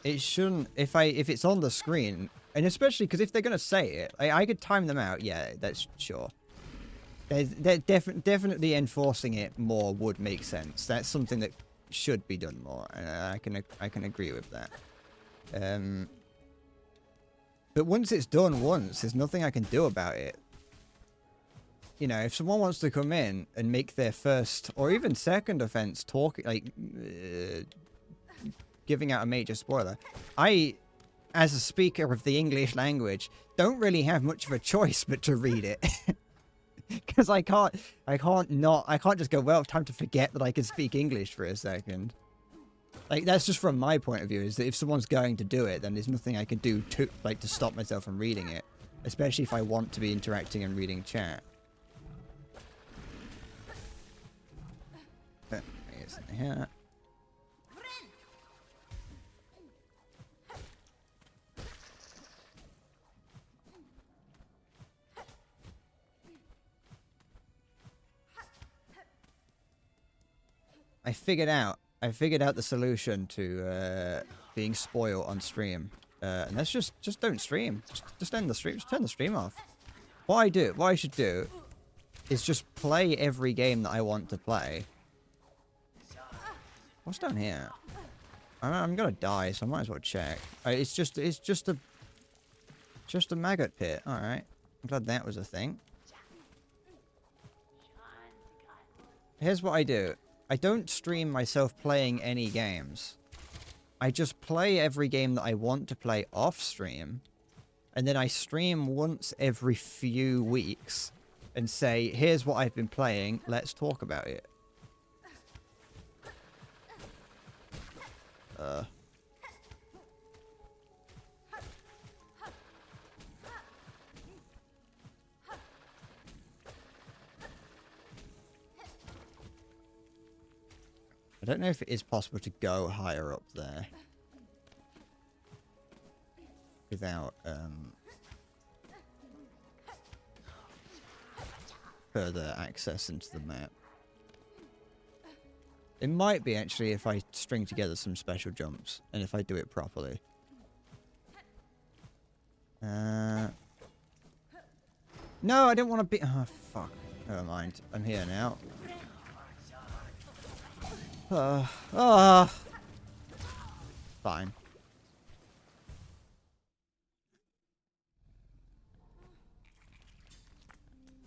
it shouldn't, if it's on the screen, and especially because if they're going to say it, I could time them out, yeah, that's sure. They're definitely enforcing it more would make sense. That's something that should be done more, and I can agree with that. But once it's done once, there's nothing I can do about it. You know, if someone wants to come in and make their first or even second offense talking, like, giving out a major spoiler, I, as a speaker of the English language, don't really have much of a choice but to read it. Because I can't just go, well, time to forget that I can speak English for a second. Like, that's just from my point of view, is that if someone's going to do it, then there's nothing I can do to stop myself from reading it. Especially if I want to be interacting and reading chat. Yeah. I figured out the solution to being spoiled on stream. And that's just don't stream. Just end the stream. Just turn the stream off. What I should do is just play every game that I want to play. What's down here? I'm gonna die, so I might as well check. It's just a maggot pit. All right. I'm glad that was a thing. Here's what I do. I don't stream myself playing any games. I just play every game that I want to play off stream. And then I stream once every few weeks and say, here's what I've been playing. Let's talk about it. I don't know if it is possible to go higher up there without further access into the map. It might be actually if I string together some special jumps and if I do it properly. No, I don't want to be. Oh fuck! Never mind. I'm here now. Fine.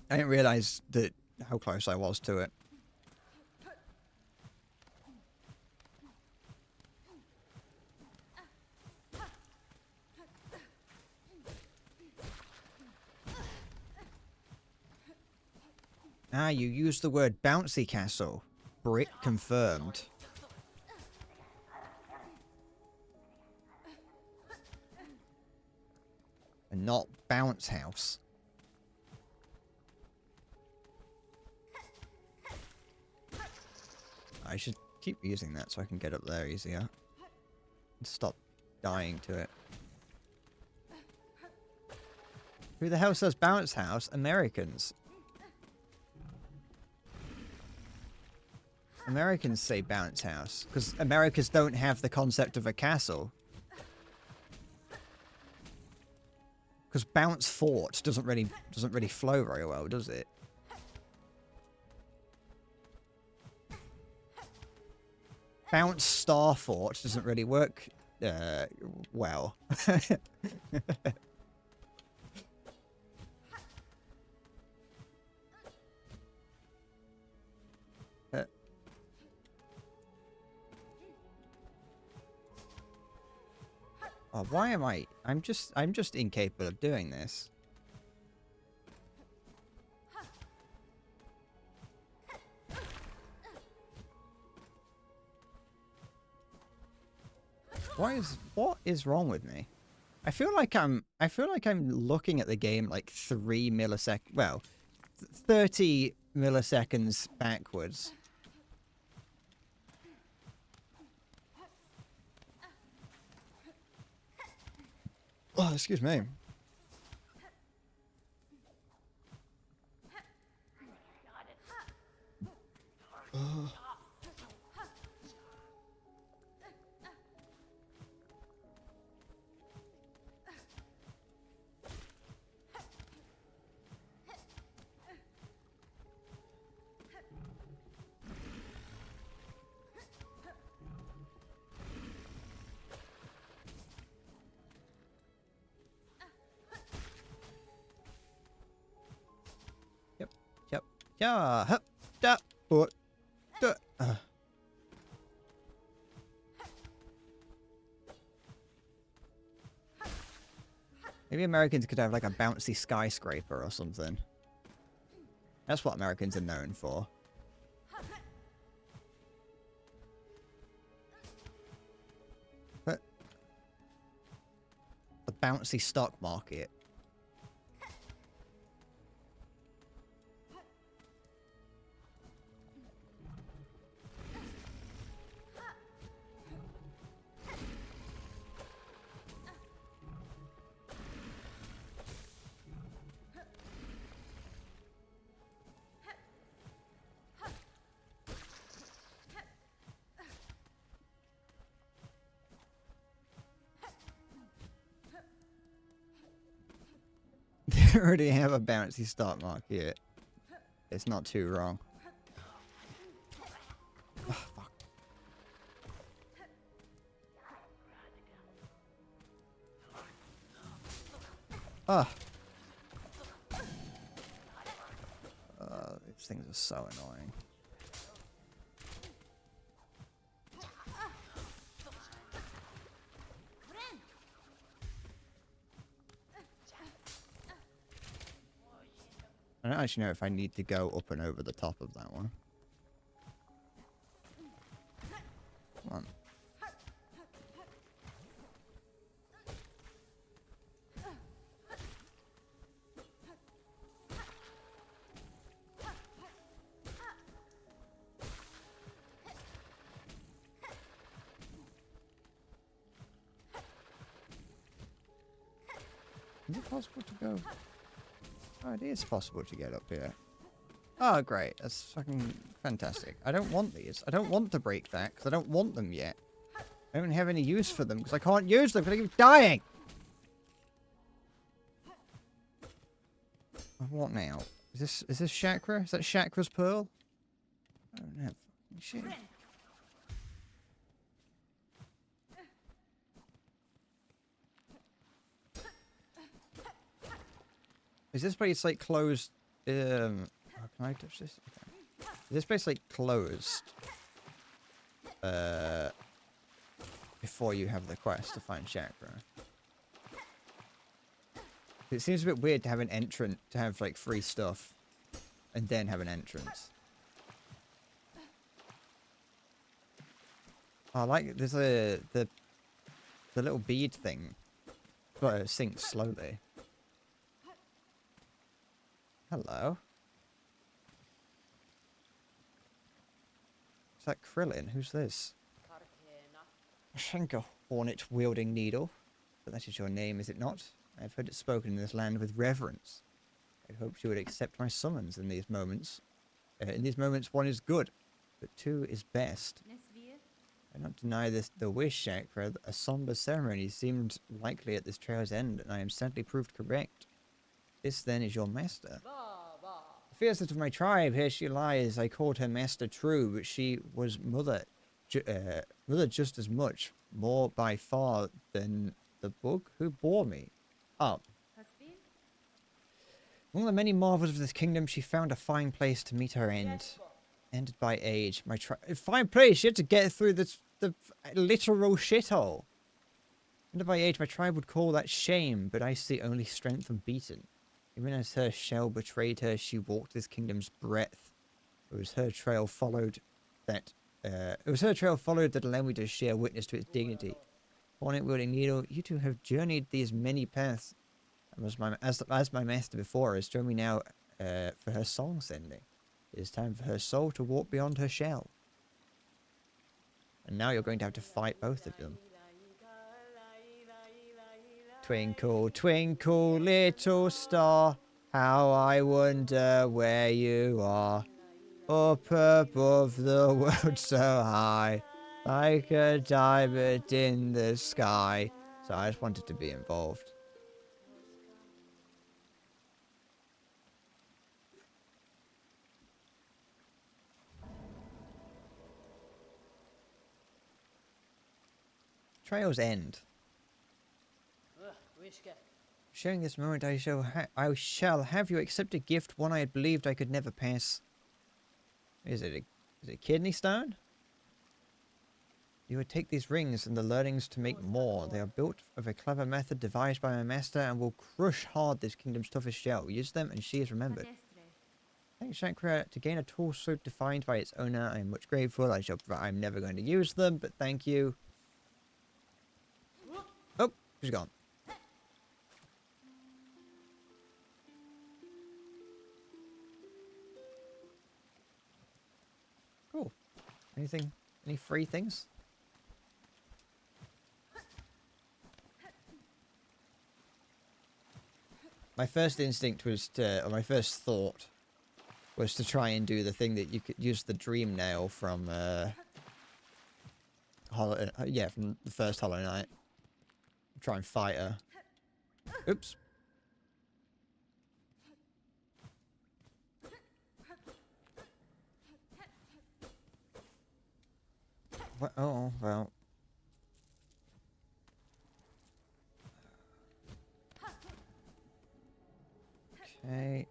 I didn't realize that how close I was to it. Ah, you used the word bouncy castle. Brick confirmed. And not bounce house. I should keep using that so I can get up there easier. Stop dying to it. Who the hell says bounce house? Americans. Americans say bounce house because Americans don't have the concept of a castle. Because bounce fort doesn't really flow very well, does it? Bounce star fort doesn't really work well. Oh, why am I? I'm just incapable of doing this. What is wrong with me? I feel like I'm looking at the game like 3 milliseconds, well, 30 milliseconds backwards. Oh, excuse me. Yep. Yeah. Hup. Da. But. Da. Maybe Americans could have like a bouncy skyscraper or something. That's what Americans are known for. But the bouncy stock market. They already have a bouncy stock market. It's not too wrong. Oh, fuck. Oh. These things are so annoying. I don't actually know if I need to go up and over the top of that one. Come on. Is it possible to go? Oh, it is possible to get up here. Oh, great. That's fucking fantastic. I don't want these. I don't want to break that, because I don't want them yet. I don't have any use for them, because I can't use them, because I keep dying! What now? Is this chakra? Is that chakra's pearl? I don't have fucking shit. Is this place like closed? Can I touch this? Okay. Is this place like closed? Before you have the quest to find chakra. It seems a bit weird to have an entrance, to have like free stuff, and then have an entrance. I like there's the little bead thing, but it sinks slowly. Hello. Is that Krillin? Who's this? Schenker hornet-wielding needle. But that is your name, is it not? I have heard it spoken in this land with reverence. I hoped you would accept my summons in these moments. In these moments, one is good, but two is best. I don't deny this the wish, Shakra. A somber ceremony seemed likely at this trail's end, and I am sadly proved correct. This, then, is your master. The fiercest of my tribe, here she lies. I called her master true, but she was mother just as much, more by far than the book who bore me up. Among the many marvels of this kingdom, she found a fine place to meet her end. Ended by age. My fine place. She had to get through the literal shithole. Ended by age. My tribe would call that shame, but I see only strength unbeaten. Even as her shell betrayed her, she walked this kingdom's breadth. It was her trail followed that. That allowed me to share witness to its dignity. Hornet-wielding needle, you two have journeyed these many paths. As my master before us, join me now for her song sending. It is time for her soul to walk beyond her shell. And now you're going to have to fight both of them. Twinkle, twinkle, little star, how I wonder where you are. Up above the world so high, like a diamond in the sky. So I just wanted to be involved. Trail's end. Sharing this moment, I shall have you accept a gift, one I had believed I could never pass. Is it a kidney stone? You would take these rings and the learnings to make more. They are built of a clever method devised by my master and will crush hard this kingdom's toughest shell. Use them and she is remembered. Thanks, Chakra. To gain a tool so defined by its owner, I am much grateful. I'm never going to use them, but thank you. Oh, she's gone. Cool. Anything? Any free things? My first instinct was to, or my first thought was to try and do the thing that you could use the dream nail from, from the first Hollow Knight. Try and fight her. Oops. What? Oh, well. Okay.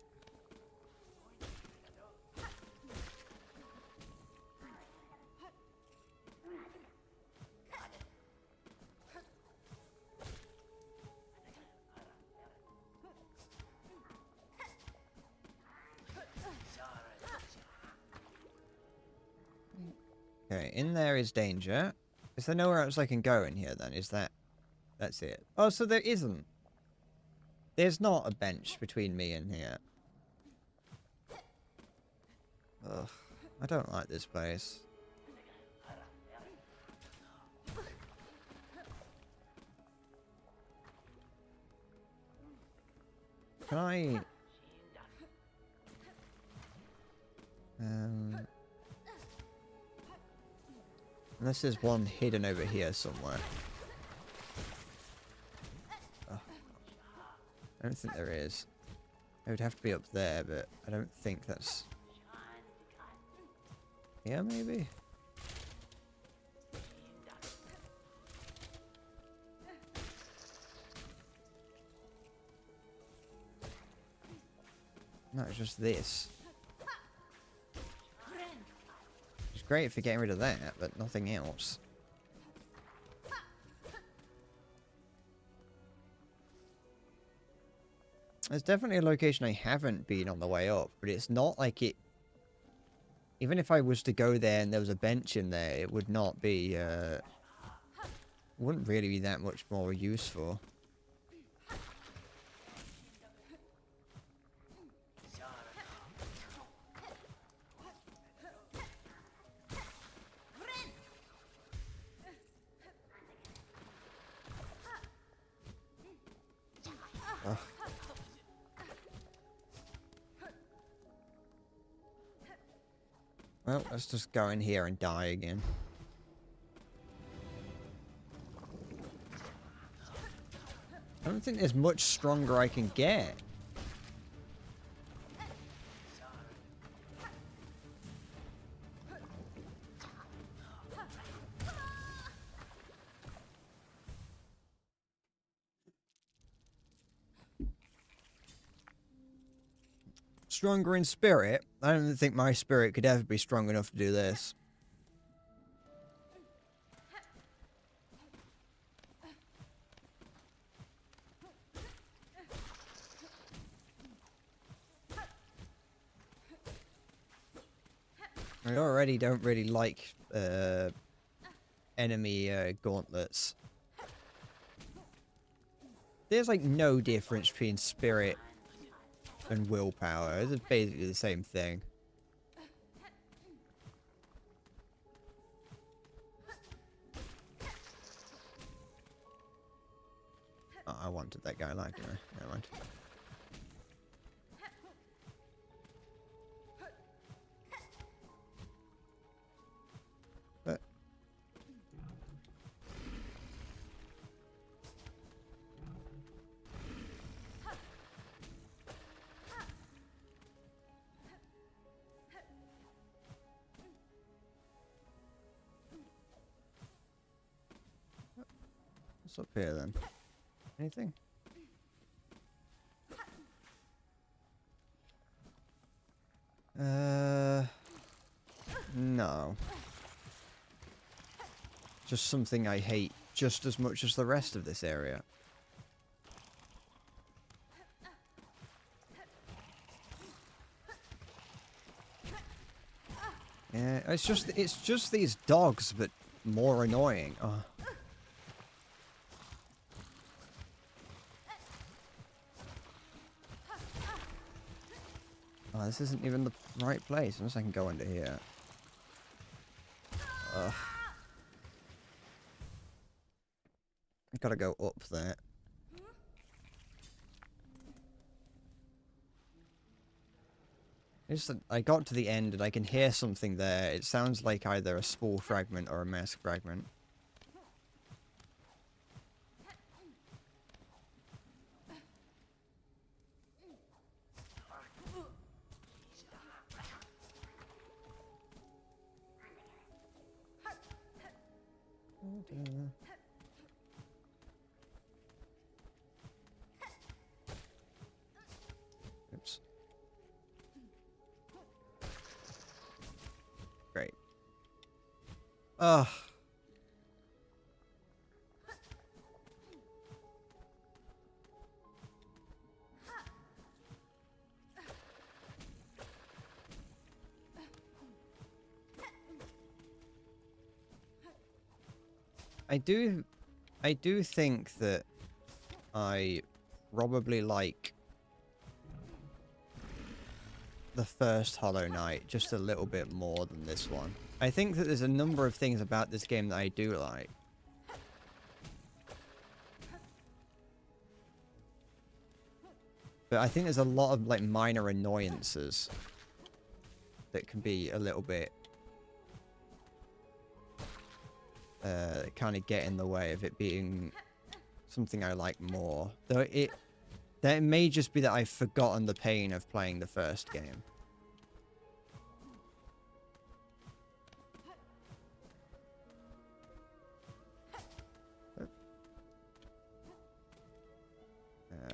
Okay, in there is danger. Is there nowhere else I can go in here then? Is that... That's it. Oh, so there isn't. There's not a bench between me and here. Ugh. I don't like this place. Can I... Unless there's one hidden over here somewhere. Oh. I don't think there is. It would have to be up there, but I don't think that's... Yeah, maybe? No, it's just this. It's great for getting rid of that, but nothing else. There's definitely a location I haven't been on the way up, but it's not like it... Even if I was to go there and there was a bench in there, it would not be, wouldn't really be that much more useful. Ugh. Well, let's just go in here and die again. I don't think there's much stronger I can get. Stronger in spirit? I don't think my spirit could ever be strong enough to do this. I already don't really like enemy gauntlets. There's like no difference between spirit and willpower. It's basically the same thing. Oh, I wanted that guy like, didn't I? Never mind. But what's up here then? Anything? No. Just something I hate just as much as the rest of this area. Yeah, it's just these dogs, but more annoying. Oh. Oh, this isn't even the right place, unless I can go under here. Ugh. I gotta go up there. I got to the end and I can hear something there. It sounds like either a spore fragment or a mask fragment. Oops. Great. Ugh. I do think that I probably like the first Hollow Knight just a little bit more than this one. I think that there's a number of things about this game that I do like. But I think there's a lot of like minor annoyances that can be a little bit kind of get in the way of it being something I like more. Though that may just be that I've forgotten the pain of playing the first game.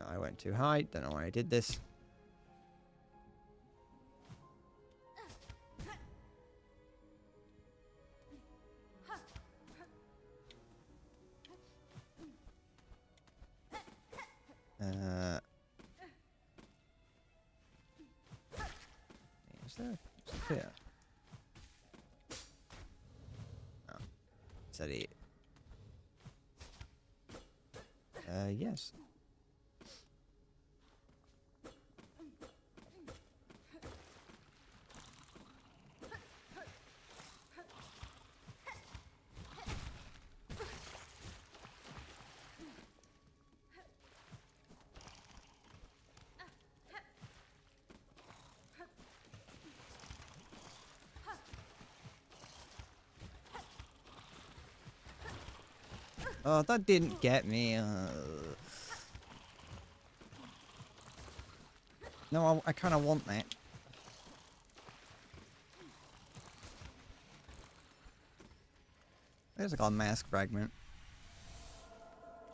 I went too high. Don't know why I did this. Is there? What's here? Oh, is that it? Yes. Oh, that didn't get me. No, I kind of want that. There's like a mask fragment.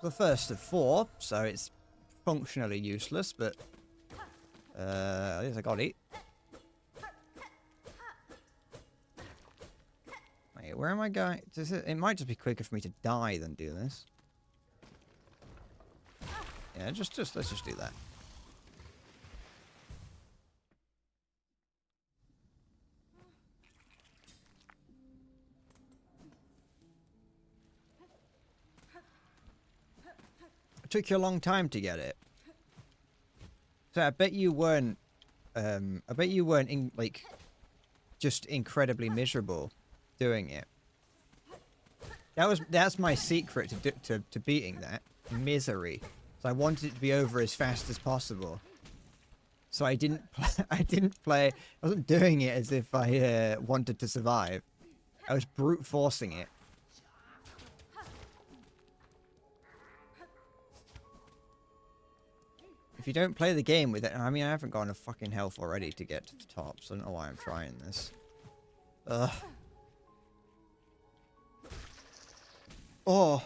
The first of 4, so it's functionally useless, but at least I got it. Wait, where am I going? It might just be quicker for me to die than do this. Yeah, let's just do that. It took you a long time to get it. So I bet you weren't like just incredibly miserable doing it. That's my secret to beating that misery. So I wanted it to be over as fast as possible. So I wasn't doing it as if I wanted to survive. I was brute forcing it. If you don't play the game with it, I mean, I haven't got enough fucking health already to get to the top, so I don't know why I'm trying this. Ugh. Oh.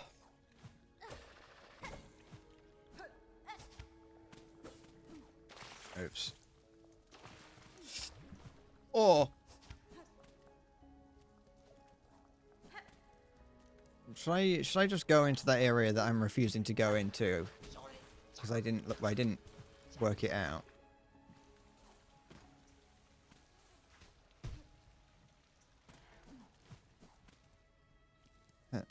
Oops. Oh. Should I just go into that area that I'm refusing to go into? Because I didn't work it out. Huh.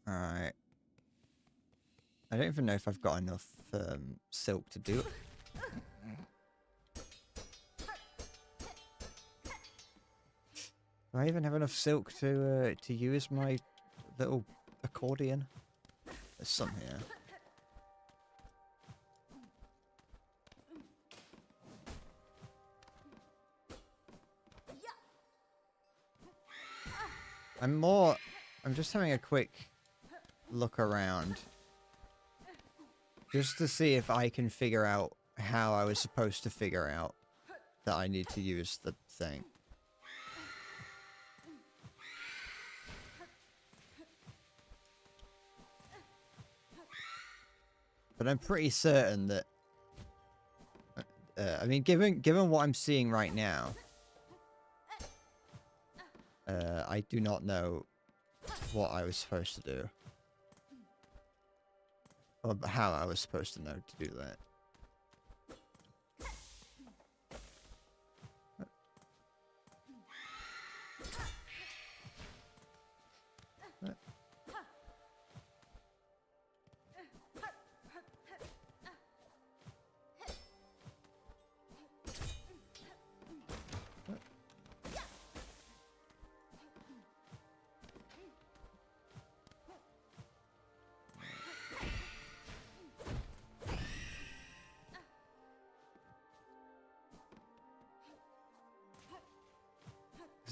Alright. I don't even know if I've got enough silk to do it. Do I even have enough silk to use my little accordion? There's some here. I'm just having a quick look around. Just to see if I can figure out how I was supposed to figure out that I need to use the thing. But I'm pretty certain that... I mean, given what I'm seeing right now... I do not know what I was supposed to do. Or how I was supposed to know to do that.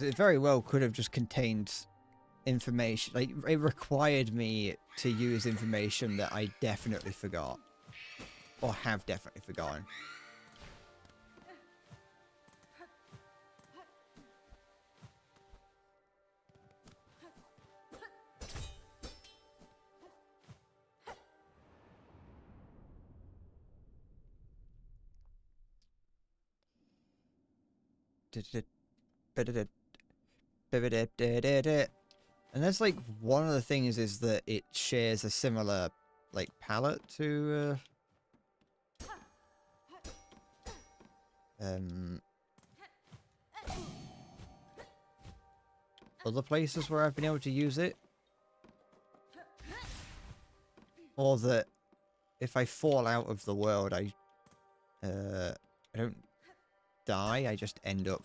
It very well could have just contained information. Like, it required me to use information that I definitely forgot. Or have definitely forgotten. And that's like one of the things is that it shares a similar like palette to other places where I've been able to use it. Or that if I fall out of the world I don't die, I just end up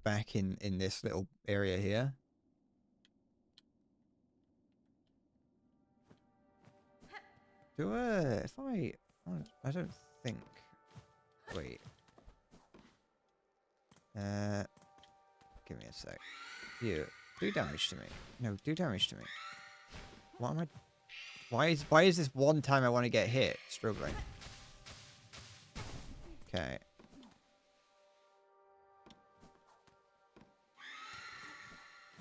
back in this little area here. if I don't think. Wait. Give me a sec. You do damage to me. No, do damage to me. What am I? Why is this one time I want to get hit struggling? Okay.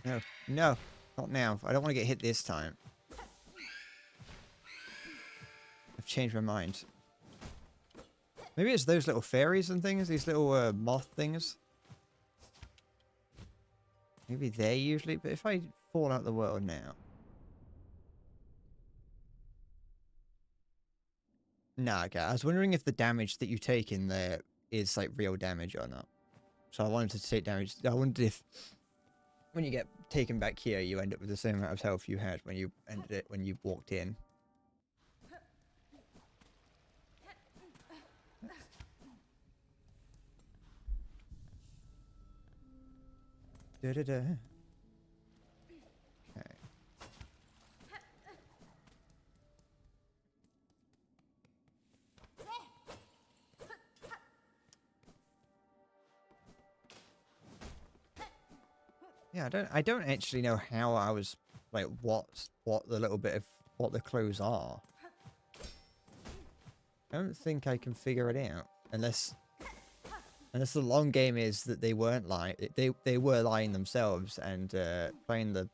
No, no, not now. I don't want to get hit this time. I've changed my mind. Maybe it's those little fairies and things, these little moth things. Maybe they're usually, but if I fall out the world now. Nah, okay. I was wondering if the damage that you take in there is like real damage or not. So I wanted to take damage. I wondered if when you get taken back here, you end up with the same amount of health you had when you ended it when you walked in. Da-da-da. Okay. Yeah, I don't actually know how I was like what the little bit of what the clues are. I don't think I can figure it out unless the long game is that they weren't lying. They were lying themselves and playing the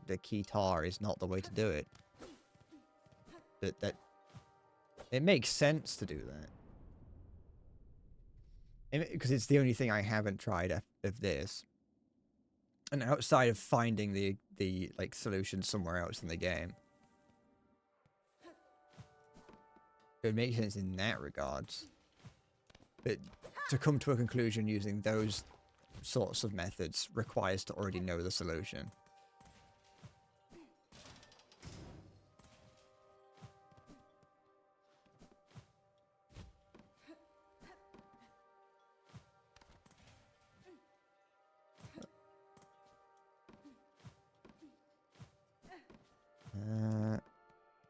keytar is not the way to do it. But that it makes sense to do that because it's the only thing I haven't tried of this. And outside of finding the like solution somewhere else in the game, it makes sense in that regards. But to come to a conclusion using those sorts of methods requires to already know the solution.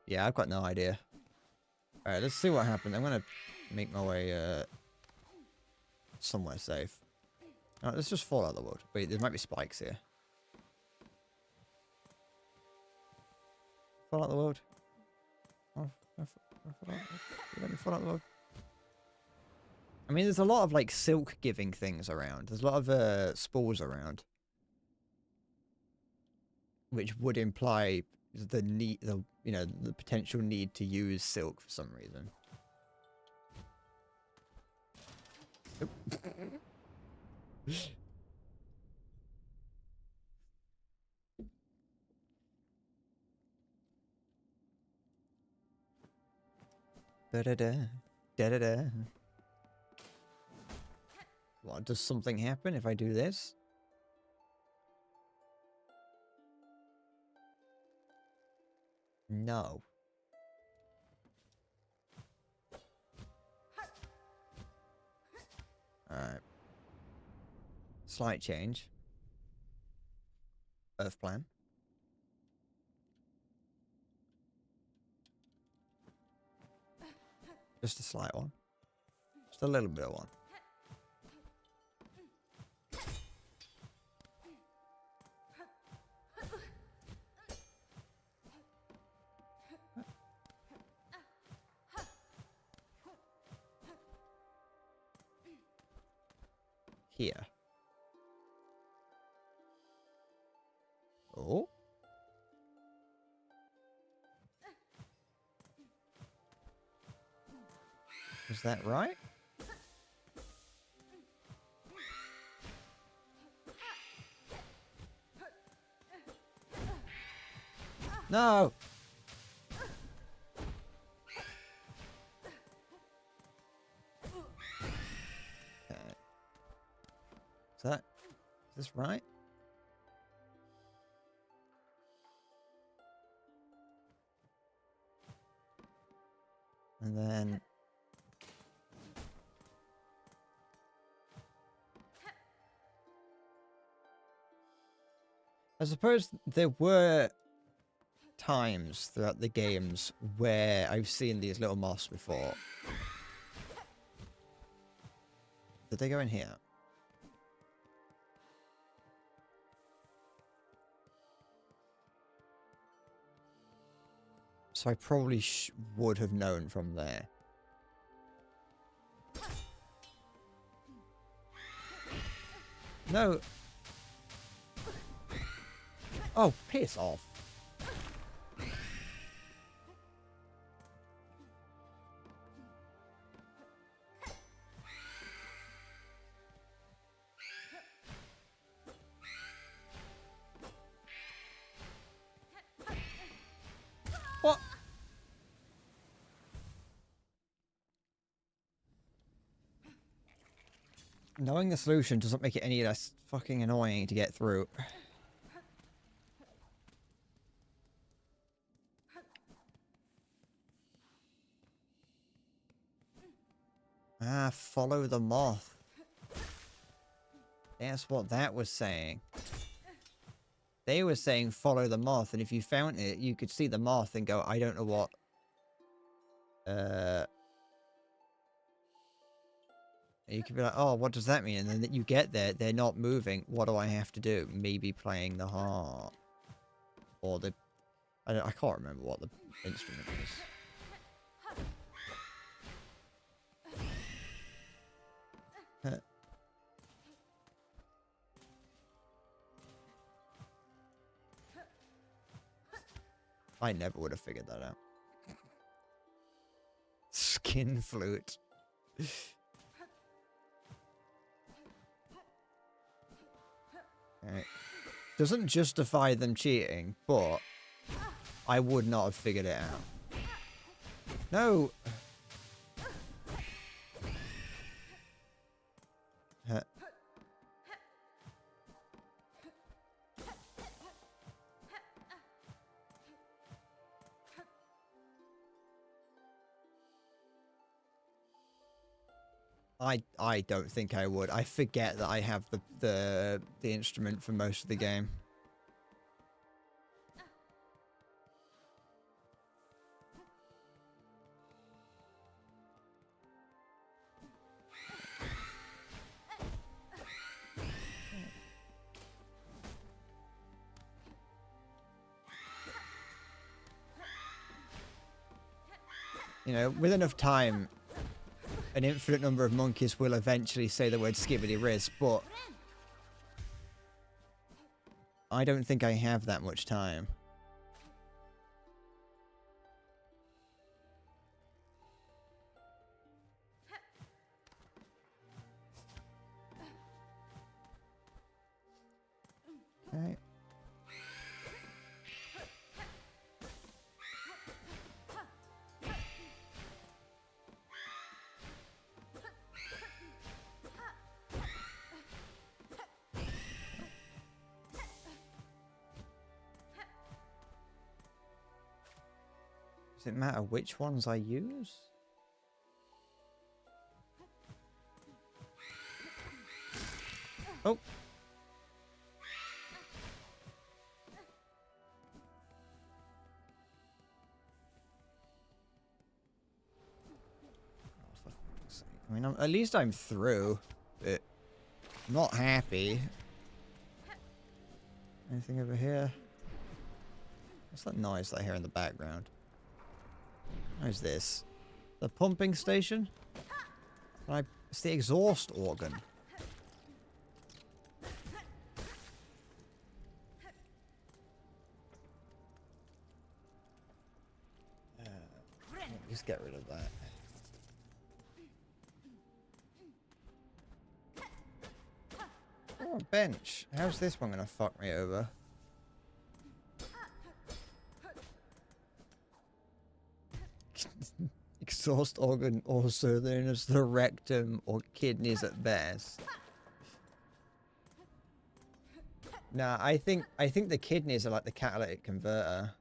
Yeah, I've got no idea. Alright, let's see what happens. I'm gonna make my way somewhere safe. Alright, let's just fall out of the world. Wait, there might be spikes here. Fall out the world. Oh, let me fall out the world. I mean, there's a lot of like silk giving things around. There's a lot of spores around, which would imply the the potential need to use silk for some reason. Da-da-da. Da-da-da. What, does something happen if I do this? No. Alright. Slight change. Earth plan. Just a slight one. Just a little bit of one. Here. Oh. Is that right? No! Okay. Is this right? And then... I suppose there were times throughout the games where I've seen these little moths before. Did they go in here? So I probably would have known from there. No. Oh, piss off. What? Knowing the solution doesn't make it any less fucking annoying to get through. Ah, follow the moth. That's what that was saying. They were saying follow the moth, and if you found it, you could see the moth and go, I don't know what. You could be like, oh, what does that mean? And then you get there, they're not moving. What do I have to do? Maybe playing the harp. Or the... I can't remember what the instrument is. I never would have figured that out. Skin flute. Right. Doesn't justify them cheating, but I would not have figured it out. No! I don't think I would. I forget that I have the instrument for most of the game. You know, with enough time, an infinite number of monkeys will eventually say the word skibbity riz, but I don't think I have that much time. Okay. Does it matter which ones I use? Oh. I mean, at least I'm through. But I'm not happy. Anything over here? What's that noise that I hear in the background? Where's this? The pumping station? It's the exhaust organ. Just get rid of that. Oh, a bench. How's this one gonna fuck me over? Exhaust organ, also known as the rectum or kidneys at best. Nah, I think the kidneys are like the catalytic converter.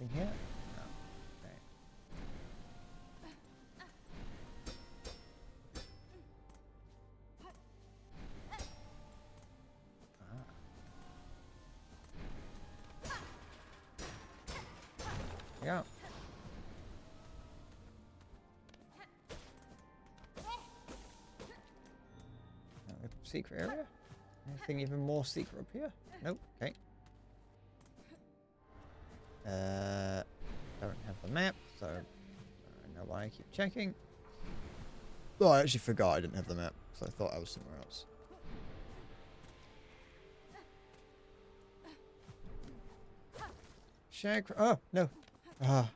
Anything here? No. Okay. Yeah. Secret area? Anything even more secret up here? Nope. Okay. Don't have the map, so I don't know why I keep checking. Oh, I actually forgot I didn't have the map, so I thought I was somewhere else. Shag. Oh no. Ah.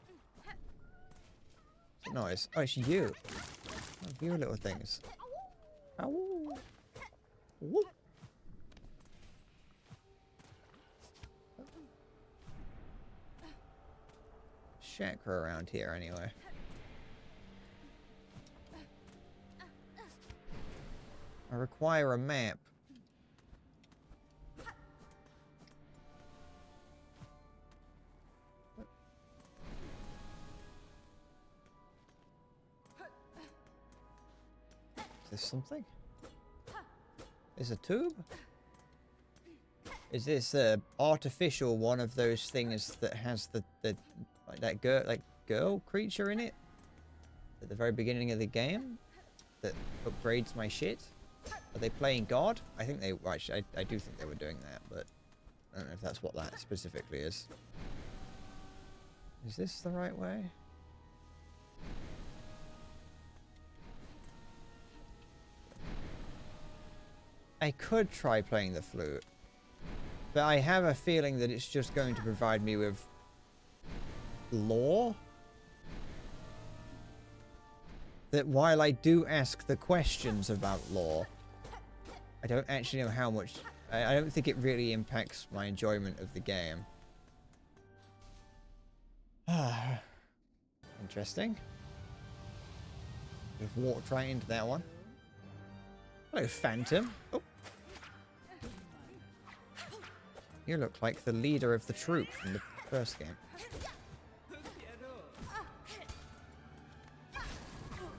What's the noise? Oh, it's you. Oh, you little things. Ow. Whoop. Chakra around here anyway. I require a map. Is this something? Is a tube? Is this a artificial one of those things that has the like that girl creature in it at the very beginning of the game that upgrades my shit? Are they playing God? I think they well, actually I do think they were doing that, but I don't know if that's what that specifically is. Is this the right way? I could try playing the flute, but I have a feeling that it's just going to provide me with lore. That while I do ask the questions about lore, I don't actually know how much. I don't think it really impacts my enjoyment of the game. Interesting. We've walked right into that one. Hello, Phantom. Oh. You look like the leader of the troop from the first game.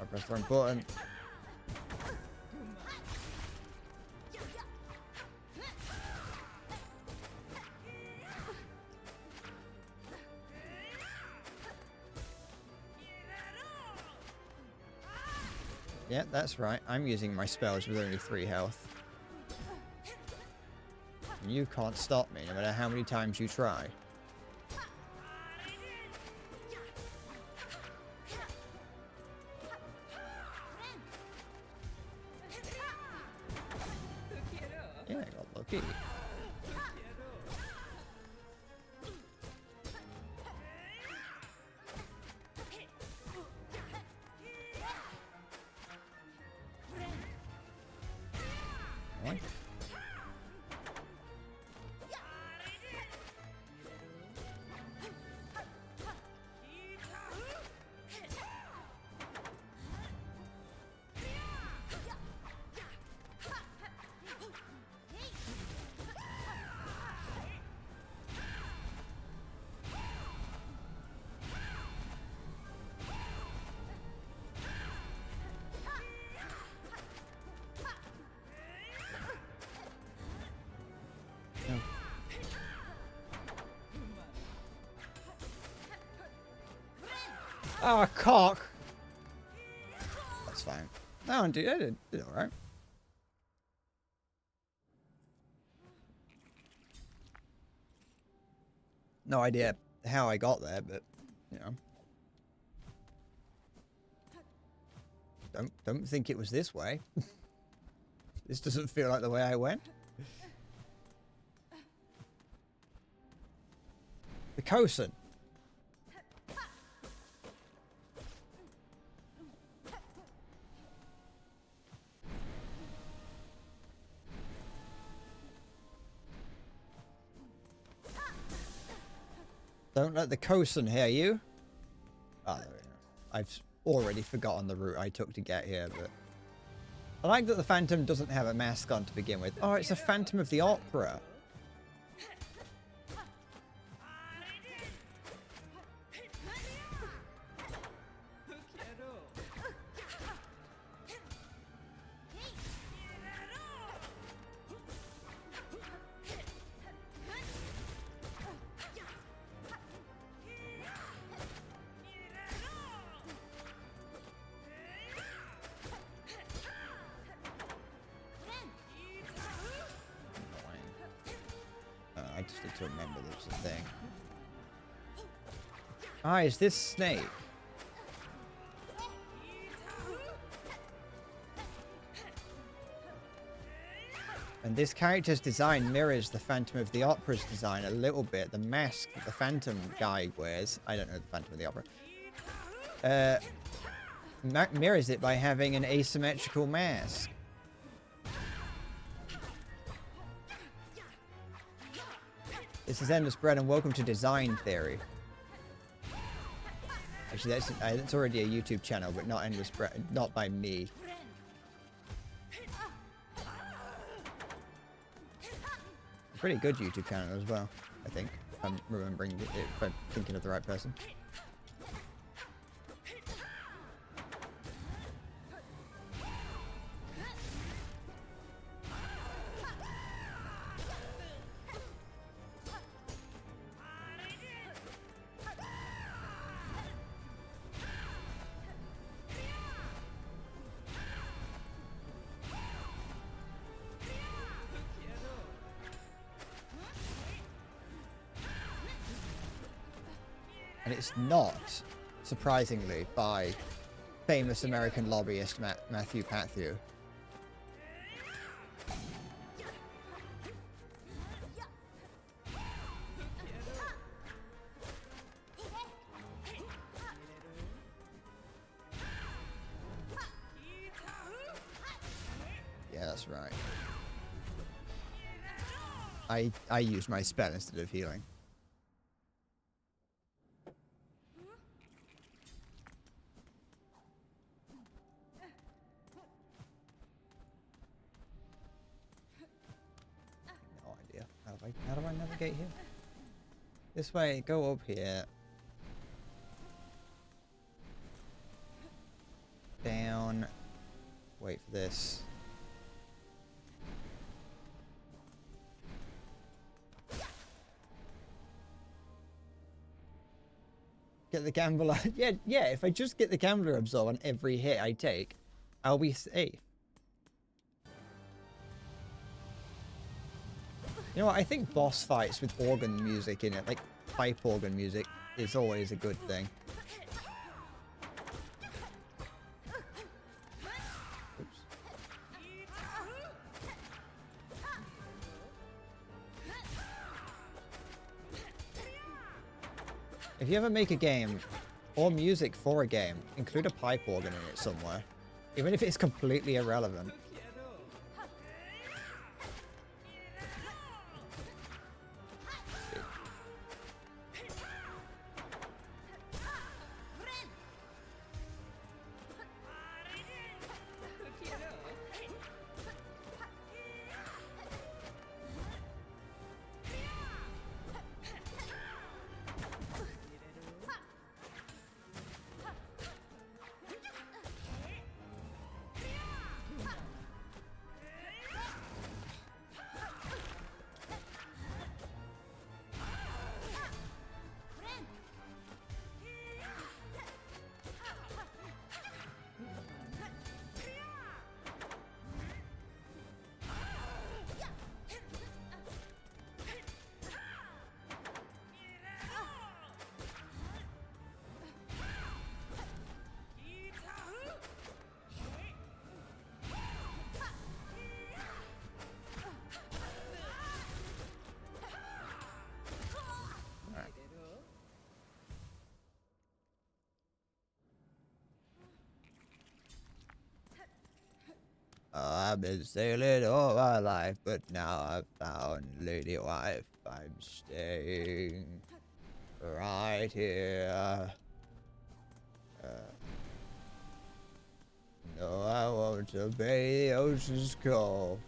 I pressed the wrong button. Yeah, that's right. I'm using my spells with only 3 health. You can't stop me, no matter how many times you try. Yeah, I got lucky. Right. Oh, cock. That's fine. No, dude, I did all right. No idea how I got there, but you know, don't think it was this way. This doesn't feel like the way I went. The Kosen. Don't let the Kosen hear you. Oh, there we go. I've already forgotten the route I took to get here, but I like that the Phantom doesn't have a mask on to begin with. Oh, it's a Phantom of the Opera. just need to remember there's a thing. Ah, is this Snake? And this character's design mirrors the Phantom of the Opera's design a little bit. The mask that the Phantom guy wears, I don't know the Phantom of the Opera, mirrors it by having an asymmetrical mask. This is Endless Bread and welcome to Design Theory. Actually, that's already a YouTube channel, but not Endless Bread, not by me. Pretty good YouTube channel as well, I think. If I'm remembering it, if I'm thinking of the right person. And it's not, surprisingly, by famous American lobbyist Matthew Patthew. Yeah, that's right. I used my spell instead of healing. How do I navigate here? This way, go up here. Down. Wait for this. Get the gambler. Yeah, if I just get the gambler absorb on every hit I take, I'll be safe. You know what, I think boss fights with organ music in it, like pipe organ music, is always a good thing. Oops. If you ever make a game, or music for a game, include a pipe organ in it somewhere. Even if it's completely irrelevant. I've been sailing all my life, but now I've found lady wife. I'm staying right here. No, I won't obey the ocean's call.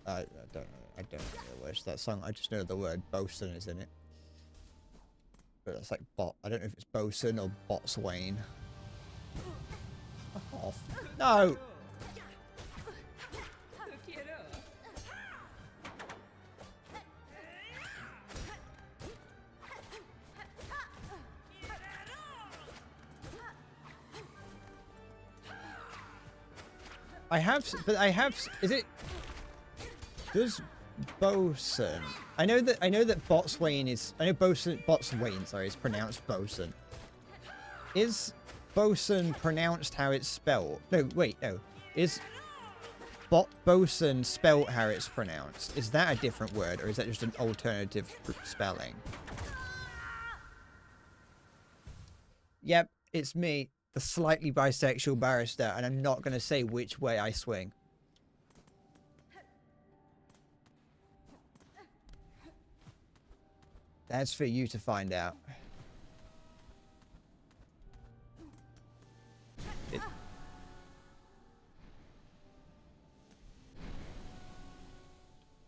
I don't know the words to that song. I just know the word bosun is in it. But it's like bot. I don't know if it's bosun or botswain. Fuck off. No! I have, is it? Does bosun? I know that botswain is. I know botswain. Sorry, is pronounced bosun. Is bosun pronounced how it's spelled? No, wait, no. Is bosun spelled how it's pronounced? Is that a different word, or is that just an alternative spelling? Yep, it's me, the slightly bisexual barrister, and I'm not going to say which way I swing. That's for you to find out.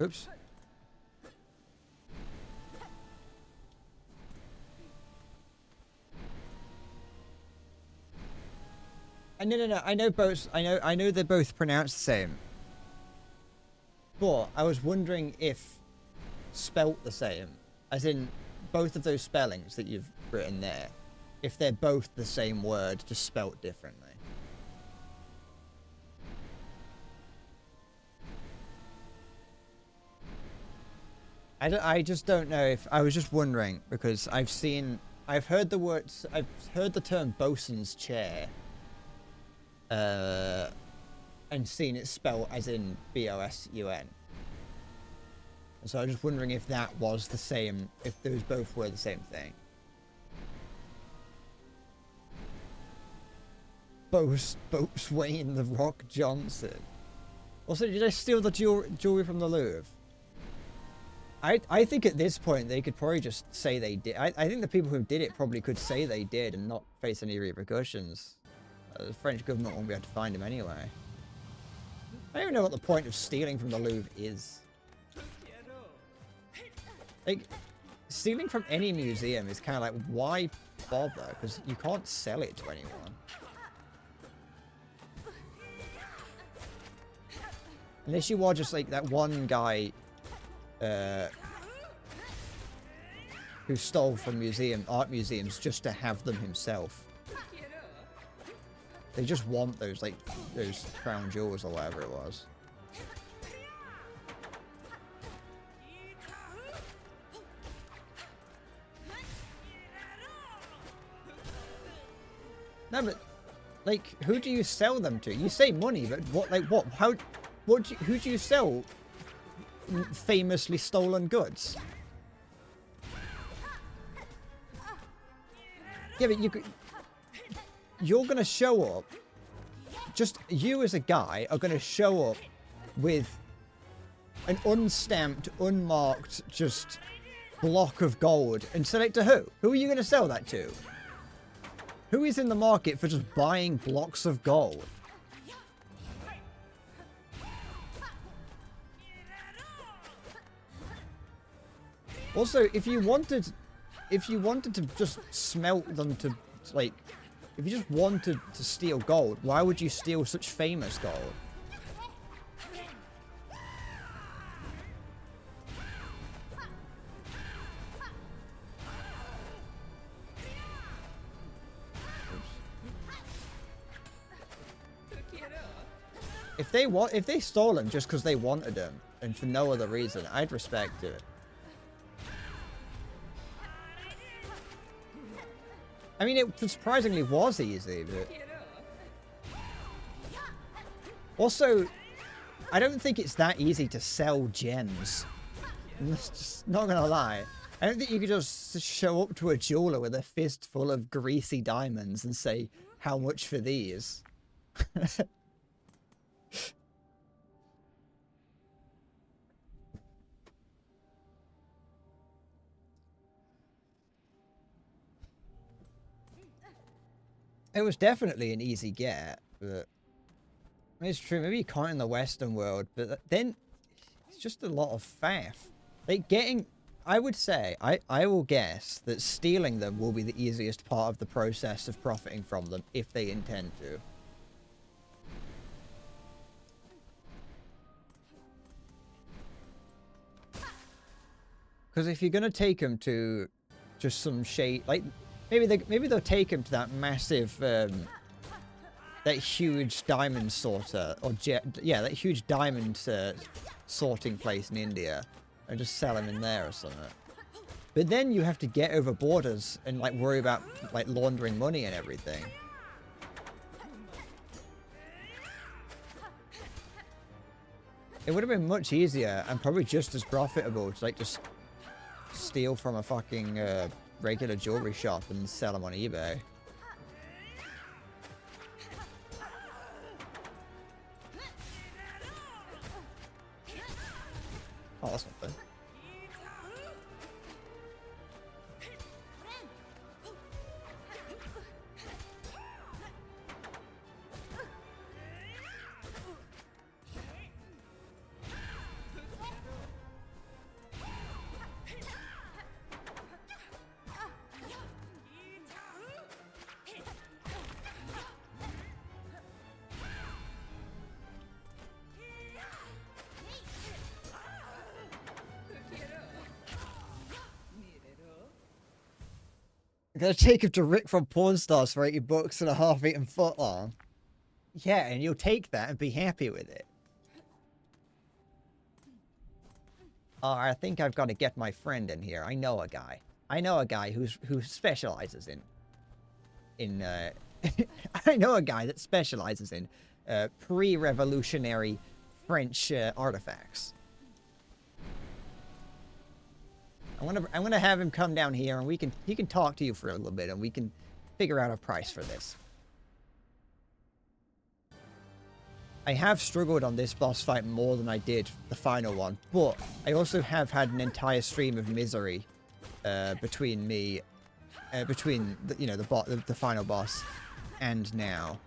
Oops. No. I know both. I know they're both pronounced the same. But I was wondering if spelt the same, as in both of those spellings that you've written there, if they're both the same word, just spelt differently. I just don't know if I was just wondering because I've heard the term bosun's chair. And seen it spelled as in B-O-S-U-N. And so I was just wondering if that was the same, if those both were the same thing. Boatswain the Rock Johnson. Also, did I steal the jewelry from the Louvre? I think at this point they could probably just say they did. I think the people who did it probably could say they did and not face any repercussions. The French government won't be able to find him anyway. I don't even know what the point of stealing from the Louvre is. Like, stealing from any museum is kind of like, why bother? Because you can't sell it to anyone. Unless you are just like that one guy who stole from art museums just to have them himself. They just want those, like, those crown jewels or whatever it was. No, but, like, who do you sell them to? You say money, but what, like, what? Who do you sell famously stolen goods? Yeah, but you're going to show up, just you as a guy are going to show up with an unstamped, unmarked, just block of gold and sell it to who? Who are you going to sell that to? Who is in the market for just buying blocks of gold? Also, if you wanted to just smelt them to, like, if you just wanted to steal gold, why would you steal such famous gold? If they stole them just because they wanted them and for no other reason, I'd respect it. I mean, it surprisingly was easy, but... Also, I don't think it's that easy to sell gems. I'm just not gonna lie. I don't think you could just show up to a jeweler with a fist full of greasy diamonds and say, how much for these? It was definitely an easy get, but it's true. Maybe you can't in the Western world, but then it's just a lot of faff. Like I would say, I will guess that stealing them will be the easiest part of the process of profiting from them if they intend to. Because if you're gonna take them to just some shade, like maybe they'll take him to that massive that huge diamond sorter, or yeah, that huge diamond sorting place in India, and just sell them in there or something. But then you have to get over borders and like worry about like laundering money and everything. It would have been much easier and probably just as profitable to like just steal from a fucking regular jewelry shop and sell them on eBay. Oh, that's not fun. I'm gonna take him to Rick from Pawn Stars for $80 and a half-eaten foot long. Yeah, and you'll take that and be happy with it. Oh, I think I've got to get my friend in here. I know a guy. I know a guy who specializes in I know a guy that specializes in pre-revolutionary French artifacts. I'm gonna have him come down here, and he can talk to you for a little bit, and we can figure out a price for this. I have struggled on this boss fight more than I did the final one, but I also have had an entire stream of misery between me, between the final boss and now.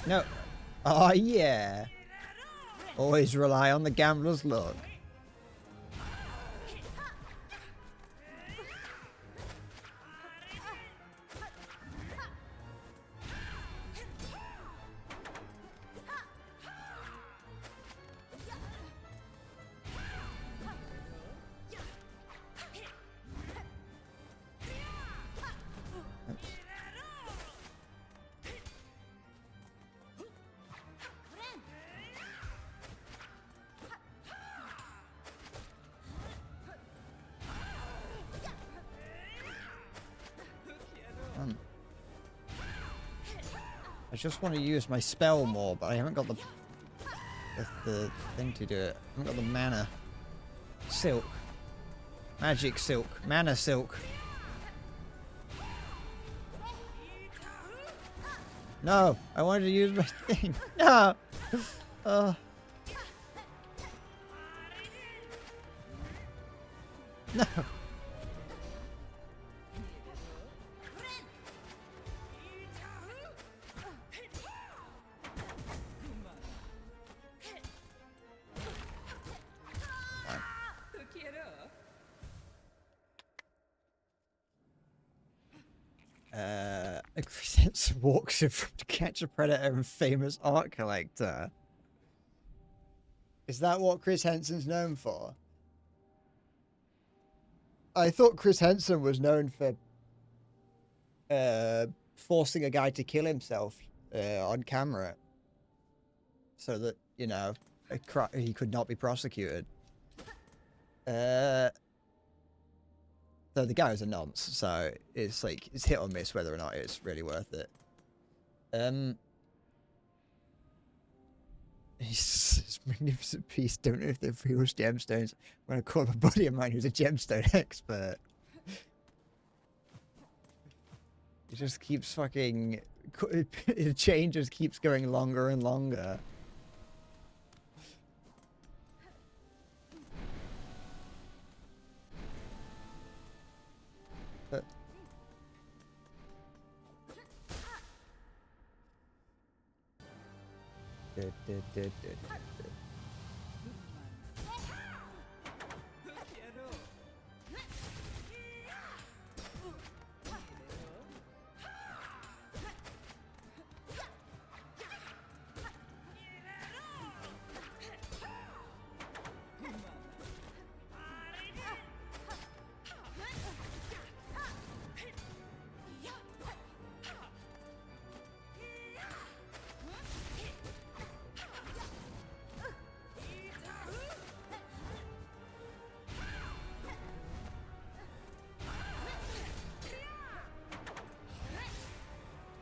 No. Oh, yeah. Always rely on the gambler's luck. I just want to use my spell more, but I haven't got the thing to do it. I haven't got the mana. Silk. Magic silk. Mana silk. No! I wanted to use my thing. No! No! Chris Henson walks in from To Catch a Predator and famous art collector. Is that what Chris Henson's known for? I thought Chris Henson was known for forcing a guy to kill himself on camera so that, you know, he could not be prosecuted. So the guy was a nonce, so it's like, it's hit or miss whether or not it's really worth it. His magnificent piece, don't know if they're real gemstones. I'm gonna call a buddy of mine who's a gemstone expert. It just keeps fucking, the chain just keeps going longer and longer.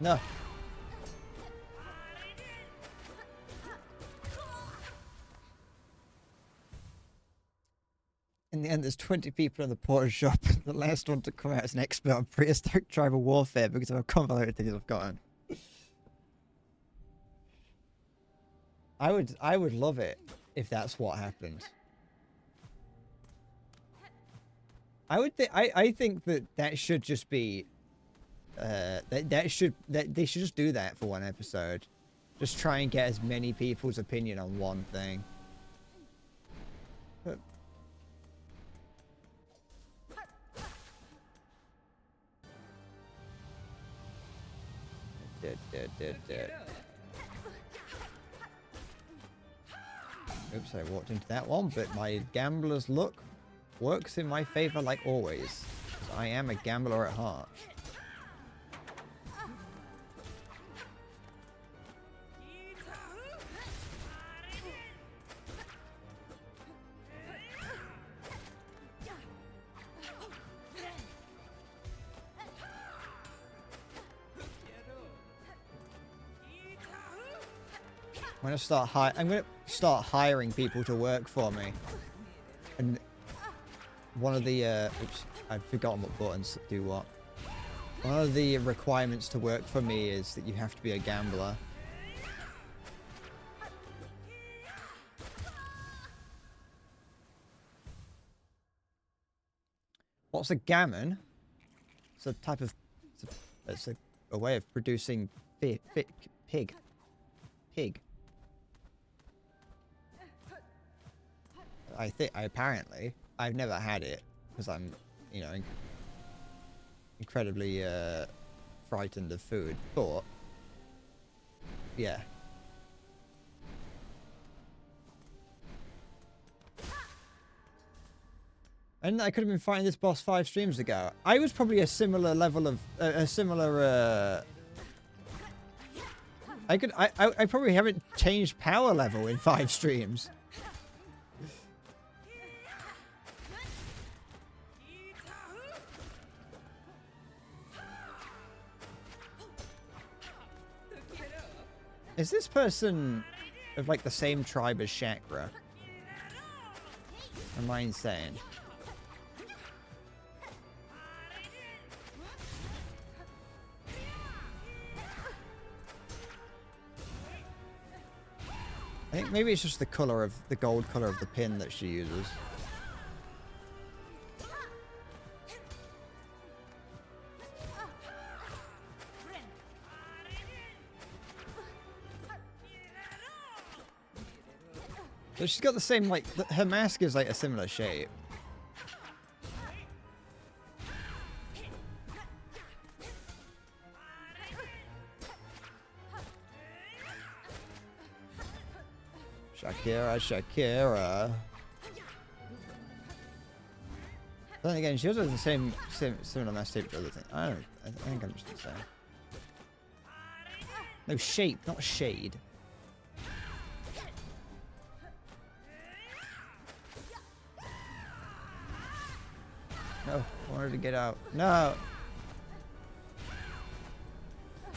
No. In the end, there's 20 people in the porter shop. The last one to come out is an expert on prehistoric tribal warfare because of how convoluted things I've gotten. I would love it if that's what happened. I think that should just be that they should just do that for one episode. Just try and get as many people's opinion on one thing. But oops, I walked into that one, but my gambler's luck works in my favor like always. I am a gambler at heart. I'm gonna start hiring people to work for me. And one of the oops, I've forgotten what buttons do what. One of the requirements to work for me is that you have to be a gambler. What's a gammon? It's a type of it's a way of producing pig. Apparently, I've never had it because I'm, you know, incredibly frightened of food. But yeah, and I could have been fighting this boss 5 streams ago. I was probably a similar level of I probably haven't changed power level in 5 streams. Is this person of like the same tribe as Chakra? Am I insane? I think maybe it's just the color of the gold color of the pin that she uses. So she's got the same, like, her mask is like a similar shape. Shakira. Then again, she also has the similar mask shape to other things. I think I'm just the same. No, shape, not shade. No, I wanted to get out. No!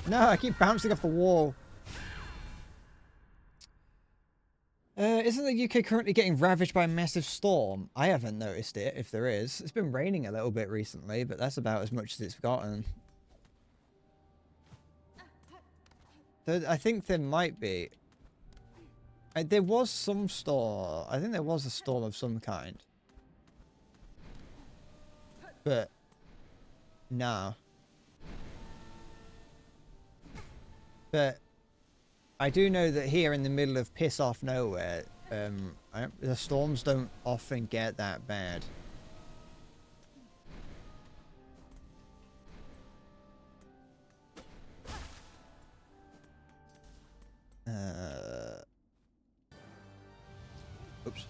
No, I keep bouncing off the wall. Isn't the UK currently getting ravaged by a massive storm? I haven't noticed it, if there is. It's been raining a little bit recently, but that's about as much as it's gotten. I think there might be. There was some storm. I think there was a storm of some kind. But no. But I do know that here in the middle of piss off nowhere, the storms don't often get that bad. Oops.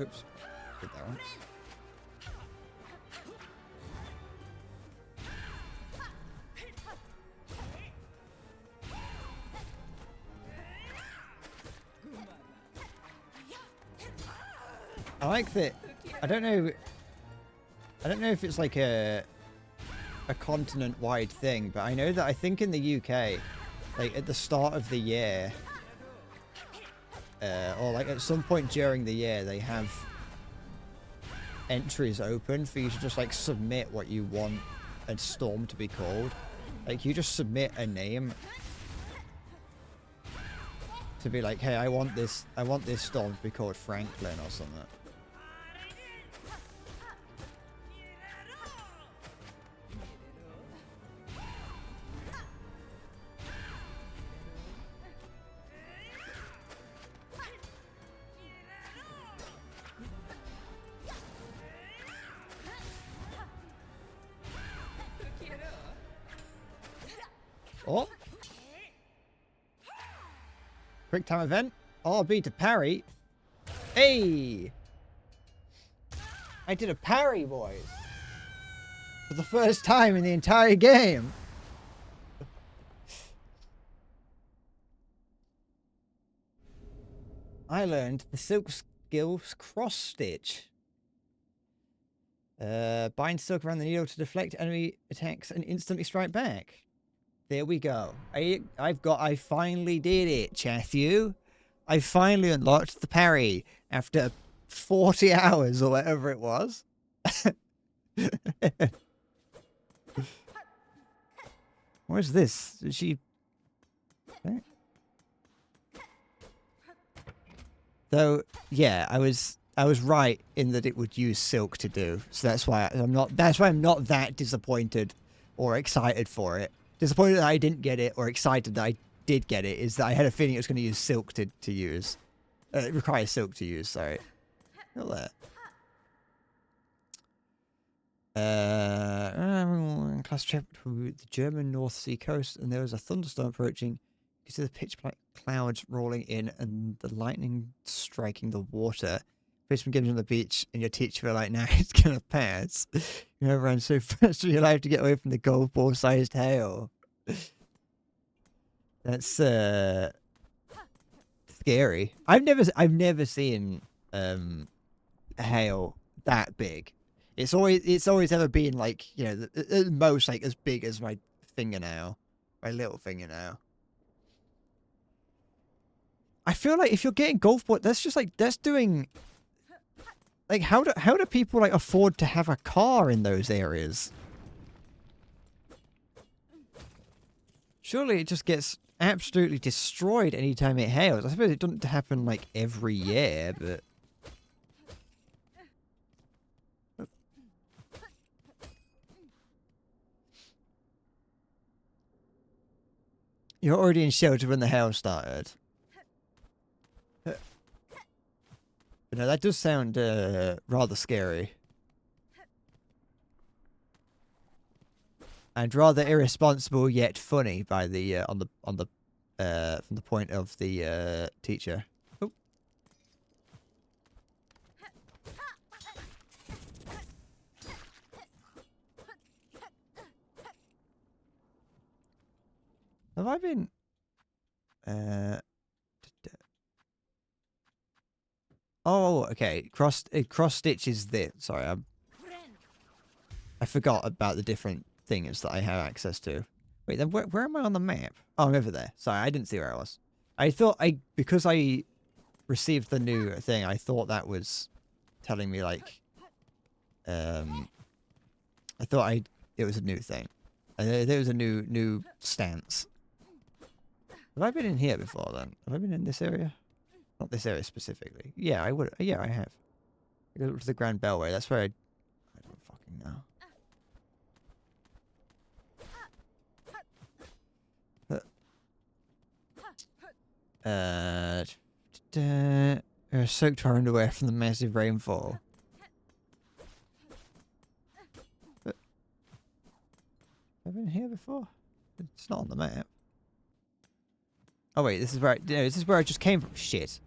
Oops. Did that one. I like that. I don't know if it's like a continent-wide thing, but I know that I think in the UK, like at the start of the year, or like at some point during the year, they have entries open for you to just like submit what you want a storm to be called. Like you just submit a name to be like, hey, I want this storm to be called Franklin or something. Oh! Quick time event. RB to parry. Hey! I did a parry, boys. For the first time in the entire game. I learned the silk skills cross stitch. Bind silk around the needle to deflect enemy attacks and instantly strike back. There we go. I finally did it, Chathu. I finally unlocked the parry after 40 hours or whatever it was. What is this? Did she... Though, yeah, I was right in that it would use silk to do. So that's why I'm not that disappointed or excited for it. Disappointed that I didn't get it, or excited that I did get it, is that I had a feeling it was going to use silk to use. It requires silk to use, sorry. Look at that. Class trip to the German North Sea coast, and there was a thunderstorm approaching. You can see the pitch black clouds rolling in and the lightning striking the water. Policeman gives you on the beach, and your teacher were like, "Now it's gonna pass." You never ran so fast in your life to get away from the golf ball-sized hail. That's scary. I've never seen hail that big. It's always ever been like, you know, at most like as big as my fingernail, my little fingernail. I feel like if you're getting golf ball, that's just like that's doing. Like how do people like afford to have a car in those areas? Surely it just gets absolutely destroyed anytime it hails. I suppose it doesn't happen like every year, but. You're already in shelter when the hail started. But no, that does sound rather scary. And rather irresponsible yet funny by the from the point of the teacher. Oh. Have I been Oh, okay. Cross stitch is this. Sorry, I forgot about the different things that I have access to. Wait, then where am I on the map? Oh, I'm over there. Sorry, I didn't see where I was. I thought because I received the new thing, I thought that was telling me like, I thought it was a new thing. There was a new stance. Have I been in here before then? Have I been in this area? Not this area specifically. Yeah, I would. Yeah, I have. I go to the Grand Bellway. That's where I don't fucking know. Soaked our underwear from the massive rainfall. But, have I been here before? It's not on the map. Oh wait, this is where this is where I just came from. Shit.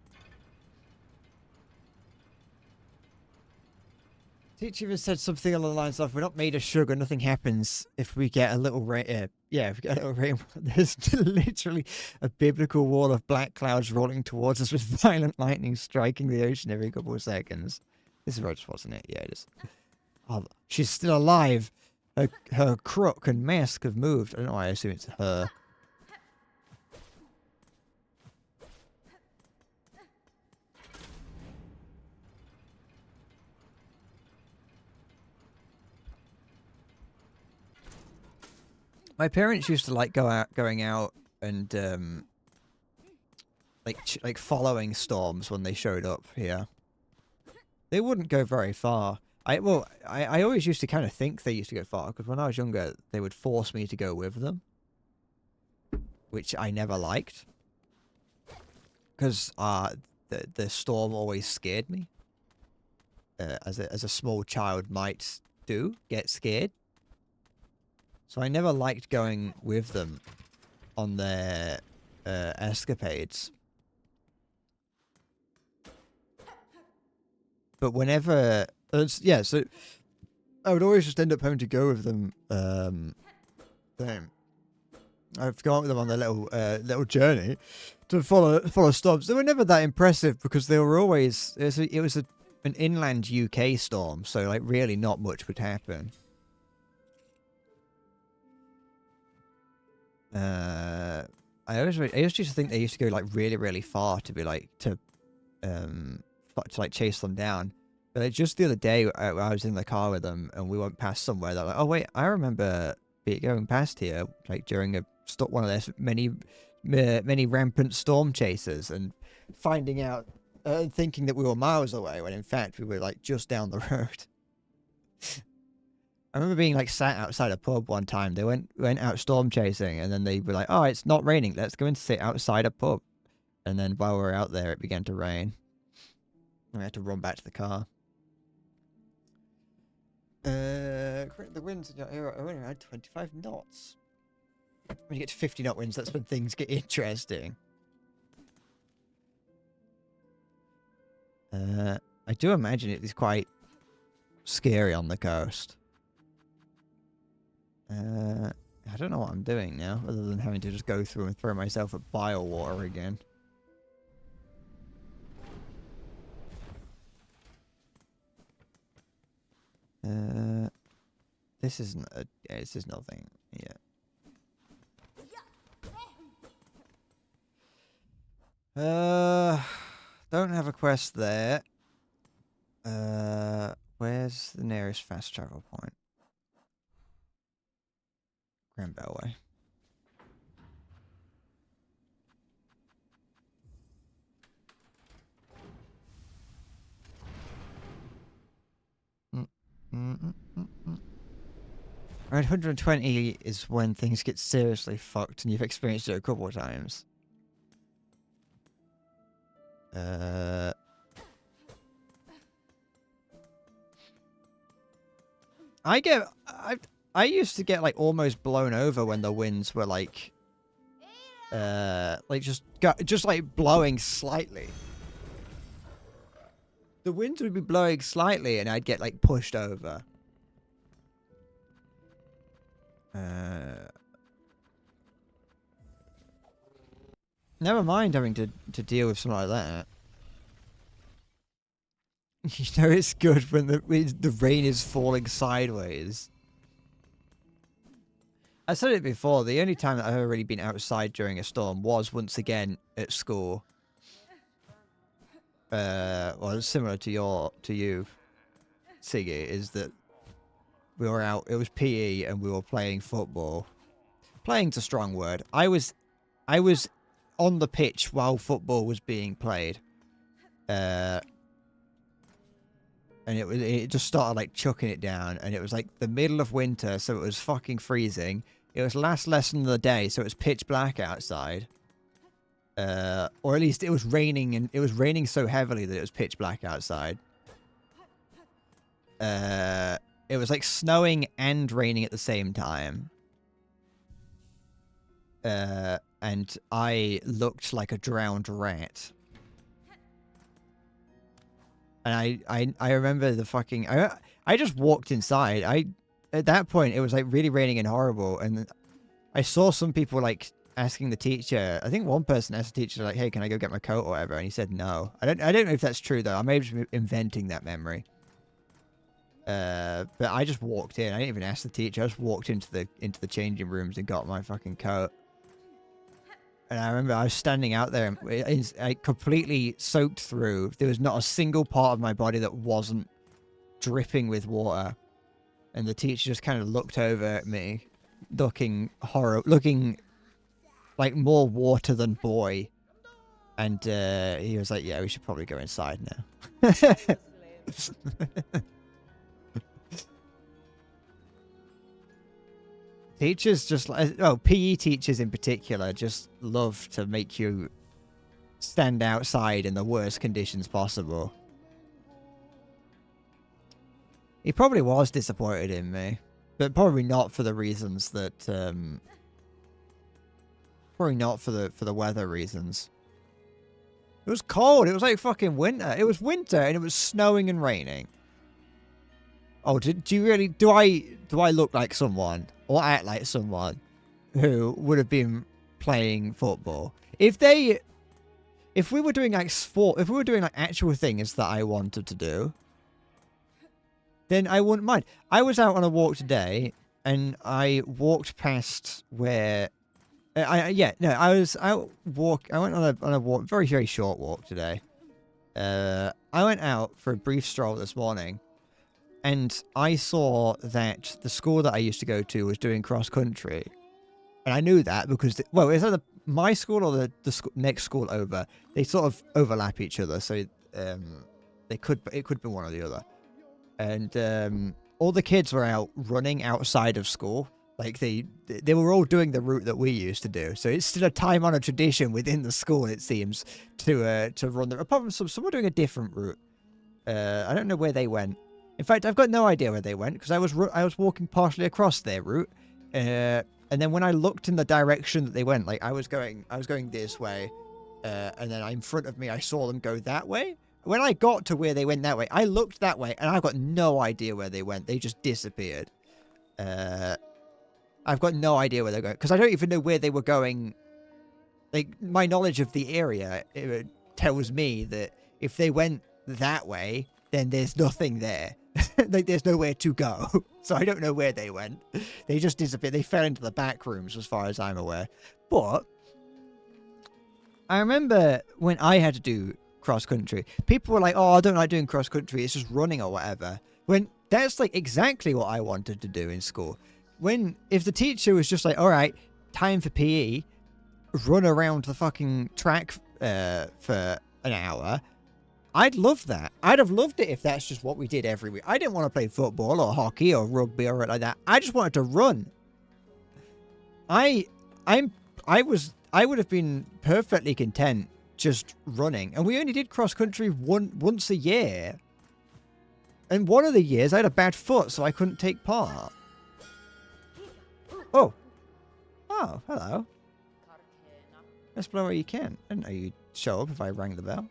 Teacher even said something along the lines of, "We're not made of sugar. Nothing happens if we get a little rain. Yeah, if we get a little rain." There's literally a biblical wall of black clouds rolling towards us with violent lightning striking the ocean every couple of seconds. This is Rogers, wasn't it? Yeah, it is. Oh, she's still alive. Her crook and mask have moved. I don't know why I assume it's her. My parents used to like going out and like following storms when they showed up here. They wouldn't go very far. I always used to kind of think they used to go far because when I was younger, they would force me to go with them, which I never liked because the storm always scared me. As a small child might do, get scared. So I never liked going with them on their escapades. But whenever... yeah, so I would always just end up having to go with them. Damn. I've gone with them on their little journey to follow storms. They were never that impressive because they were always... It was an inland UK storm, so like really not much would happen. I used to think they used to go like really far to be like to like chase them down. But like, just the other day, I was in the car with them and we went past somewhere. They're like, "Oh wait, I remember going past here like during one of their many rampant storm chasers," and finding out, thinking that we were miles away when in fact we were like just down the road. I remember being like sat outside a pub one time. They went out storm chasing, and then they were like, "Oh, it's not raining. Let's go and sit outside a pub." And then while we were out there, it began to rain. And we had to run back to the car. The winds in your area are only around 25 knots. When you get to 50 knot winds, that's when things get interesting. I do imagine it is quite scary on the coast. I don't know what I'm doing now, other than having to just go through and throw myself at bile water again. This isn't a... Yeah, this is nothing. Yeah. Don't have a quest there. Where's the nearest fast travel point? Grand Bellway. Around 120 is when things get seriously fucked, and you've experienced it a couple of times. I used to get like almost blown over when the winds were like just like blowing slightly. The winds would be blowing slightly and I'd get like pushed over. Never mind having to deal with something like that. You know it's good when the rain is falling sideways. I said it before, the only time that I've ever really been outside during a storm was once again at school. Well, it's similar to you, Siggy, is that we were out, it was PE and we were playing football. Playing's a strong word. I was on the pitch while football was being played. And it just started like chucking it down, and it was like the middle of winter, so it was fucking freezing. It was last lesson of the day, so it was pitch black outside. Or at least it was raining, and it was raining so heavily that it was pitch black outside. It was like snowing and raining at the same time. And I looked like a drowned rat. And I remember the fucking... I just walked inside. At that point, it was like really raining and horrible. And I saw some people like asking the teacher. I think one person asked the teacher like, "Hey, can I go get my coat or whatever?" And he said no. I don't know if that's true though. I may have just inventing that memory. But I just walked in. I didn't even ask the teacher. I just walked into the changing rooms and got my fucking coat. And I remember I was standing out there, and I completely soaked through. There was not a single part of my body that wasn't dripping with water. And the teacher just kind of looked over at me, looking like more water than boy. And he was like, "Yeah, we should probably go inside now." Teachers just like, PE teachers in particular just love to make you stand outside in the worst conditions possible. He probably was disappointed in me, but probably not for the reasons that, probably not for the weather reasons. It was cold. It was like fucking winter. It was winter and it was snowing and raining. Oh, do you really, do I look like someone or act like someone who would have been playing football? If we were doing like sport, if we were doing like actual things that I wanted to do, then I wouldn't mind. I was out on a walk today and I walked past where I was out I went on a walk, very, very short walk today. I went out for a brief stroll this morning. And I saw that the school that I used to go to was doing cross-country. And I knew that because, well, it's either my school or the next school over. They sort of overlap each other, so it could be one or the other. And all the kids were out running outside of school. Like, they were all doing the route that we used to do. So it's still a time-honored tradition within the school, it seems, to run them. Apart from some were doing a different route. I don't know where they went. In fact, I've got no idea where they went because I was walking partially across their route, and then when I looked in the direction that they went, like I was going this way, and then in front of me I saw them go that way. When I got to where they went that way, I looked that way, and I've got no idea where they went. They just disappeared. I've got no idea where they're going because I don't even know where they were going. Like my knowledge of the area tells me that if they went that way, then there's nothing there. Like, there's nowhere to go. So I don't know where they went. They just disappeared. They fell into the back rooms, as far as I'm aware. But I remember when I had to do cross-country, people were like, "Oh, I don't like doing cross-country. It's just running or whatever." When that's, like, exactly what I wanted to do in school. If the teacher was just like, "All right, time for PE, run around the fucking track for an hour," I'd love that. I'd have loved it if that's just what we did every week. I didn't want to play football or hockey or rugby or like that. I just wanted to run. I would have been perfectly content just running. And we only did cross country once a year. And one of the years I had a bad foot, so I couldn't take part. Oh. Oh, hello. Explore where you can. I didn't know you'd show up if I rang the bell.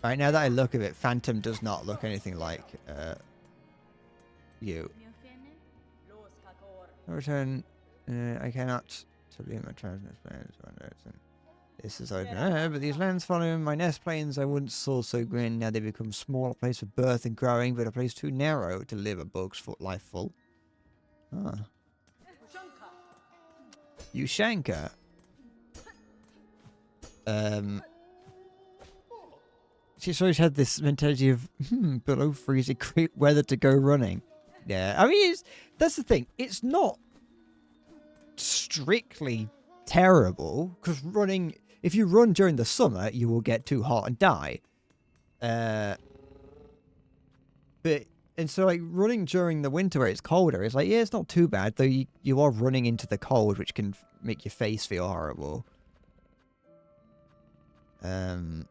Right, now that I look at it, Phantom does not look anything like you. Return. I cannot leave my transmitter. This is open air, but these lands following my nest plains I once saw so green, now they become small, a place for birth and growing, but a place too narrow to live a bug's life full. Ah. Ushanka. She's always had this mentality of, below freezing great weather to go running. Yeah, I mean, that's the thing. It's not strictly terrible, because running, if you run during the summer, you will get too hot and die. And so, like, running during the winter where it's colder, it's like, yeah, it's not too bad, though you are running into the cold, which can make your face feel horrible. I'm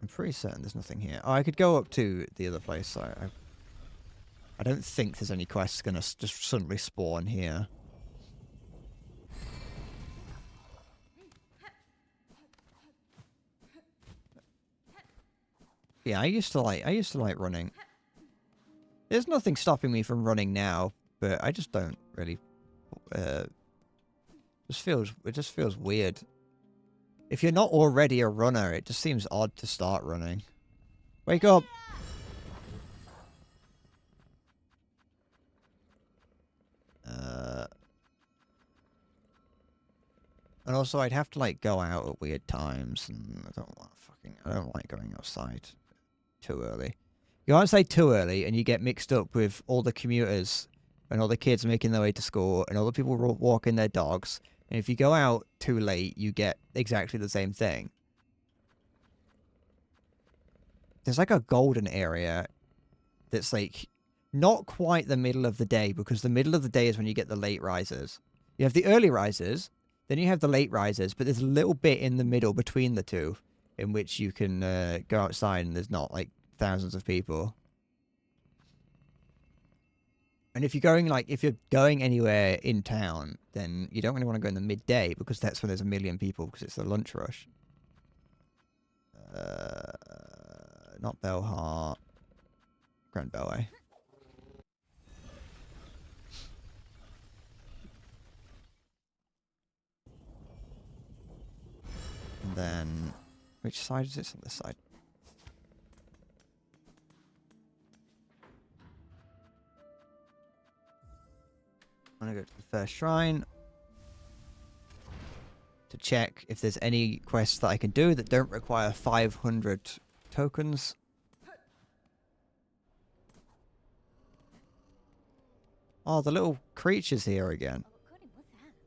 pretty certain there's nothing here. Oh, I could go up to the other place. I don't think there's any quests gonna just suddenly spawn here. Yeah, I used to like running. There's nothing stopping me from running now, but I just don't really. It just feels weird. If you're not already a runner, it just seems odd to start running. Wake up! And also, I'd have to, like, go out at weird times, and I don't like going outside too early. You can't say too early, and you get mixed up with all the commuters, and all the kids making their way to school, and all the people walking their dogs. And if you go out too late, you get exactly the same thing. There's like a golden area that's like not quite the middle of the day, because the middle of the day is when you get the late risers. You have the early risers, then you have the late risers, but there's a little bit in the middle between the two in which you can go outside and there's not like thousands of people. And if you're going anywhere in town, then you don't really want to go in the midday, because that's when there's a million people, because it's the lunch rush. Not Belhart. Grand Belway. And then, which side is this? On this side. I'm gonna go to the first shrine to check if there's any quests that I can do that don't require 500 tokens. Oh, the little creature's here again.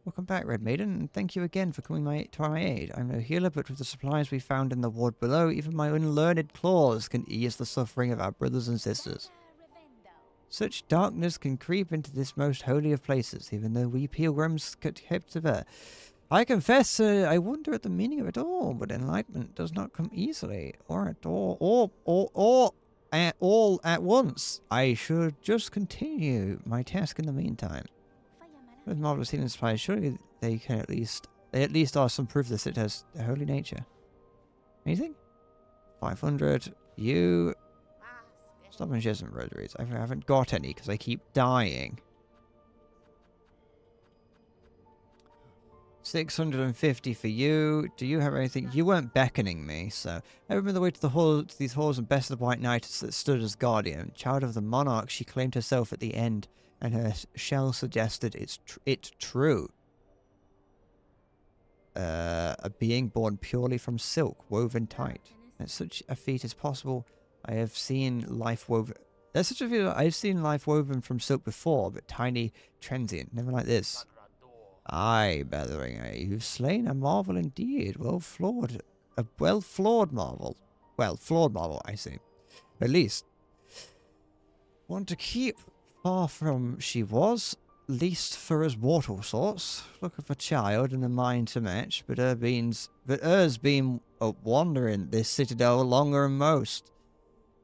Welcome back, Red Maiden, and thank you again for coming to my aid. I'm no healer, but with the supplies we found in the ward below, even my unlearned claws can ease the suffering of our brothers and sisters. Such darkness can creep into this most holy of places, even though we pilgrims kept of her. I confess, I wonder at the meaning of it all, but enlightenment does not come easily, or at all, all at once. I should just continue my task in the meantime. With marvelous healing supplies, surely they at least are some proof that it has a holy nature. Anything? 500. You. Stop and share some rosaries. I haven't got any because I keep dying. 650 for you. Do you have anything? You weren't beckoning me, so I remember the way to these halls and best of the White Knights that stood as guardian. Child of the monarch, she claimed herself at the end, and her shell suggested it's true. A being born purely from silk, woven tight. And such a feat is possible. I have seen life woven. There's such a feat. I've seen life woven from silk before, but tiny, transient, never like this. Aye, Bethering, you've slain a marvel indeed. A well-flawed marvel. Well, flawed marvel, I see. At least. Want to keep far from she was, least for us mortal sorts. Look of a child and a mind to match, but hers been wandering this citadel longer than most.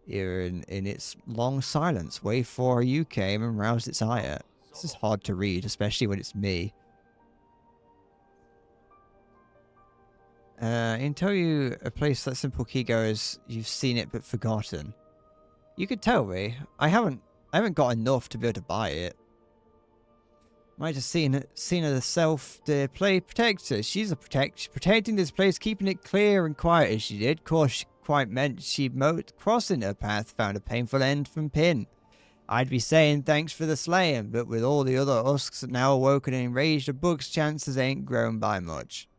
Here in its long silence, way for you came and roused its ire. This is hard to read, especially when it's me. In tell you a place that simple key goes, you've seen it but forgotten. You could tell me. I haven't got enough to be able to buy it. Might have seen her herself the play protector. She's protecting this place, keeping it clear and quiet as she did. Of course, she quite meant she crossing her path found a painful end from Pin. I'd be saying thanks for the slaying, but with all the other husks now awoken and enraged, the bug's chances ain't grown by much.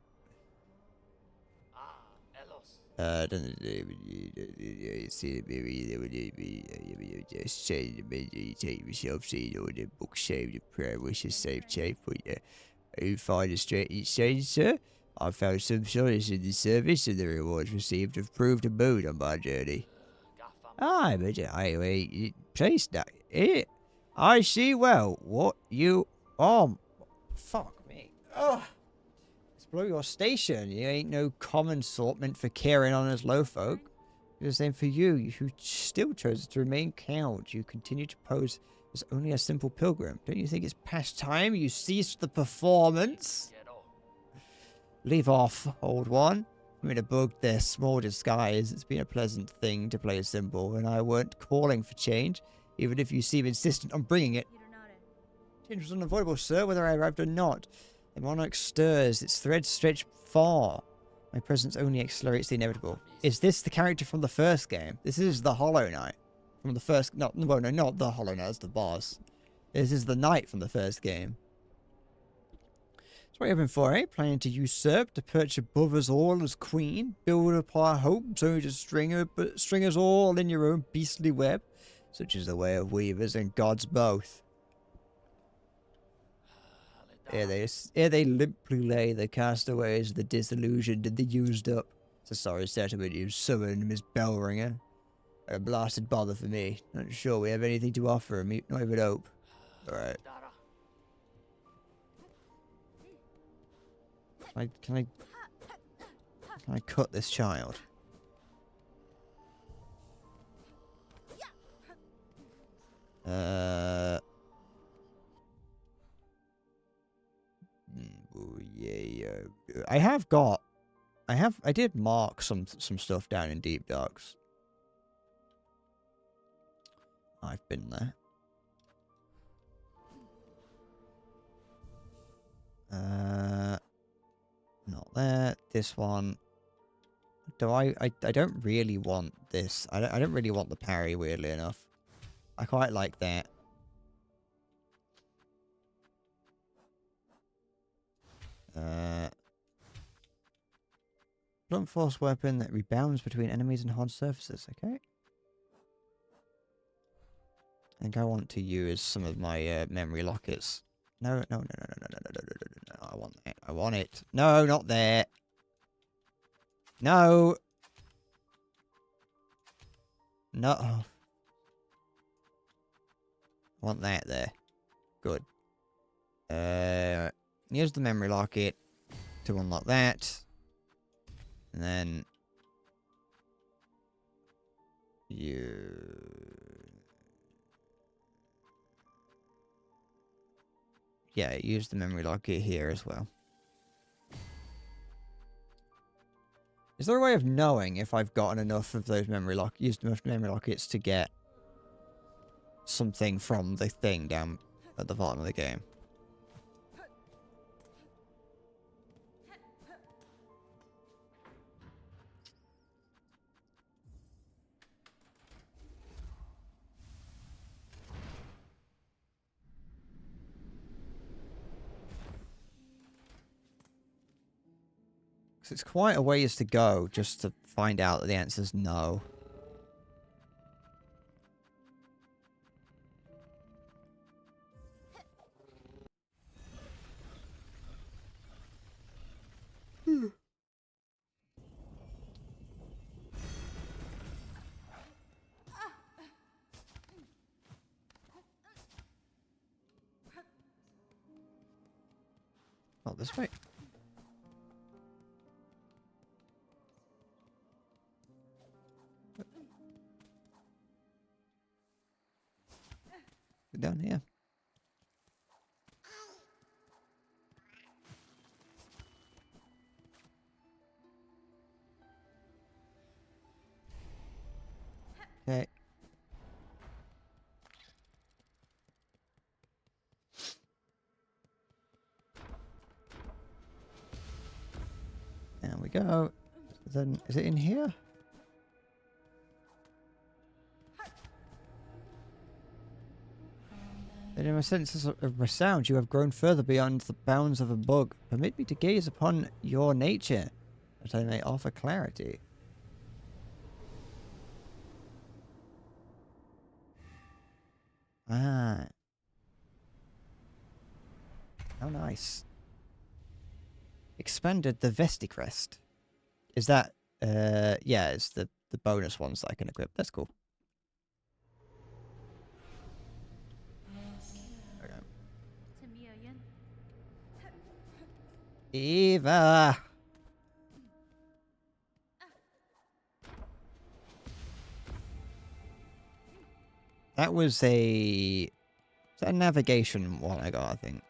Book saved a prayer wishes saved chafe, but you find a strange, sir? I found some solace in the service, and the rewards received have proved a boon on my journey. Aye, but I place that it. I see well what you. Oh, fuck me. Ugh. Explore your station. You ain't no common sort meant for carrying on as low folk. The same for you, who still chose to remain cowed. You continue to pose as only a simple pilgrim. Don't you think it's past time you ceased the performance? Leave off, old one. I mean, a bug, their small disguise. It's been a pleasant thing to play a symbol, and I weren't calling for change, even if you seem insistent on bringing it. Change was unavoidable, sir, whether I arrived or not. The monarch stirs, its threads stretch far. My presence only accelerates the inevitable. Is this the character from the first game? This is the Hollow Knight from the first... No, not the Hollow Knight, that's the boss. This is the knight from the first game. What are you hoping for, eh? Planning to usurp, to perch above us all as queen, build up our hopes, only to string us all in your own beastly web, such is the way of weavers and gods both. Here they limply lay, the castaways, the disillusioned, and the used up. It's a sorry settlement you summoned, Miss Bellringer. A blasted bother for me. Not sure we have anything to offer, not even hope. Alright. Can I cut this child? Yeah. I did mark some stuff down in Deep Darks. I've been there. Not there. This one. I don't really want this. I don't really want the parry, weirdly enough. I quite like that. Blunt force weapon that rebounds between enemies and hard surfaces. Okay. I think I want to use some of my memory lockets. No. I want it. I want it. No, not there. No. No. I want that there. Good. Use the memory locket to unlock that. And then use the memory locket here as well. Is there a way of knowing if I've gotten enough of those used enough memory lockets to get something from the thing down at the bottom of the game? It's quite a ways to go just to find out that the answer's no. Not this way. Down here. Okay. go. Then, is it in here? And in my senses of sound, you have grown further beyond the bounds of a bug. Permit me to gaze upon your nature, that I may offer clarity. Ah. How nice. Expanded the Vesticrest. Is that, yeah, it's the bonus ones that I can equip. That's cool. Okay. Eva! That was a navigation one I got, I think.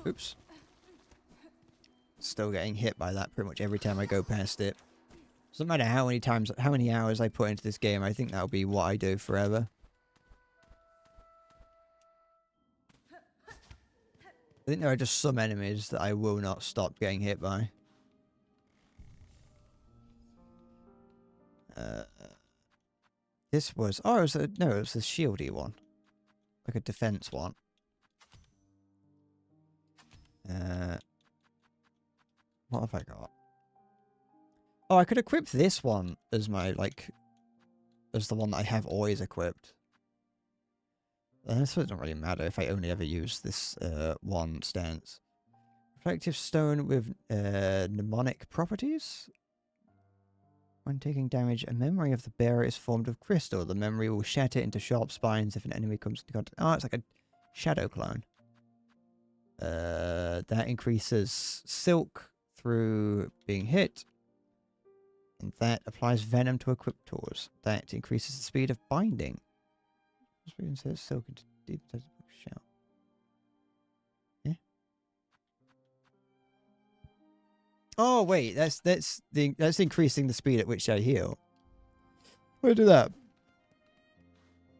Oops. Still getting hit by that pretty much every time I go past it. Doesn't matter how many hours I put into this game, I think that'll be what I do forever. I think there are just some enemies that I will not stop getting hit by. This was... Oh, it was a shieldy one. Like a defense one. What have I got? Oh, I could equip this one as my, like... as the one that I have always equipped. So it doesn't really matter if I only ever use this one stance. Reflective stone with mnemonic properties. When taking damage, a memory of the bearer is formed of crystal. The memory will shatter into sharp spines if an enemy comes into contact. Oh, it's like a shadow clone. That increases silk through being hit. And that applies venom to equipped tools. That increases the speed of binding. Says silk into deep shell. Yeah. Oh wait, that's increasing the speed at which I heal. I'll do that.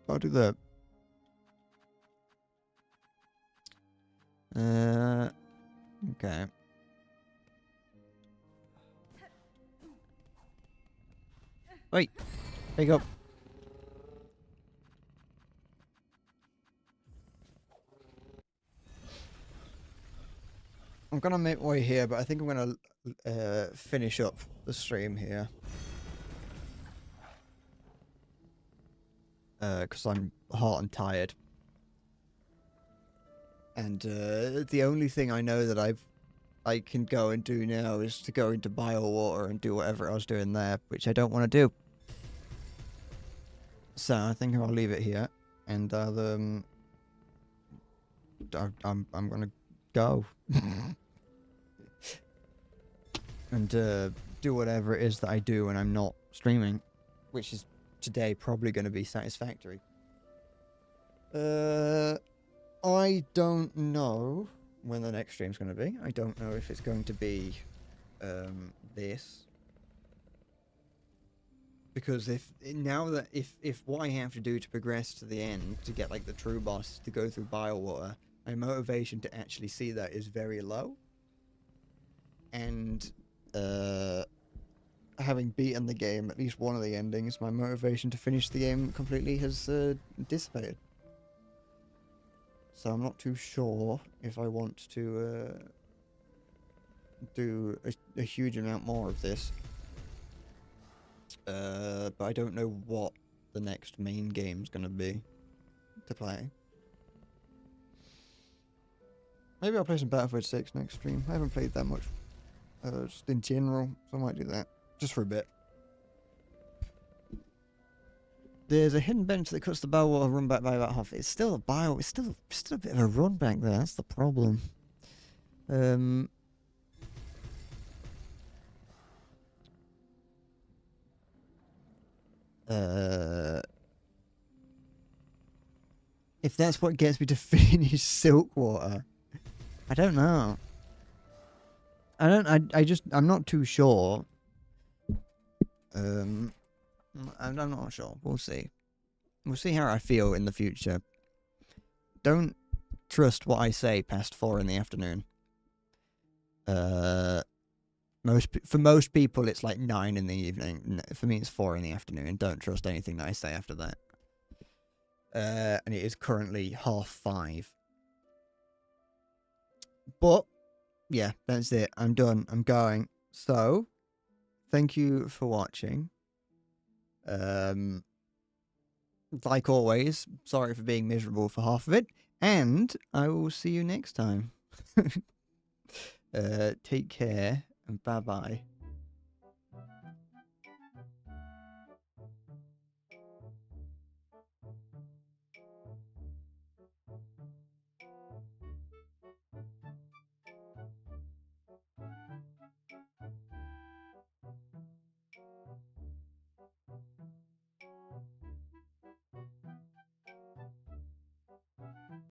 I'll do that. Okay. Wait. There you go. I'm gonna make my way here, but I think I'm gonna finish up the stream here. Because I'm hot and tired. And the only thing I know that I can go and do now is to go into Biowater and do whatever I was doing there, which I don't want to do. So I think I'll leave it here, and I'm gonna go and do whatever it is that I do when I'm not streaming, which is today probably going to be satisfactory. I don't know when the next stream's going to be. I don't know if it's going to be this. Because if what I have to do to progress to the end, to get like the true boss, to go through Biowater, my motivation to actually see that is very low. And having beaten the game, at least one of the endings, my motivation to finish the game completely has dissipated. So I'm not too sure if I want to do a huge amount more of this. But I don't know what the next main game's gonna be to play. Maybe I'll play some Battlefield 6 next stream. I haven't played that much, just in general, so I might do that, just for a bit. There's a hidden bench that cuts the Biowater run back by about half. It's still it's still a bit of a run back there, that's the problem. If that's what gets me to finish Silkwater, I don't know. I'm not too sure. I'm not sure. We'll see. We'll see how I feel in the future. Don't trust what I say past 4 in the afternoon. For most people, it's like 9 in the evening. For me, it's 4 in the afternoon. Don't trust anything that I say after that. And it is currently 5:30. But yeah, that's it. I'm done. I'm going. So, thank you for watching. Like always, sorry for being miserable for half of it, and I will see you next time. Take care, and bye-bye.